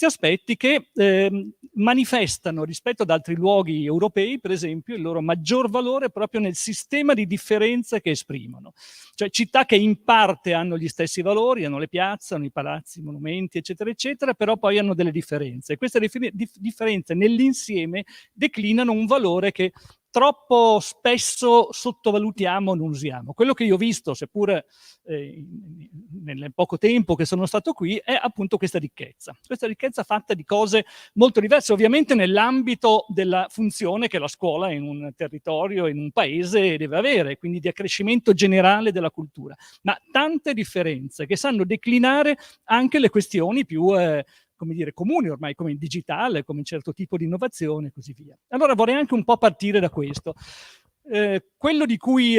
aspetti che manifestano rispetto ad altri luoghi europei, per esempio, il loro maggior valore proprio nel sistema di differenze che esprimono. Cioè città che in parte hanno gli stessi valori, hanno le piazze, hanno i palazzi, i monumenti, eccetera, eccetera, però poi hanno delle differenze. E queste differenze nell'insieme declinano un valore che troppo spesso sottovalutiamo, non usiamo. Quello che io ho visto, seppure nel poco tempo che sono stato qui, è appunto questa ricchezza fatta di cose molto diverse, ovviamente nell'ambito della funzione che la scuola in un territorio, in un paese deve avere, quindi di accrescimento generale della cultura, ma tante differenze che sanno declinare anche le questioni più come dire, comuni ormai, come il digitale, come un certo tipo di innovazione e così via. Allora vorrei anche un po' partire da questo. Quello di cui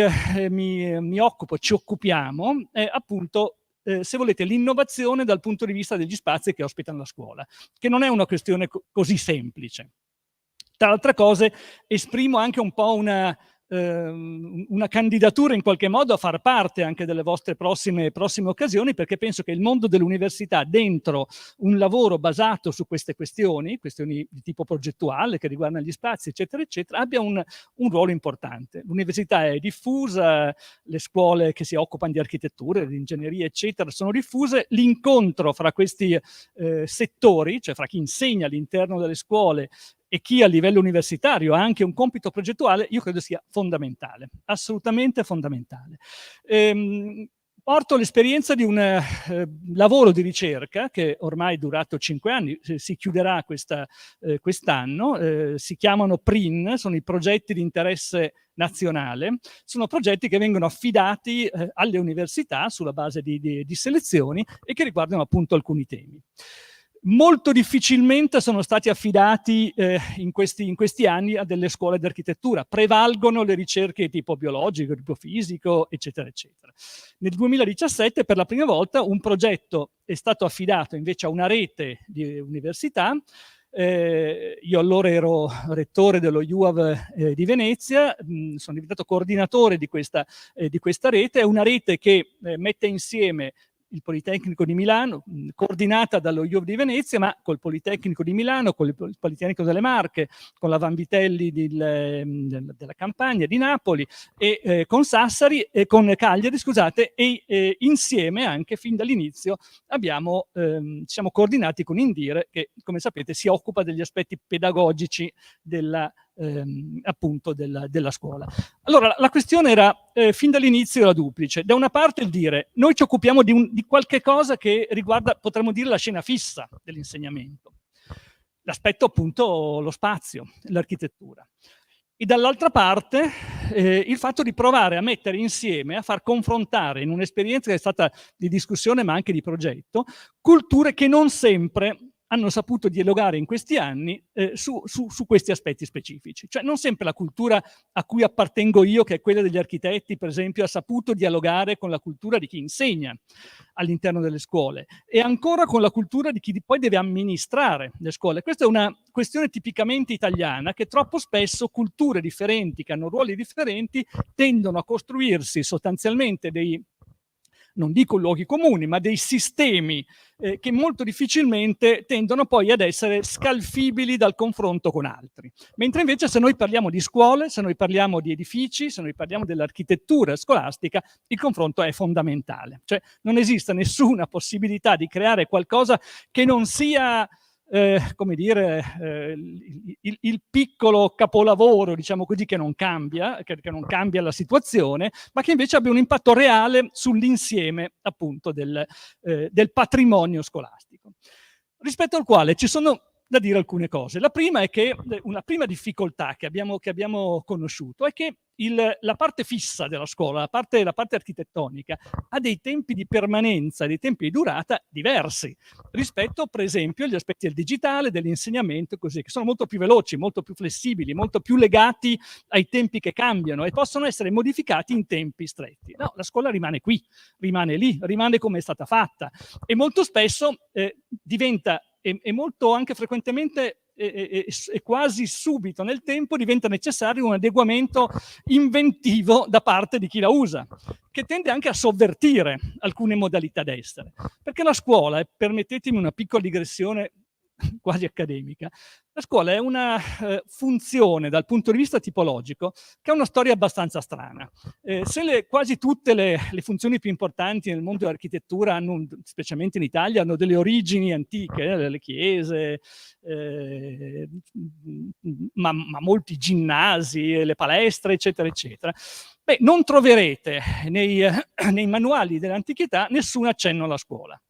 mi occupo, ci occupiamo, è appunto, se volete, l'innovazione dal punto di vista degli spazi che ospitano la scuola, che non è una questione così semplice. Tra altre cose, esprimo anche un po' una una candidatura in qualche modo a far parte anche delle vostre prossime occasioni, perché penso che il mondo dell'università, dentro un lavoro basato su queste questioni di tipo progettuale che riguardano gli spazi, eccetera, eccetera, abbia un ruolo importante. L'università è diffusa, le scuole che si occupano di architettura, di ingegneria, eccetera, sono diffuse. L'incontro fra questi settori, cioè fra chi insegna all'interno delle scuole e chi a livello universitario ha anche un compito progettuale, io credo sia fondamentale, assolutamente fondamentale. Porto l'esperienza di un lavoro di ricerca che ormai è durato 5 anni, si chiuderà quest'anno, si chiamano PRIN, sono i progetti di interesse nazionale, sono progetti che vengono affidati alle università sulla base di selezioni e che riguardano appunto alcuni temi. Molto difficilmente sono stati affidati in questi anni a delle scuole di architettura, prevalgono le ricerche di tipo biologico, tipo fisico, eccetera, eccetera. Nel 2017 per la prima volta un progetto è stato affidato invece a una rete di università. Io allora ero rettore dello UAV di Venezia, sono diventato coordinatore di questa rete, è una rete che mette insieme il Politecnico di Milano, coordinata dallo UAV di Venezia, ma col Politecnico di Milano, con il Politecnico delle Marche, con la Vanvitelli della Campania, di Napoli, e con Sassari, e con Cagliari, scusate, e insieme anche fin dall'inizio siamo coordinati con Indire, che come sapete si occupa degli aspetti pedagogici appunto della scuola. Allora la questione era fin dall'inizio era duplice. Da una parte il dire noi ci occupiamo di qualche cosa che riguarda, potremmo dire, la scena fissa dell'insegnamento, l'aspetto appunto lo spazio, l'architettura, e dall'altra parte il fatto di provare a mettere insieme, a far confrontare in un'esperienza che è stata di discussione ma anche di progetto, culture che non sempre hanno saputo dialogare in questi anni su questi aspetti specifici. Cioè non sempre la cultura a cui appartengo io, che è quella degli architetti, per esempio, ha saputo dialogare con la cultura di chi insegna all'interno delle scuole e ancora con la cultura di chi poi deve amministrare le scuole. Questa è una questione tipicamente italiana, che troppo spesso culture differenti, che hanno ruoli differenti, tendono a costruirsi sostanzialmente non dico luoghi comuni, ma dei sistemi che molto difficilmente tendono poi ad essere scalfibili dal confronto con altri. Mentre invece se noi parliamo di scuole, se noi parliamo di edifici, se noi parliamo dell'architettura scolastica, il confronto è fondamentale. Cioè non esiste nessuna possibilità di creare qualcosa che non sia come dire, il piccolo capolavoro, diciamo così, che non cambia la situazione, ma che invece abbia un impatto reale sull'insieme appunto del patrimonio scolastico, rispetto al quale ci sono da dire alcune cose. La prima è che una prima difficoltà che abbiamo conosciuto è che la parte fissa della scuola, la parte architettonica, ha dei tempi di permanenza, dei tempi di durata diversi rispetto, per esempio, agli aspetti del digitale, dell'insegnamento, così, che sono molto più veloci, molto più flessibili, molto più legati ai tempi che cambiano e possono essere modificati in tempi stretti. No, la scuola rimane qui, rimane lì, rimane come è stata fatta e molto spesso diventa e molto anche frequentemente e quasi subito nel tempo diventa necessario un adeguamento inventivo da parte di chi la usa, che tende anche a sovvertire alcune modalità d'essere. Perché la scuola, e permettetemi una piccola digressione quasi accademica, la scuola è una funzione dal punto di vista tipologico che ha una storia abbastanza strana. Se quasi tutte le funzioni più importanti nel mondo dell'architettura hanno, specialmente in Italia, hanno delle origini antiche, le chiese, ma molti ginnasi, le palestre, eccetera, eccetera, beh, non troverete nei manuali dell'antichità nessun accenno alla scuola.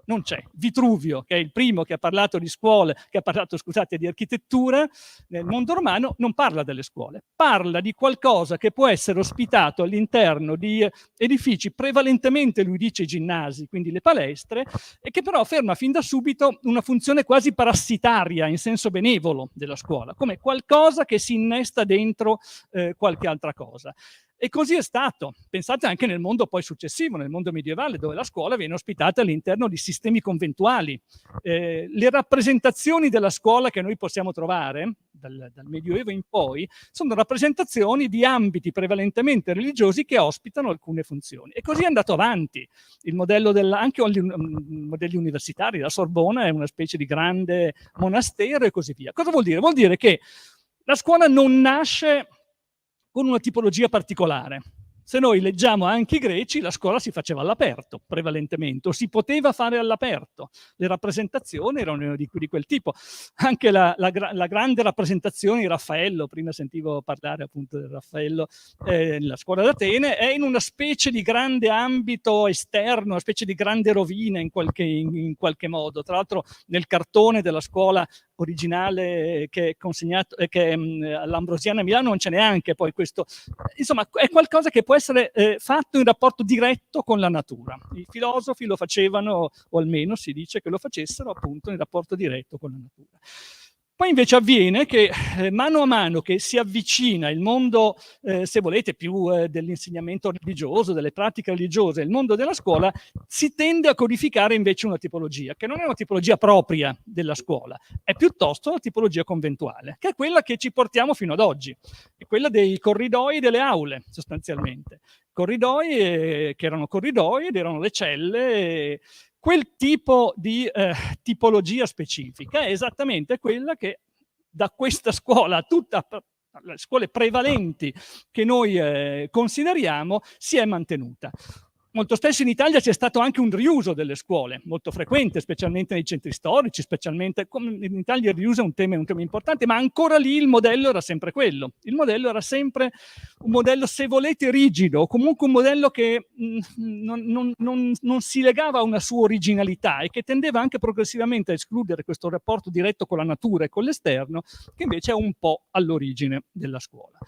Non c'è. Vitruvio, che è il primo che ha parlato di scuole, che ha parlato, scusate, di architettura nel mondo romano, non parla delle scuole, parla di qualcosa che può essere ospitato all'interno di edifici prevalentemente, lui dice, ginnasi, quindi le palestre, e che però afferma fin da subito una funzione quasi parassitaria in senso benevolo della scuola, come qualcosa che si innesta dentro qualche altra cosa. E così è stato. Pensate anche nel mondo poi successivo, nel mondo medievale, dove la scuola viene ospitata all'interno di sistemi conventuali. Le rappresentazioni della scuola che noi possiamo trovare, dal Medioevo in poi, sono rappresentazioni di ambiti prevalentemente religiosi che ospitano alcune funzioni. E così è andato avanti. Il modello anche gli modelli universitari, la Sorbona è una specie di grande monastero e così via. Cosa vuol dire? Vuol dire che la scuola non nasce con una tipologia particolare. Se noi leggiamo anche i greci, la scuola si faceva all'aperto, prevalentemente, o si poteva fare all'aperto. Le rappresentazioni erano di quel tipo. Anche la grande rappresentazione di Raffaello, prima sentivo parlare appunto del Raffaello nella scuola d'Atene, è in una specie di grande ambito esterno, una specie di grande rovina in qualche modo. Tra l'altro nel cartone della scuola originale che è consegnato all'Ambrosiana a Milano non ce n'è neanche poi questo. Insomma, è qualcosa che può essere fatto in rapporto diretto con la natura. I filosofi lo facevano, o almeno si dice che lo facessero appunto in rapporto diretto con la natura. Poi invece avviene che mano a mano che si avvicina il mondo, se volete, più dell'insegnamento religioso, delle pratiche religiose, il mondo della scuola, si tende a codificare invece una tipologia, che non è una tipologia propria della scuola, è piuttosto una tipologia conventuale, che è quella che ci portiamo fino ad oggi, è quella dei corridoi delle aule, sostanzialmente. Corridoi che erano corridoi ed erano le celle. Quel tipo di tipologia specifica è esattamente quella che da questa scuola, le scuole prevalenti che noi consideriamo, si è mantenuta. Molto spesso in Italia c'è stato anche un riuso delle scuole, molto frequente, specialmente nei centri storici, specialmente in Italia il riuso è un tema importante, ma ancora lì il modello era sempre quello. Il modello era sempre un modello, se volete, rigido, o comunque un modello che non si legava a una sua originalità e che tendeva anche progressivamente a escludere questo rapporto diretto con la natura e con l'esterno, che invece è un po' all'origine della scuola.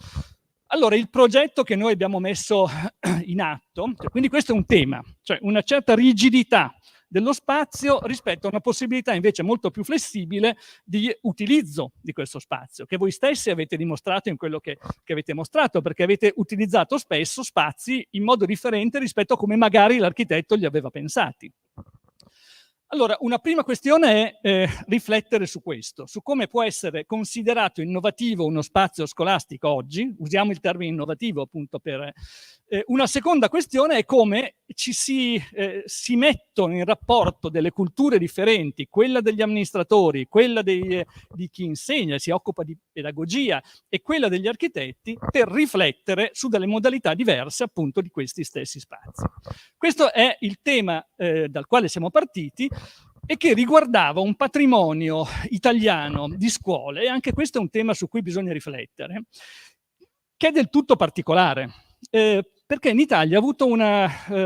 Allora, il progetto che noi abbiamo messo in atto, quindi questo è un tema, cioè una certa rigidità dello spazio rispetto a una possibilità invece molto più flessibile di utilizzo di questo spazio, che voi stessi avete dimostrato in quello che avete mostrato, perché avete utilizzato spesso spazi in modo differente rispetto a come magari l'architetto li aveva pensati. Allora, una prima questione è riflettere su questo, su come può essere considerato innovativo uno spazio scolastico oggi, usiamo il termine innovativo appunto per... una seconda questione è come ci si mettono in rapporto delle culture differenti, quella degli amministratori, quella di chi insegna, si occupa di pedagogia e quella degli architetti, per riflettere su delle modalità diverse appunto di questi stessi spazi. Questo è il tema dal quale siamo partiti e che riguardava un patrimonio italiano di scuole, e anche questo è un tema su cui bisogna riflettere, che è del tutto particolare. Perché in Italia ha avuto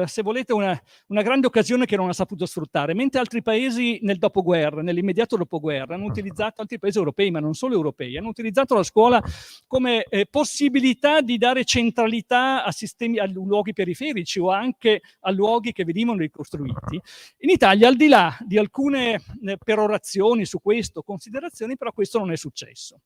se volete, una grande occasione che non ha saputo sfruttare, mentre altri paesi nel dopoguerra, nell'immediato dopoguerra, hanno utilizzato, altri paesi europei, ma non solo europei, hanno utilizzato la scuola come possibilità di dare centralità a luoghi periferici o anche a luoghi che venivano ricostruiti. In Italia, al di là di alcune perorazioni su questo, considerazioni, però questo non è successo.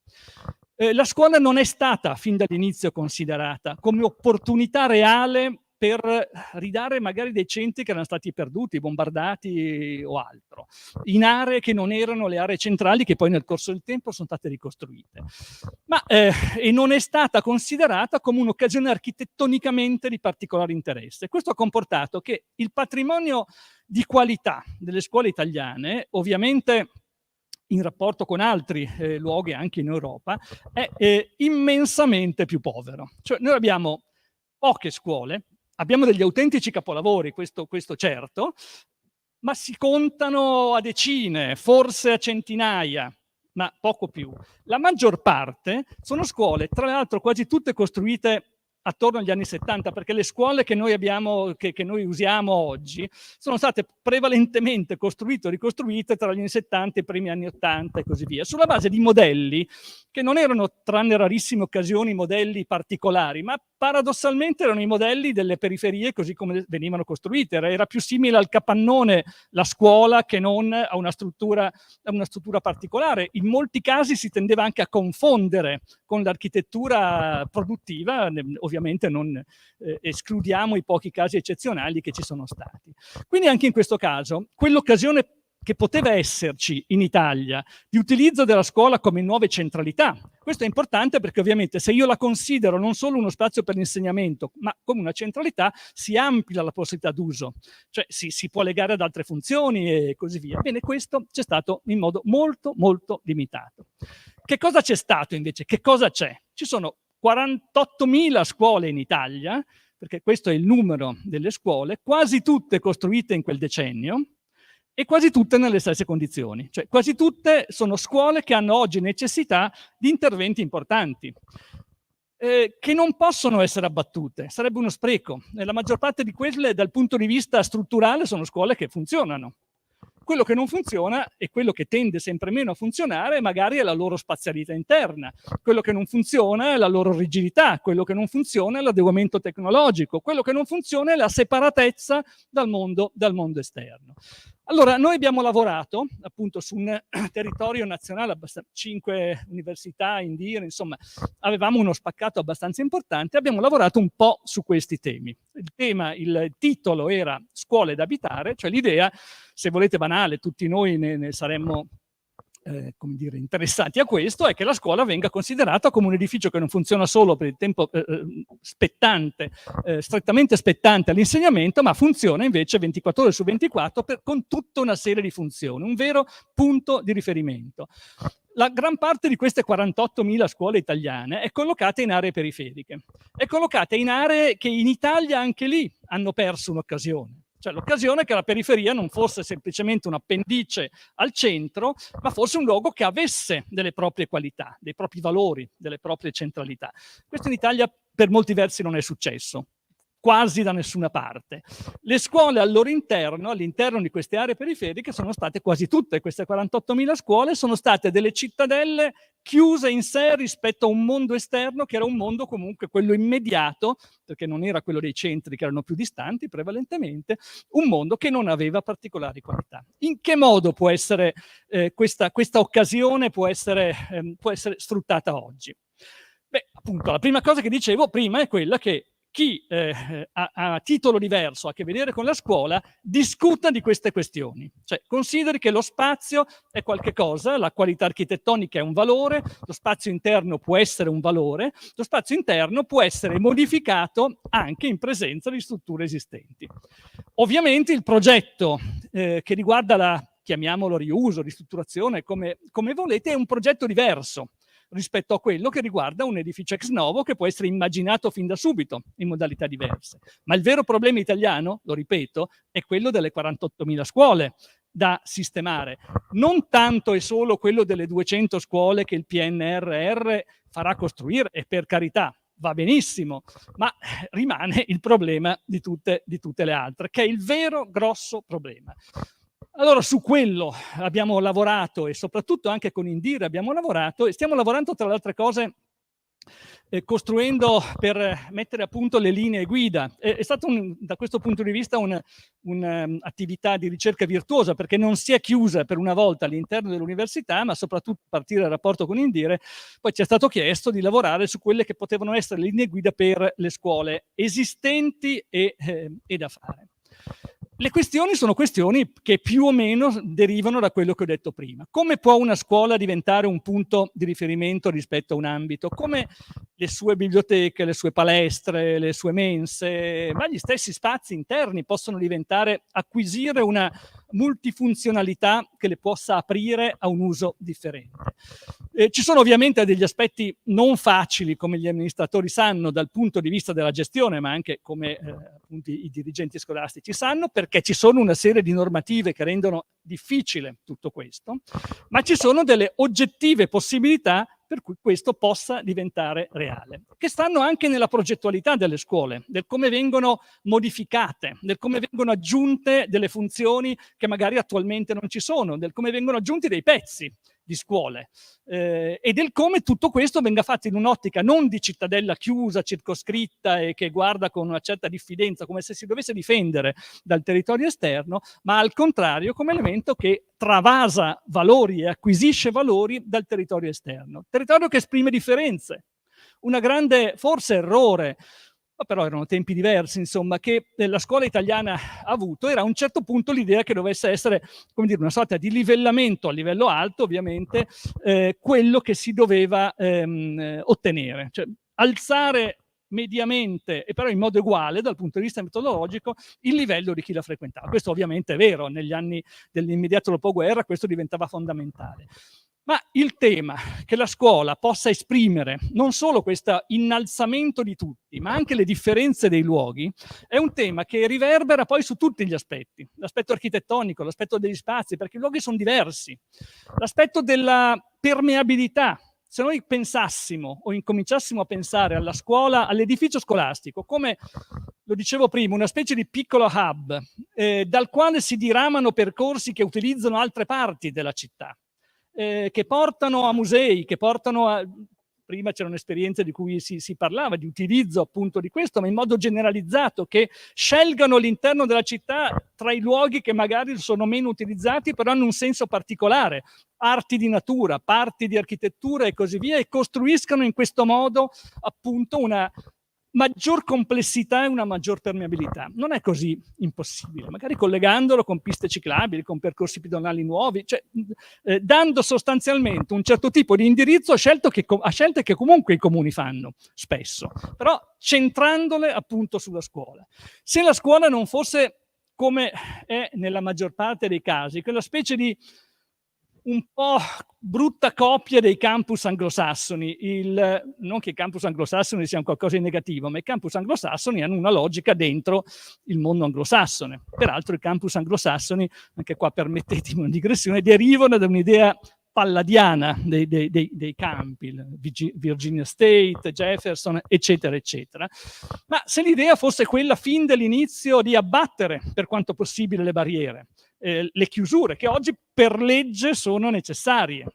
La scuola non è stata fin dall'inizio considerata come opportunità reale per ridare magari dei centri che erano stati perduti, bombardati o altro, in aree che non erano le aree centrali che poi nel corso del tempo sono state ricostruite. E non è stata considerata come un'occasione architettonicamente di particolare interesse. Questo ha comportato che il patrimonio di qualità delle scuole italiane, ovviamente in rapporto con altri luoghi anche in Europa, è immensamente più povero. Cioè noi abbiamo poche scuole, abbiamo degli autentici capolavori, questo certo, ma si contano a decine, forse a centinaia, ma poco più. La maggior parte sono scuole, tra l'altro quasi tutte costruite attorno agli anni 70, perché le scuole che noi abbiamo, che noi usiamo oggi, sono state prevalentemente costruite o ricostruite tra gli anni 70 e i primi anni 80 e così via, sulla base di modelli che non erano, tranne rarissime occasioni, modelli particolari, ma paradossalmente erano i modelli delle periferie così come venivano costruite. Era più simile al capannone la scuola che non a una struttura particolare. In molti casi si tendeva anche a confondere con l'architettura produttiva, ovviamente non escludiamo i pochi casi eccezionali che ci sono stati. Quindi anche in questo caso, quell'occasione che poteva esserci in Italia di utilizzo della scuola come nuove centralità. Questo è importante perché ovviamente se io la considero non solo uno spazio per l'insegnamento, ma come una centralità, si amplia la possibilità d'uso, cioè si può legare ad altre funzioni e così via. Bene, questo c'è stato in modo molto, molto limitato. Che cosa c'è stato invece? Che cosa c'è? Ci sono 48.000 scuole in Italia, perché questo è il numero delle scuole, quasi tutte costruite in quel decennio, e quasi tutte nelle stesse condizioni, cioè quasi tutte sono scuole che hanno oggi necessità di interventi importanti, che non possono essere abbattute, sarebbe uno spreco. La maggior parte di quelle dal punto di vista strutturale sono scuole che funzionano. Quello che non funziona e quello che tende sempre meno a funzionare magari è la loro spazialità interna, quello che non funziona è la loro rigidità, quello che non funziona è l'adeguamento tecnologico, quello che non funziona è la separatezza dal mondo esterno. Allora, noi abbiamo lavorato appunto su un territorio nazionale, 5 università, Indire, insomma, avevamo uno spaccato abbastanza importante, abbiamo lavorato un po' su questi temi. Il titolo era Scuole da abitare, cioè l'idea, se volete banale, tutti noi ne saremmo come dire, interessati a questo, è che la scuola venga considerata come un edificio che non funziona solo per il tempo spettante, strettamente spettante all'insegnamento, ma funziona invece 24 ore su 24 con tutta una serie di funzioni, un vero punto di riferimento. La gran parte di queste 48.000 scuole italiane è collocata in aree periferiche, è collocata in aree che in Italia anche lì hanno perso un'occasione. Cioè l'occasione che la periferia non fosse semplicemente un appendice al centro, ma fosse un luogo che avesse delle proprie qualità, dei propri valori, delle proprie centralità. Questo in Italia per molti versi non è successo, quasi da nessuna parte. Le scuole al loro interno, all'interno di queste aree periferiche, sono state quasi tutte, queste 48.000 scuole, sono state delle cittadelle chiuse in sé rispetto a un mondo esterno che era un mondo comunque quello immediato, perché non era quello dei centri che erano più distanti prevalentemente, un mondo che non aveva particolari qualità. In che modo può essere questa occasione può essere sfruttata oggi? Beh, appunto, la prima cosa che dicevo prima è quella che chi a titolo diverso ha a che vedere con la scuola discuta di queste questioni, cioè consideri che lo spazio è qualche cosa, la qualità architettonica è un valore, lo spazio interno può essere un valore, lo spazio interno può essere modificato anche in presenza di strutture esistenti. Ovviamente il progetto che riguarda la, chiamiamolo riuso, ristrutturazione, come volete, è un progetto diverso rispetto a quello che riguarda un edificio ex novo che può essere immaginato fin da subito in modalità diverse. Ma il vero problema italiano, lo ripeto, è quello delle 48.000 scuole da sistemare. Non tanto e solo quello delle 200 scuole che il PNRR farà costruire, e per carità, va benissimo, ma rimane il problema di tutte le altre, che è il vero grosso problema. Allora su quello abbiamo lavorato e soprattutto anche con Indire abbiamo lavorato e stiamo lavorando tra le altre cose costruendo per mettere a punto le linee guida. È stato da questo punto di vista un'attività di ricerca virtuosa perché non si è chiusa per una volta all'interno dell'università, ma soprattutto a partire dal rapporto con Indire poi ci è stato chiesto di lavorare su quelle che potevano essere le linee guida per le scuole esistenti e da fare. Le questioni sono questioni che più o meno derivano da quello che ho detto prima. Come può una scuola diventare un punto di riferimento rispetto a un ambito? Come le sue biblioteche, le sue palestre, le sue mense, ma gli stessi spazi interni possono acquisire una multifunzionalità che le possa aprire a un uso differente. Ci sono ovviamente degli aspetti non facili, come gli amministratori sanno, dal punto di vista della gestione, ma anche come appunto i dirigenti scolastici sanno, perché ci sono una serie di normative che rendono difficile tutto questo, ma ci sono delle oggettive possibilità per cui questo possa diventare reale, che stanno anche nella progettualità delle scuole, del come vengono modificate, del come vengono aggiunte delle funzioni che magari attualmente non ci sono, del come vengono aggiunti dei pezzi di scuole e del come tutto questo venga fatto in un'ottica non di cittadella chiusa, circoscritta e che guarda con una certa diffidenza, come se si dovesse difendere dal territorio esterno, ma al contrario come elemento che travasa valori e acquisisce valori dal territorio esterno. Territorio che esprime differenze. Una grande, forse errore, ma però erano tempi diversi, insomma, che la scuola italiana ha avuto, era a un certo punto l'idea che dovesse essere, come dire, una sorta di livellamento a livello alto, ovviamente, quello che si doveva ottenere. Cioè, alzare mediamente, e però in modo uguale dal punto di vista metodologico, il livello di chi la frequentava. Questo ovviamente è vero, negli anni dell'immediato dopoguerra questo diventava fondamentale. Ma il tema che la scuola possa esprimere non solo questo innalzamento di tutti, ma anche le differenze dei luoghi, è un tema che riverbera poi su tutti gli aspetti. L'aspetto architettonico, l'aspetto degli spazi, perché i luoghi sono diversi. L'aspetto della permeabilità. Se noi pensassimo o incominciassimo a pensare alla scuola, all'edificio scolastico, come lo dicevo prima, una specie di piccolo hub dal quale si diramano percorsi che utilizzano altre parti della città, che portano a musei, che portano a... Prima c'erano esperienze di cui si parlava, di utilizzo appunto di questo, ma in modo generalizzato, che scelgano all'interno della città tra i luoghi che magari sono meno utilizzati, però hanno un senso particolare, arti di natura, parti di architettura e così via, e costruiscano in questo modo appunto una maggior complessità e una maggior permeabilità. Non è così impossibile, magari collegandolo con piste ciclabili, con percorsi pedonali nuovi, cioè dando sostanzialmente un certo tipo di indirizzo a scelte che comunque i comuni fanno spesso, però centrandole appunto sulla scuola. Se la scuola non fosse, come è nella maggior parte dei casi, quella specie di un po' brutta copia dei campus anglosassoni, non che i campus anglosassoni siano qualcosa di negativo, ma i campus anglosassoni hanno una logica dentro il mondo anglosassone. Peraltro i campus anglosassoni, anche qua permettetemi una digressione, derivano da un'idea palladiana dei campi, Virginia State, Jefferson, eccetera, eccetera. Ma se l'idea fosse quella fin dall'inizio di abbattere per quanto possibile le barriere, le chiusure che oggi per legge sono necessarie,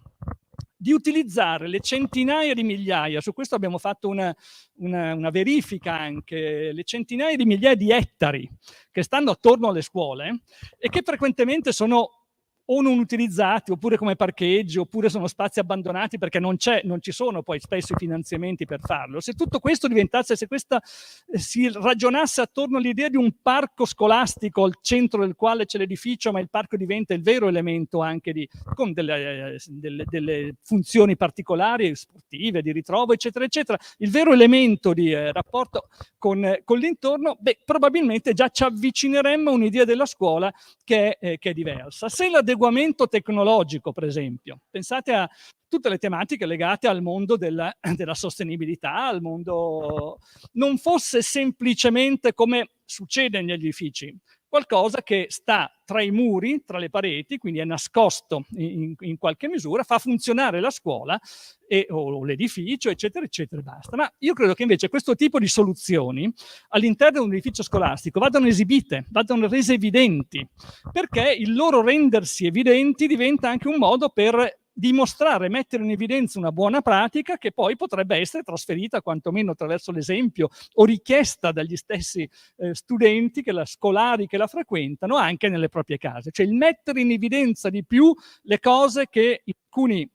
di utilizzare le centinaia di migliaia, su questo abbiamo fatto una verifica anche, le centinaia di migliaia di ettari che stanno attorno alle scuole e che frequentemente sono o non utilizzati, oppure come parcheggi, oppure sono spazi abbandonati perché non ci sono poi spesso i finanziamenti per farlo. Se tutto questo diventasse, se questa si ragionasse attorno all'idea di un parco scolastico al centro del quale c'è l'edificio, ma il parco diventa il vero elemento anche con delle funzioni particolari, sportive, di ritrovo, eccetera, eccetera, il vero elemento di rapporto con l'intorno, probabilmente già ci avvicineremmo a un'idea della scuola che è diversa. Se l'adeguamento tecnologico, per esempio, pensate a tutte le tematiche legate al mondo della sostenibilità, al mondo, non fosse semplicemente come succede negli edifici, qualcosa che sta tra i muri, tra le pareti, quindi è nascosto in qualche misura, fa funzionare la scuola o l'edificio, eccetera, eccetera, e basta. Ma io credo che invece questo tipo di soluzioni all'interno di un edificio scolastico vadano esibite, vadano rese evidenti, perché il loro rendersi evidenti diventa anche un modo per dimostrare, mettere in evidenza una buona pratica che poi potrebbe essere trasferita quantomeno attraverso l'esempio o richiesta dagli stessi studenti, scolari che la frequentano, anche nelle proprie case. Cioè il mettere in evidenza di più le cose che alcuni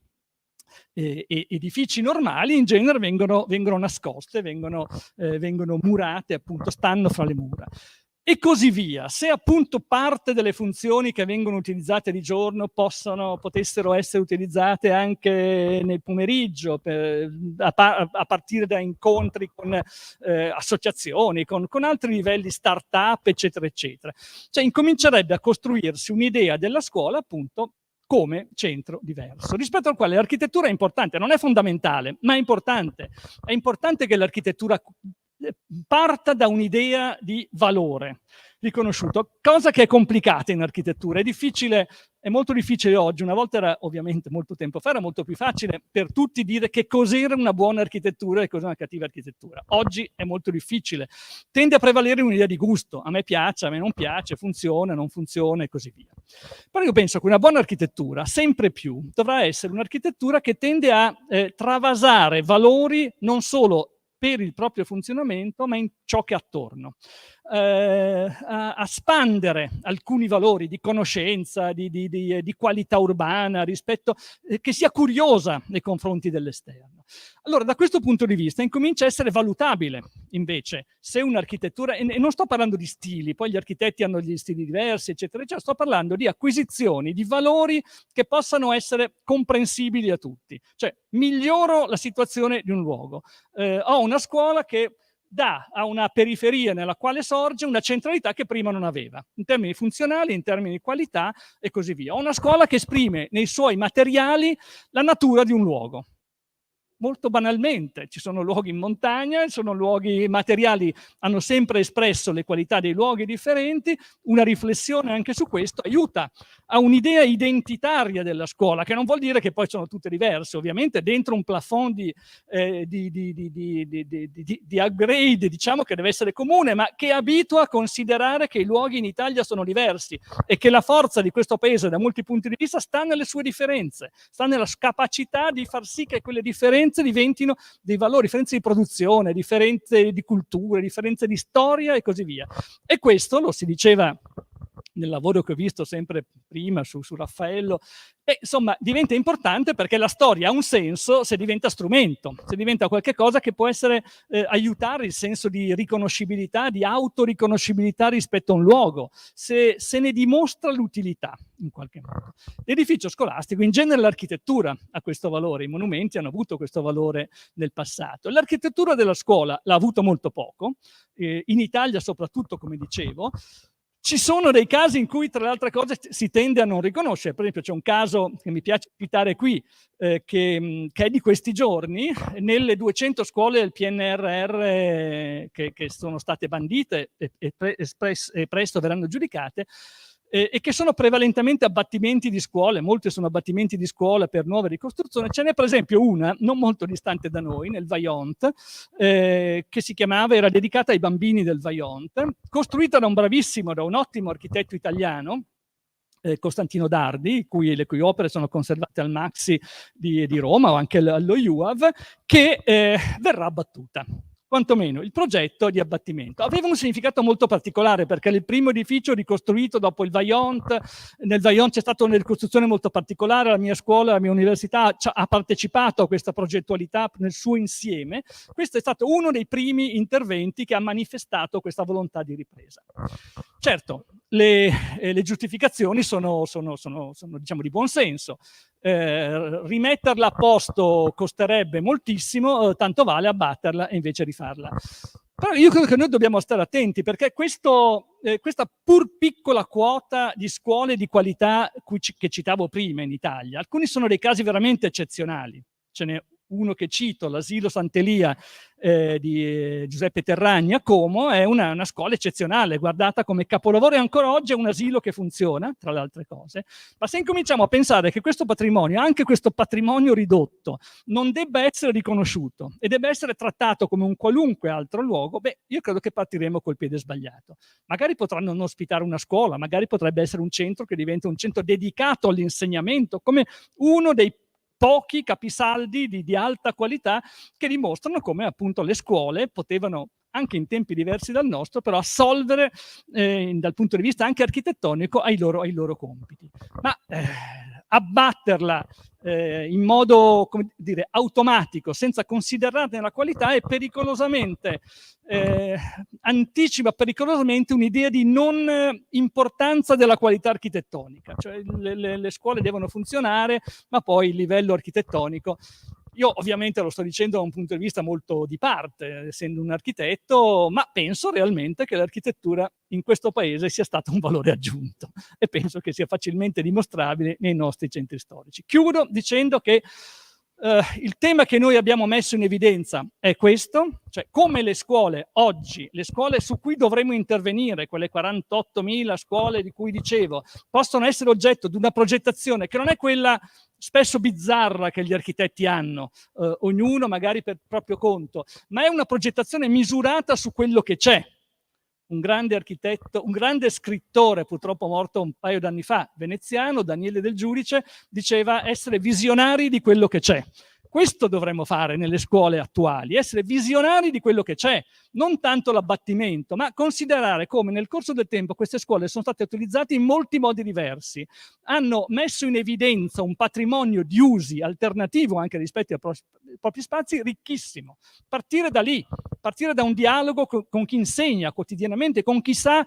edifici normali in genere vengono nascoste, vengono murate, appunto, stanno fra le mura. E così via. Se appunto parte delle funzioni che vengono utilizzate di giorno potessero essere utilizzate anche nel pomeriggio, a partire da incontri con associazioni, con altri livelli start-up, eccetera, eccetera. Cioè incomincerebbe a costruirsi un'idea della scuola appunto come centro diverso, rispetto al quale l'architettura è importante, non è fondamentale, ma è importante. È importante che l'architettura parta da un'idea di valore riconosciuto, cosa che è complicata in architettura, è difficile È molto difficile oggi, una volta era, ovviamente molto tempo fa, era molto più facile per tutti dire che cos'era una buona architettura e cos'è una cattiva architettura. Oggi è molto difficile. Tende a prevalere un'idea di gusto. A me piace, a me non piace, funziona, non funziona e così via. Però io penso che una buona architettura, sempre più, dovrà essere un'architettura che tende a travasare valori non solo per il proprio funzionamento, ma in ciò che è attorno. A spandere alcuni valori di conoscenza, di qualità urbana, rispetto, che sia curiosa nei confronti dell'esterno. Allora, da questo punto di vista, incomincia a essere valutabile, invece, se un'architettura, e non sto parlando di stili, poi gli architetti hanno gli stili diversi, eccetera, eccetera, sto parlando di acquisizioni, di valori che possano essere comprensibili a tutti. Cioè, miglioro la situazione di un luogo. Ho una scuola che dà a una periferia nella quale sorge una centralità che prima non aveva, in termini funzionali, in termini di qualità e così via. Ho una scuola che esprime nei suoi materiali la natura di un luogo. Molto banalmente, ci sono luoghi in montagna, sono luoghi materiali, hanno sempre espresso le qualità dei luoghi differenti. Una riflessione anche su questo aiuta a un'idea identitaria della scuola, che non vuol dire che poi sono tutte diverse, ovviamente dentro un plafond di upgrade, diciamo, che deve essere comune, ma che abitua a considerare che i luoghi in Italia sono diversi e che la forza di questo paese da molti punti di vista sta nelle sue differenze, sta nella capacità di far sì che quelle differenze diventino dei valori, differenze di produzione, differenze di culture, differenze di storia e così via. E questo lo si diceva nel lavoro che ho visto sempre prima su Raffaello, e insomma diventa importante perché la storia ha un senso se diventa strumento, se diventa qualche cosa che può essere aiutare il senso di riconoscibilità, di autoriconoscibilità rispetto a un luogo, se ne dimostra l'utilità in qualche modo. L'edificio scolastico, in genere l'architettura ha questo valore, i monumenti hanno avuto questo valore nel passato. L'architettura della scuola l'ha avuto molto poco, in Italia soprattutto, come dicevo. Ci sono dei casi in cui, tra le altre cose, si tende a non riconoscere. Per esempio, c'è un caso che mi piace citare qui, che è di questi giorni. Nelle 200 scuole del PNRR che sono state bandite e presto verranno giudicate, e che sono prevalentemente abbattimenti di scuole, molte sono abbattimenti di scuole per nuove ricostruzioni. Ce n'è per esempio una, non molto distante da noi, nel Vajont, che era dedicata ai bambini del Vajont, costruita da un ottimo architetto italiano, Costantino Dardi, le cui opere sono conservate al Maxi di Roma o anche allo IUAV, che verrà abbattuta. Quantomeno il progetto di abbattimento aveva un significato molto particolare, perché il primo edificio ricostruito dopo il Vajont, nel Vajont c'è stata una ricostruzione molto particolare, la mia scuola, la mia università ha partecipato a questa progettualità nel suo insieme. Questo è stato uno dei primi interventi che ha manifestato questa volontà di ripresa. Certo, le giustificazioni sono diciamo di buon senso. Rimetterla a posto costerebbe moltissimo, tanto vale abbatterla e invece rifarla. Però io credo che noi dobbiamo stare attenti, perché questa pur piccola quota di scuole di qualità che citavo prima in Italia, alcuni sono dei casi veramente eccezionali. Ce n'è uno che cito, l'asilo Sant'Elia di Giuseppe Terragni a Como, è una scuola eccezionale, guardata come capolavoro, e ancora oggi è un asilo che funziona, tra le altre cose. Ma se incominciamo a pensare che questo patrimonio, anche questo patrimonio ridotto, non debba essere riconosciuto e debba essere trattato come un qualunque altro luogo, io credo che partiremo col piede sbagliato. Magari potranno non ospitare una scuola, magari potrebbe essere un centro che diventa un centro dedicato all'insegnamento, come uno dei pochi capisaldi di alta qualità che dimostrano come appunto le scuole potevano, anche in tempi diversi dal nostro, però assolvere dal punto di vista anche architettonico ai loro compiti. Ma abbatterla in modo, come dire, automatico, senza considerarne la qualità, è pericolosamente, anticipa pericolosamente un'idea di non importanza della qualità architettonica. Cioè le scuole devono funzionare, ma poi il livello architettonico, io ovviamente lo sto dicendo da un punto di vista molto di parte, essendo un architetto, ma penso realmente che l'architettura in questo paese sia stata un valore aggiunto e penso che sia facilmente dimostrabile nei nostri centri storici. Chiudo dicendo che Il tema che noi abbiamo messo in evidenza è questo, cioè come le scuole oggi, le scuole su cui dovremmo intervenire, quelle 48.000 scuole di cui dicevo, possono essere oggetto di una progettazione che non è quella spesso bizzarra che gli architetti hanno, ognuno magari per proprio conto, ma è una progettazione misurata su quello che c'è. Un grande architetto, un grande scrittore, purtroppo morto un paio d'anni fa, veneziano, Daniele Del Giudice, diceva essere visionari di quello che c'è. Questo dovremmo fare nelle scuole attuali, essere visionari di quello che c'è, non tanto l'abbattimento, ma considerare come nel corso del tempo queste scuole sono state utilizzate in molti modi diversi, hanno messo in evidenza un patrimonio di usi alternativo anche rispetto ai propri spazi ricchissimo. Partire da lì, partire da un dialogo con chi insegna quotidianamente, con chi sa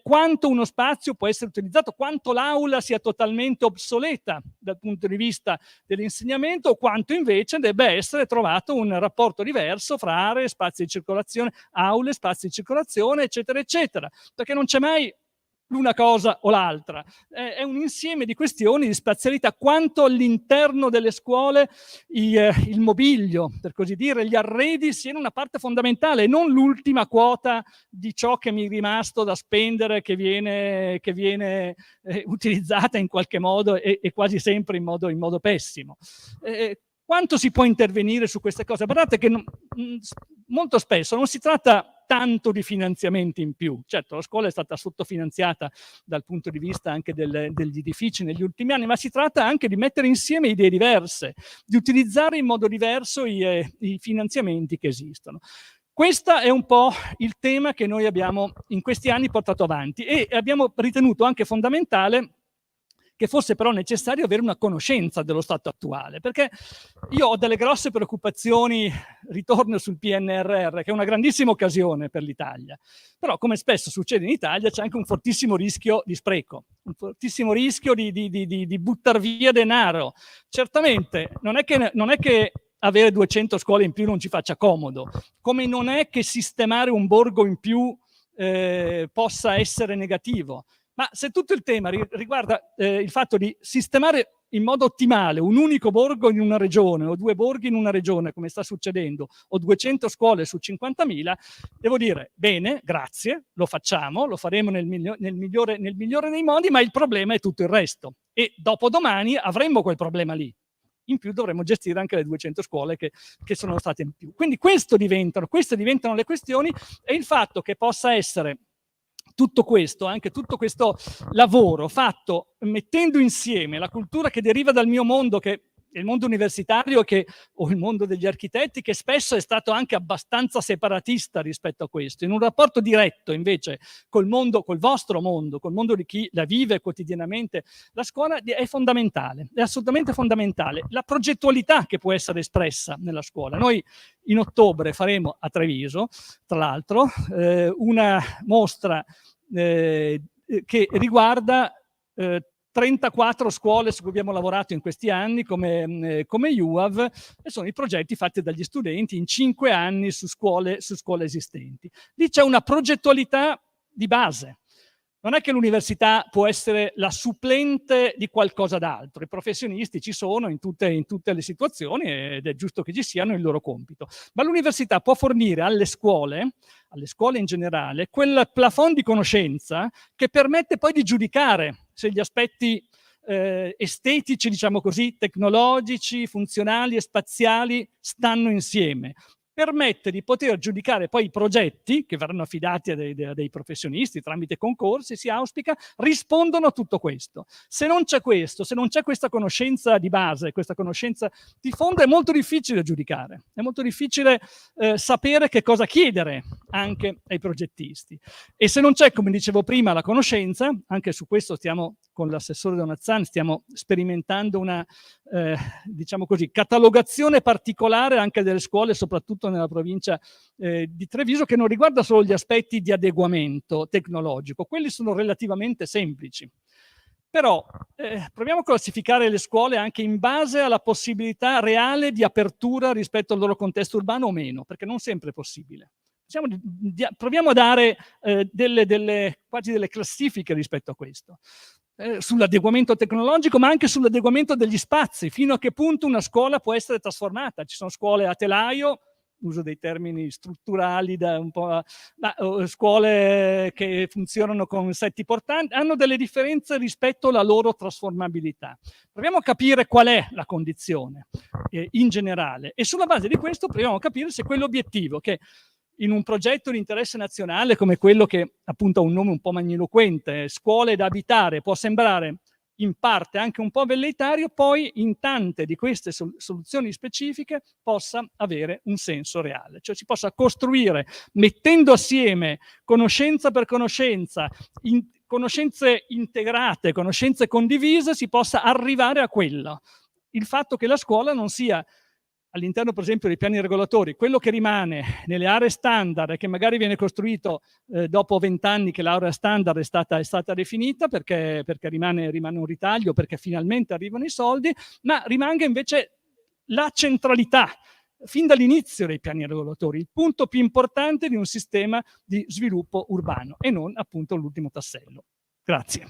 quanto uno spazio può essere utilizzato, quanto l'aula sia totalmente obsoleta dal punto di vista dell'insegnamento, o quanto invece debba essere trovato un rapporto diverso fra aree, spazi di circolazione, aule, spazi di circolazione, eccetera, eccetera, perché non c'è mai l'una cosa o l'altra, è un insieme di questioni di spazialità, quanto all'interno delle scuole il mobilio, per così dire, gli arredi siano una parte fondamentale, non l'ultima quota di ciò che mi è rimasto da spendere, che viene utilizzata in qualche modo e quasi sempre in modo pessimo. Quanto si può intervenire su queste cose? Guardate che molto spesso non si tratta tanto di finanziamenti in più. Certo, la scuola è stata sottofinanziata dal punto di vista anche degli edifici negli ultimi anni, ma si tratta anche di mettere insieme idee diverse, di utilizzare in modo diverso i finanziamenti che esistono. Questo è un po' il tema che noi abbiamo in questi anni portato avanti e abbiamo ritenuto anche fondamentale che fosse però necessario avere una conoscenza dello stato attuale, perché io ho delle grosse preoccupazioni, ritorno sul PNRR, che è una grandissima occasione per l'Italia, però come spesso succede in Italia c'è anche un fortissimo rischio di spreco, un fortissimo rischio di buttar via denaro. Certamente non è che avere 200 scuole in più non ci faccia comodo, come non è che sistemare un borgo in più possa essere negativo. Ma se tutto il tema riguarda il fatto di sistemare in modo ottimale un unico borgo in una regione o 2 borghi in una regione, come sta succedendo, o 200 scuole su 50.000, devo dire, bene, grazie, lo facciamo, lo faremo nel migliore dei modi, ma il problema è tutto il resto. E dopodomani avremmo quel problema lì. In più dovremmo gestire anche le 200 scuole che sono state in più. Quindi queste diventano le questioni, e il fatto che possa essere tutto questo, anche tutto questo lavoro fatto mettendo insieme la cultura che deriva dal mio mondo, che è il mondo universitario o il mondo degli architetti, che spesso è stato anche abbastanza separatista rispetto a questo, in un rapporto diretto invece col vostro mondo, col mondo di chi la vive quotidianamente, la scuola è fondamentale, è assolutamente fondamentale. La progettualità che può essere espressa nella scuola. Noi in ottobre faremo a Treviso, tra l'altro, una mostra che riguarda 34 scuole su cui abbiamo lavorato in questi anni come UAV, e sono i progetti fatti dagli studenti in 5 anni su scuole esistenti. Lì c'è una progettualità di base. Non è che l'università può essere la supplente di qualcosa d'altro, i professionisti ci sono in tutte le situazioni ed è giusto che ci siano, il loro compito, ma l'università può fornire alle scuole in generale, quel plafond di conoscenza che permette poi di giudicare se gli aspetti estetici, diciamo così, tecnologici, funzionali e spaziali stanno insieme. Permette di poter giudicare poi i progetti che verranno affidati a dei professionisti tramite concorsi, si auspica, rispondono a tutto questo. Se non c'è questo, se non c'è questa conoscenza di base, questa conoscenza di fondo, è molto difficile giudicare, è molto difficile sapere che cosa chiedere anche ai progettisti. E se non c'è, come dicevo prima, la conoscenza, anche su questo stiamo, con l'assessore Donazzani, stiamo sperimentando una, diciamo così, catalogazione particolare anche delle scuole, soprattutto nella provincia di Treviso, che non riguarda solo gli aspetti di adeguamento tecnologico, quelli sono relativamente semplici. Però proviamo a classificare le scuole anche in base alla possibilità reale di apertura rispetto al loro contesto urbano o meno, perché non sempre è possibile. Proviamo a dare quasi delle classifiche rispetto a questo. sull'adeguamento tecnologico, ma anche sull'adeguamento degli spazi, fino a che punto una scuola può essere trasformata. Ci sono scuole a telaio, uso dei termini strutturali, scuole che funzionano con setti portanti, hanno delle differenze rispetto alla loro trasformabilità. Proviamo a capire qual è la condizione in generale e sulla base di questo proviamo a capire se quell'obiettivo che in un progetto di interesse nazionale come quello che appunto ha un nome un po' magniloquente, scuole da abitare, può sembrare in parte anche un po' velleitario, poi in tante di queste soluzioni specifiche possa avere un senso reale, cioè si possa costruire mettendo assieme conoscenza per conoscenza, conoscenze integrate, conoscenze condivise, si possa arrivare a quello. Il fatto che la scuola non sia all'interno per esempio dei piani regolatori, quello che rimane nelle aree standard e che magari viene costruito dopo 20 anni che l'area standard è stata definita perché rimane un ritaglio, perché finalmente arrivano i soldi, ma rimanga invece la centralità fin dall'inizio dei piani regolatori, il punto più importante di un sistema di sviluppo urbano e non appunto l'ultimo tassello. Grazie.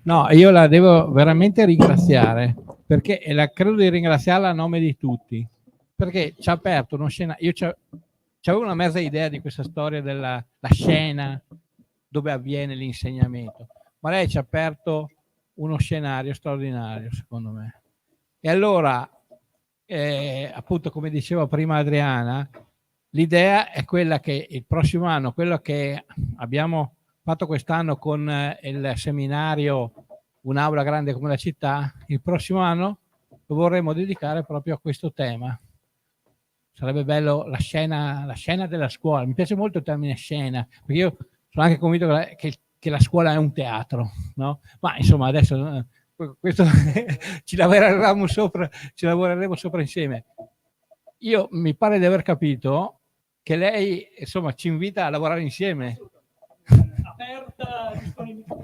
No, io la devo veramente ringraziare, perché credo di ringraziarla a nome di tutti, perché ci ha aperto uno scena. Io c'avevo una mezza idea di questa storia della scena dove avviene l'insegnamento, ma lei ci ha aperto uno scenario straordinario, secondo me. E allora, appunto, come diceva prima Adriana, l'idea è quella che il prossimo anno, quello che abbiamo fatto quest'anno con il seminario Un'aula grande come la città, il prossimo anno lo vorremmo dedicare proprio a questo tema. Sarebbe bello la scena della scuola. Mi piace molto il termine scena, perché io sono anche convinto che la scuola è un teatro, no? Ma insomma adesso questo ci lavoreremo sopra insieme. Io mi pare di aver capito che lei insomma ci invita a lavorare insieme.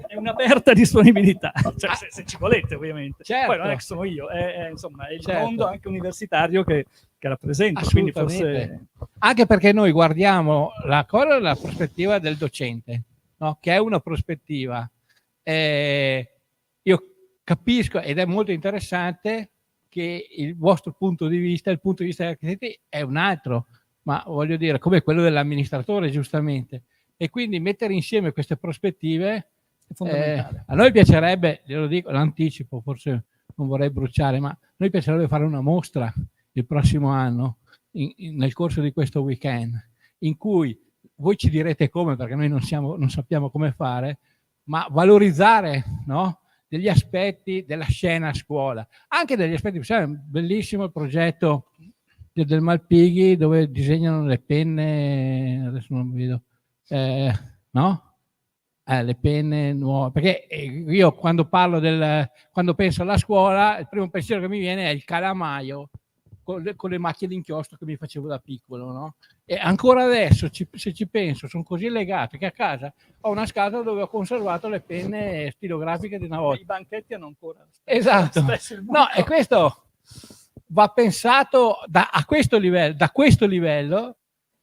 È un'aperta disponibilità, cioè, se ci volete ovviamente. Certo. Poi non è che sono io, insomma, è il Certo. mondo anche universitario che rappresento, quindi forse... Anche perché noi guardiamo la cosa dalla prospettiva del docente, no? Che è una prospettiva. Io capisco ed è molto interessante che il vostro punto di vista, il punto di vista degli architetti è un altro, ma voglio dire, come quello dell'amministratore, giustamente. E quindi mettere insieme queste prospettive è fondamentale. A noi piacerebbe, glielo dico, l'anticipo, forse non vorrei bruciare, ma a noi piacerebbe fare una mostra il prossimo anno nel corso di questo weekend, in cui voi ci direte come, perché noi non sappiamo come fare, ma valorizzare, no? Degli aspetti della scena a scuola, anche degli aspetti, bellissimo il progetto del Malpighi dove disegnano le penne, adesso non vedo, no? Le penne nuove, perché io quando penso alla scuola il primo pensiero che mi viene è il calamaio con le macchie d'inchiostro che mi facevo da piccolo, no? E ancora adesso se ci penso sono così legato che a casa ho una scatola dove ho conservato le penne stilografiche di una volta. I banchetti hanno ancora esatto. No, e questo va pensato da questo livello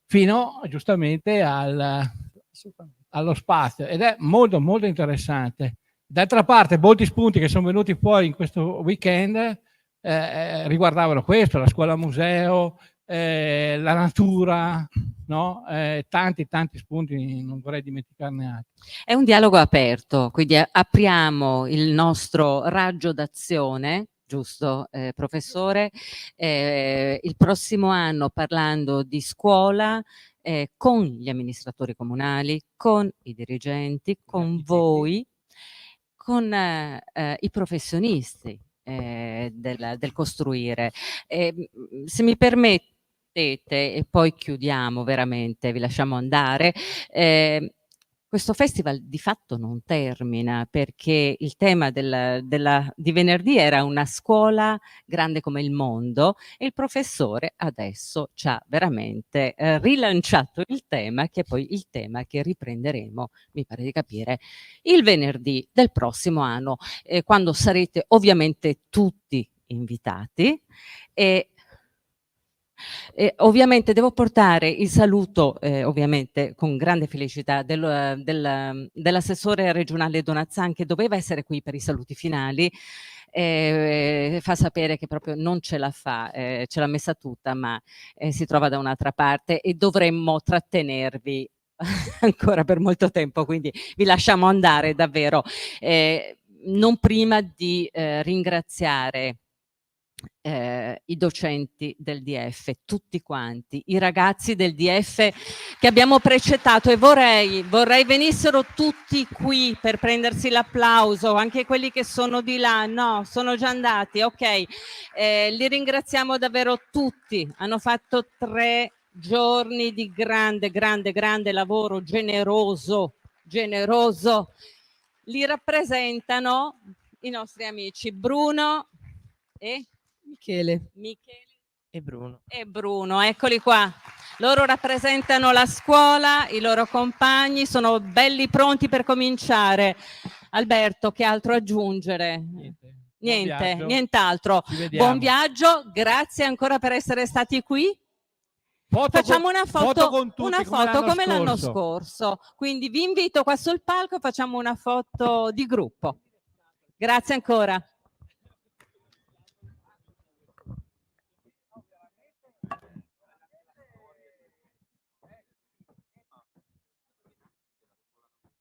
fino giustamente allo spazio, ed è molto molto interessante. D'altra parte molti spunti che sono venuti fuori in questo weekend riguardavano questo, la scuola museo, la natura, no? Tanti spunti, non vorrei dimenticarne altri. È un dialogo aperto, quindi apriamo il nostro raggio d'azione, giusto professore, il prossimo anno parlando di scuola con gli amministratori comunali, con i dirigenti, con voi, con i professionisti del costruire. Se mi permettete, e poi chiudiamo veramente, vi lasciamo andare, questo festival di fatto non termina, perché il tema di venerdì era una scuola grande come il mondo, e il professore adesso ci ha veramente rilanciato il tema, che è poi il tema che riprenderemo, mi pare di capire, il venerdì del prossimo anno, quando sarete ovviamente tutti invitati. E ovviamente devo portare il saluto, ovviamente con grande felicità, dell'assessore regionale Donazzan, che doveva essere qui per i saluti finali. Fa sapere che proprio non ce la fa, ce l'ha messa tutta, ma si trova da un'altra parte e dovremmo trattenervi ancora per molto tempo, quindi vi lasciamo andare davvero, non prima di ringraziare i docenti del DF, tutti quanti, i ragazzi del DF che abbiamo precettato, e vorrei venissero tutti qui per prendersi l'applauso, anche quelli che sono di là. No, sono già andati, ok. Li ringraziamo davvero tutti, hanno fatto 3 giorni di grande lavoro, generoso. Li rappresentano i nostri amici Bruno e Michele e Bruno. Eccoli qua. Loro rappresentano la scuola, i loro compagni, sono belli pronti per cominciare. Alberto, che altro aggiungere? Nient'altro. Buon viaggio, grazie ancora per essere stati qui. Facciamo una foto come l'anno scorso. Quindi vi invito qua sul palco, facciamo una foto di gruppo. Grazie ancora.